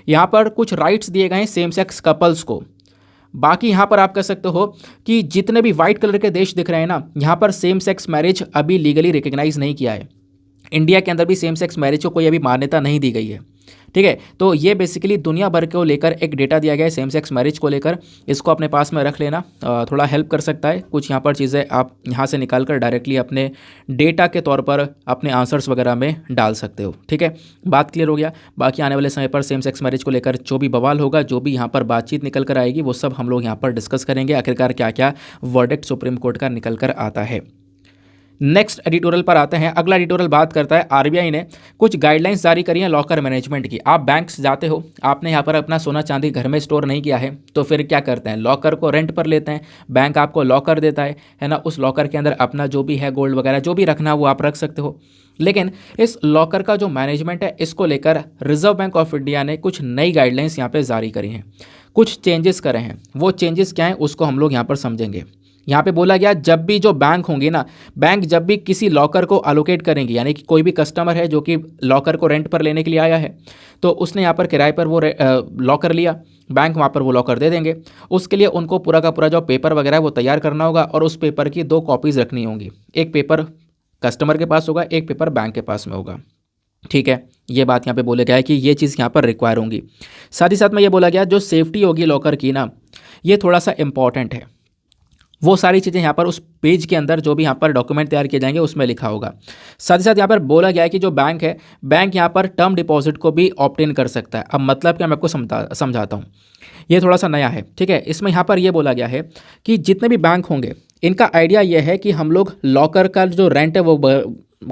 यहाँ पर कुछ राइट्स दिए गए हैं सेम सेक्स कपल्स को। बाकी यहाँ पर आप कह सकते हो कि जितने भी वाइट कलर के देश दिख रहे हैं ना, यहाँ पर सेम सेक्स मैरिज अभी लीगली रिकग्नाइज नहीं किया है। इंडिया के अंदर भी सेम सेक्स मैरिज को कोई अभी मान्यता नहीं दी गई है। ठीक है, तो ये बेसिकली दुनिया भर को लेकर एक डेटा दिया गया है सेम सेक्स मैरिज को लेकर, इसको अपने पास में रख लेना, थोड़ा हेल्प कर सकता है। कुछ यहाँ पर चीज़ें आप यहाँ से निकाल कर डायरेक्टली अपने डेटा के तौर पर अपने आंसर्स वगैरह में डाल सकते हो। ठीक है, बात क्लियर हो गया। बाकी आने वाले समय पर सेम सेक्स मैरिज को लेकर जो भी बवाल होगा, जो भी यहाँ पर बातचीत निकल कर आएगी, वो सब हम लोग यहाँ पर डिस्कस करेंगे, आखिरकार क्या क्या वर्डिक्ट सुप्रीम कोर्ट का निकल कर आता है। नेक्स्ट एडिटोरियल पर आते हैं। अगला एडिटोरियल बात करता है आरबीआई ने कुछ गाइडलाइंस जारी करी हैं लॉकर मैनेजमेंट की। आप बैंक्स जाते हो, आपने यहाँ पर अपना सोना चांदी घर में स्टोर नहीं किया है, तो फिर क्या करते हैं, लॉकर को रेंट पर लेते हैं। बैंक आपको लॉकर देता है ना, उस लॉकर के अंदर अपना जो भी है गोल्ड वगैरह जो भी रखना वो आप रख सकते हो। लेकिन इस लॉकर का जो मैनेजमेंट है, इसको लेकर रिजर्व बैंक ऑफ इंडिया ने कुछ नई गाइडलाइंस यहाँ पर जारी करी हैं, कुछ चेंजेस करे हैं। वो चेंजेस क्या हैं उसको हम लोग यहाँ पर समझेंगे। यहाँ पे बोला गया जब भी जो बैंक होंगे ना, बैंक जब भी किसी लॉकर को अलोकेट करेंगे, यानी कि कोई भी कस्टमर है जो कि लॉकर को रेंट पर लेने के लिए आया है, तो उसने यहाँ पर किराए पर वो लॉकर लिया, बैंक वहाँ पर वो लॉकर दे देंगे। उसके लिए उनको पूरा का पूरा जो पेपर वगैरह है वो तैयार करना होगा, और उस पेपर की 2 कॉपीज़ रखनी होंगी। एक पेपर कस्टमर के पास होगा, एक पेपर बैंक के पास में होगा। ठीक है, ये बात यहाँ पे बोला गया है कि ये चीज़ यहाँ पर रिक्वायर होंगी। साथ ही साथ में ये बोला गया जो सेफ्टी होगी लॉकर की ना, ये थोड़ा सा इंपॉर्टेंट है। वो सारी चीज़ें यहाँ पर उस पेज के अंदर जो भी यहाँ पर डॉक्यूमेंट तैयार किए जाएंगे उसमें लिखा होगा। साथ ही साथ यहाँ पर बोला गया है कि जो बैंक है, बैंक यहाँ पर टर्म डिपॉजिट को भी ऑप्ट इन कर सकता है। अब मतलब क्या, मैं आपको समझाता हूँ, ये थोड़ा सा नया है। ठीक है, इसमें यहाँ पर ये बोला गया है कि जितने भी बैंक होंगे इनका आइडिया ये है कि हम लोग लॉकर का जो रेंट है वो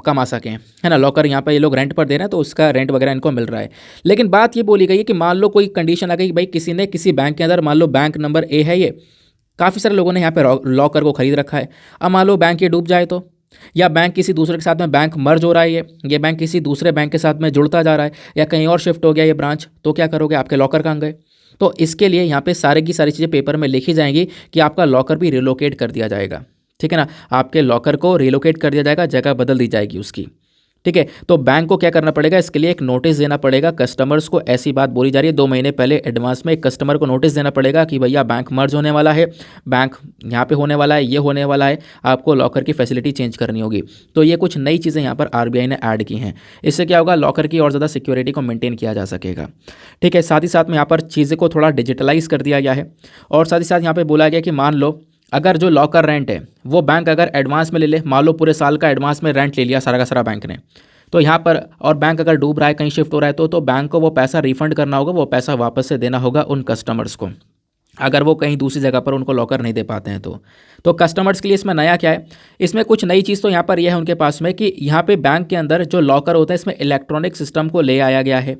कमा सकें, है ना। लॉकर यहाँ पर ये लोग रेंट पर दे रहे हैं तो उसका रेंट वगैरह इनको मिल रहा है। लेकिन बात ये बोली गई है कि मान लो कोई कंडीशन आ गई कि भाई किसी ने किसी बैंक के अंदर, मान लो बैंक नंबर ए है ये, काफ़ी सारे लोगों ने यहाँ पे लॉकर को खरीद रखा है। अब मान लो बैंक ये डूब जाए तो, या बैंक किसी दूसरे के साथ में बैंक मर्ज हो रहा है, ये बैंक किसी दूसरे बैंक के साथ में जुड़ता जा रहा है, या कहीं और शिफ्ट हो गया ये ब्रांच, तो क्या करोगे, आपके लॉकर कहाँ गए। तो इसके लिए यहाँ पे सारे की सारी चीज़ें पेपर में लिखी जाएंगी कि आपका लॉकर भी रिलोकेट कर दिया जाएगा। ठीक है ना, आपके लॉकर को रिलोकेट कर दिया जाएगा, जगह बदल दी जाएगी उसकी। ठीक है, तो बैंक को क्या करना पड़ेगा, इसके लिए एक नोटिस देना पड़ेगा कस्टमर्स को। ऐसी बात बोली जा रही है 2 महीने पहले एडवांस में एक कस्टमर को नोटिस देना पड़ेगा कि भैया बैंक मर्ज होने वाला है, बैंक यहाँ पे होने वाला है, ये होने वाला है, आपको लॉकर की फैसिलिटी चेंज करनी होगी। तो ये कुछ नई चीज़ें यहाँ पर आरबीआई ने ऐड की हैं। इससे क्या होगा, लॉकर की और ज़्यादा सिक्योरिटी को मेंटेन किया जा सकेगा। ठीक है, साथ ही साथ में यहाँ पर चीज़ें को थोड़ा डिजिटलाइज कर दिया गया है। और साथ ही साथ यहाँ पर बोला गया कि मान लो अगर जो लॉकर रेंट है वो बैंक अगर एडवांस में ले ले, मान लो पूरे साल का एडवांस में रेंट ले लिया सारा का सारा बैंक ने, तो यहाँ पर, और बैंक अगर डूब रहा है, कहीं शिफ्ट हो रहा है, तो बैंक को वो पैसा रिफंड करना होगा, वो पैसा वापस से देना होगा उन कस्टमर्स को, अगर वो कहीं दूसरी जगह पर उनको लॉकर नहीं दे पाते हैं तो कस्टमर्स के लिए इसमें नया क्या है, इसमें कुछ नई चीज़ तो यहाँ पर यह है उनके पास में कि यहाँ पे बैंक के अंदर जो लॉकर होता है इसमें इलेक्ट्रॉनिक सिस्टम को ले आया गया है।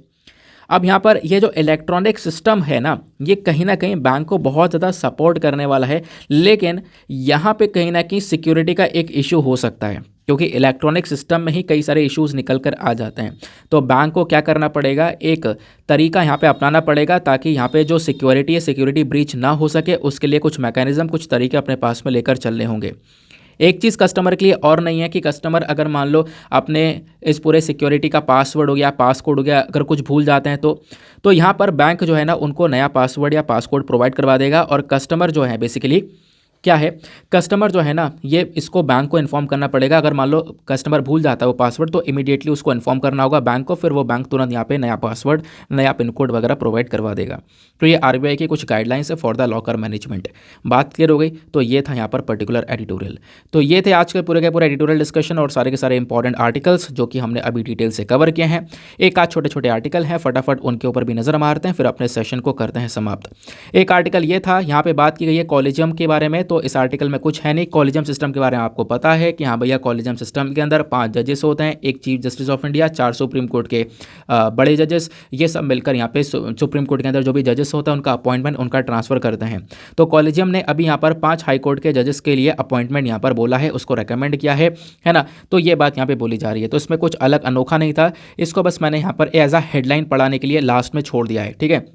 अब यहाँ पर ये जो इलेक्ट्रॉनिक सिस्टम है ना, ये कहीं ना कहीं बैंक को बहुत ज़्यादा सपोर्ट करने वाला है। लेकिन यहाँ पे कहीं ना कहीं सिक्योरिटी का एक इशू हो सकता है, क्योंकि इलेक्ट्रॉनिक सिस्टम में ही कई सारे इश्यूज़ निकल कर आ जाते हैं। तो बैंक को क्या करना पड़ेगा, एक तरीका यहाँ पे अपनाना पड़ेगा ताकि यहाँ पे जो सिक्योरिटी है, सिक्योरिटी ब्रीच ना हो सके। उसके लिए कुछ मैकेनिज्म, कुछ तरीके अपने पास में लेकर चलने होंगे। एक चीज़ कस्टमर के लिए और नहीं है कि कस्टमर अगर मान लो अपने इस पूरे सिक्योरिटी का पासवर्ड हो गया, पासकोड हो गया, अगर कुछ भूल जाते हैं तो यहाँ पर बैंक जो है ना उनको नया पासवर्ड या पासकोड प्रोवाइड करवा देगा। और कस्टमर जो है बेसिकली क्या है, कस्टमर जो है ना ये इसको बैंक को इन्फॉर्म करना पड़ेगा। अगर मान लो कस्टमर भूल जाता है वो पासवर्ड तो इमीडिएटली उसको इन्फॉर्म करना होगा बैंक को, फिर वो बैंक तुरंत यहाँ पे नया पासवर्ड, नया पिन कोड वगैरह प्रोवाइड करवा देगा। तो ये आरबीआई की कुछ गाइडलाइंस है फॉर द लॉकर मैनेजमेंट। बात क्लियर हो गई। तो ये था यहाँ पर पर्टिकुलर एडिटोरियल। तो ये थे आज के पूरे एडिटोरियल डिस्कशन और सारे के सारे इंपॉर्टेंट आर्टिकल्स जो कि हमने अभी डिटेल से कवर किए हैं। एक आध छोटे छोटे आर्टिकल हैं, फटाफट उनके ऊपर भी नजर मारते हैं, फिर अपने सेशन को करते हैं समाप्त। एक आर्टिकल ये था, यहाँ पे बात की गई है कॉलेजियम के बारे में। तो इस आर्टिकल में कुछ है नहीं, कॉलेजियम सिस्टम के बारे में आपको पता है कि हाँ भैया कॉलेजियम सिस्टम के अंदर 5 जजेस होते हैं, एक chief justice of India, 4 supreme court के बड़े जजेस, ये सब मिलकर यहाँ पे सुप्रीम कोर्ट के अंदर जो भी जजेस होता है उनका अपॉइंटमेंट, उनका ट्रांसफर करते हैं। तो कॉलेजियम ने अभी यहाँ पर 5 हाई कोर्ट के जजेस के लिए अपॉइंटमेंट यहाँ पर बोला है, उसको रेकमेंड किया है ना। तो ये बात यहाँ पे बोली जा रही है। तो इसमें कुछ अलग अनोखा नहीं था, इसको बस मैंने यहाँ पर एज अ हेडलाइन पढ़ाने के लिए लास्ट में छोड़ दिया है। ठीक है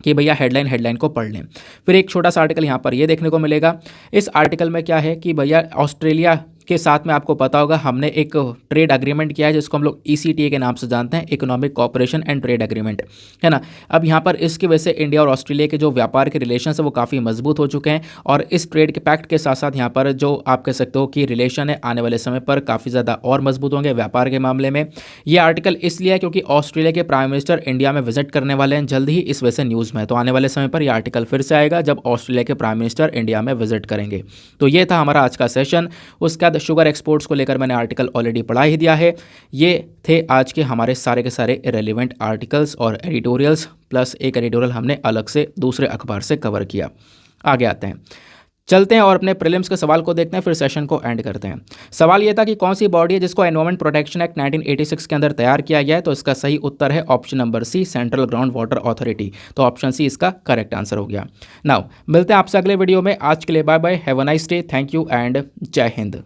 कि भैया हेडलाइन को पढ़ लें। फिर एक छोटा सा आर्टिकल यहाँ पर ये देखने को मिलेगा। इस आर्टिकल में क्या है कि भैया ऑस्ट्रेलिया के साथ में आपको पता होगा हमने एक ट्रेड एग्रीमेंट किया है जिसको हम लोग ECTA के नाम से जानते हैं, economic cooperation and trade agreement, है ना। अब यहाँ पर इसकी वजह से इंडिया और ऑस्ट्रेलिया के जो व्यापार के रिलेशन है वो काफ़ी मजबूत हो चुके हैं। और इस ट्रेड के पैक्ट के साथ साथ यहाँ पर जो आप कह सकते हो कि रिलेशन है आने वाले समय पर काफ़ी ज़्यादा और मजबूत होंगे व्यापार के मामले में। ये आर्टिकल इसलिए है क्योंकि ऑस्ट्रेलिया के प्राइम मिनिस्टर इंडिया में विजिट करने वाले हैं जल्द ही, इस वजह से न्यूज़ में। तो आने वाले समय पर यह आर्टिकल फिर से आएगा जब ऑस्ट्रेलिया के प्राइम मिनिस्टर इंडिया में विजिट करेंगे। तो ये था हमारा आज का सेशन। उसके बाद शुगर एक्सपोर्ट्स को लेकर मैंने आर्टिकल ऑलरेडी पढ़ा ही दिया है। ये थे आज के हमारे सारे के सारे रेलेवेंट आर्टिकल्स और एडिटोरियल्स, प्लस एक एडिटोरियल हमने अलग से दूसरे अखबार से कवर किया। आगे आते हैं, चलते हैं और अपने प्रीलिम्स के सवाल को देखते हैं, फिर सेशन को एंड करते हैं। सवाल ये था कि कौन सी बॉडी है जिसको एनवायरमेंट प्रोटेक्शन एक्ट 1986 के अंदर तैयार किया गया है। तो इसका सही उत्तर है option number C, central ground water authority. तो ऑप्शन सी इसका करेक्ट आंसर हो गया। नाउ मिलते हैं आपसे अगले वीडियो में। आज के लिए bye bye, have a nice day, thank you and जय हिंद।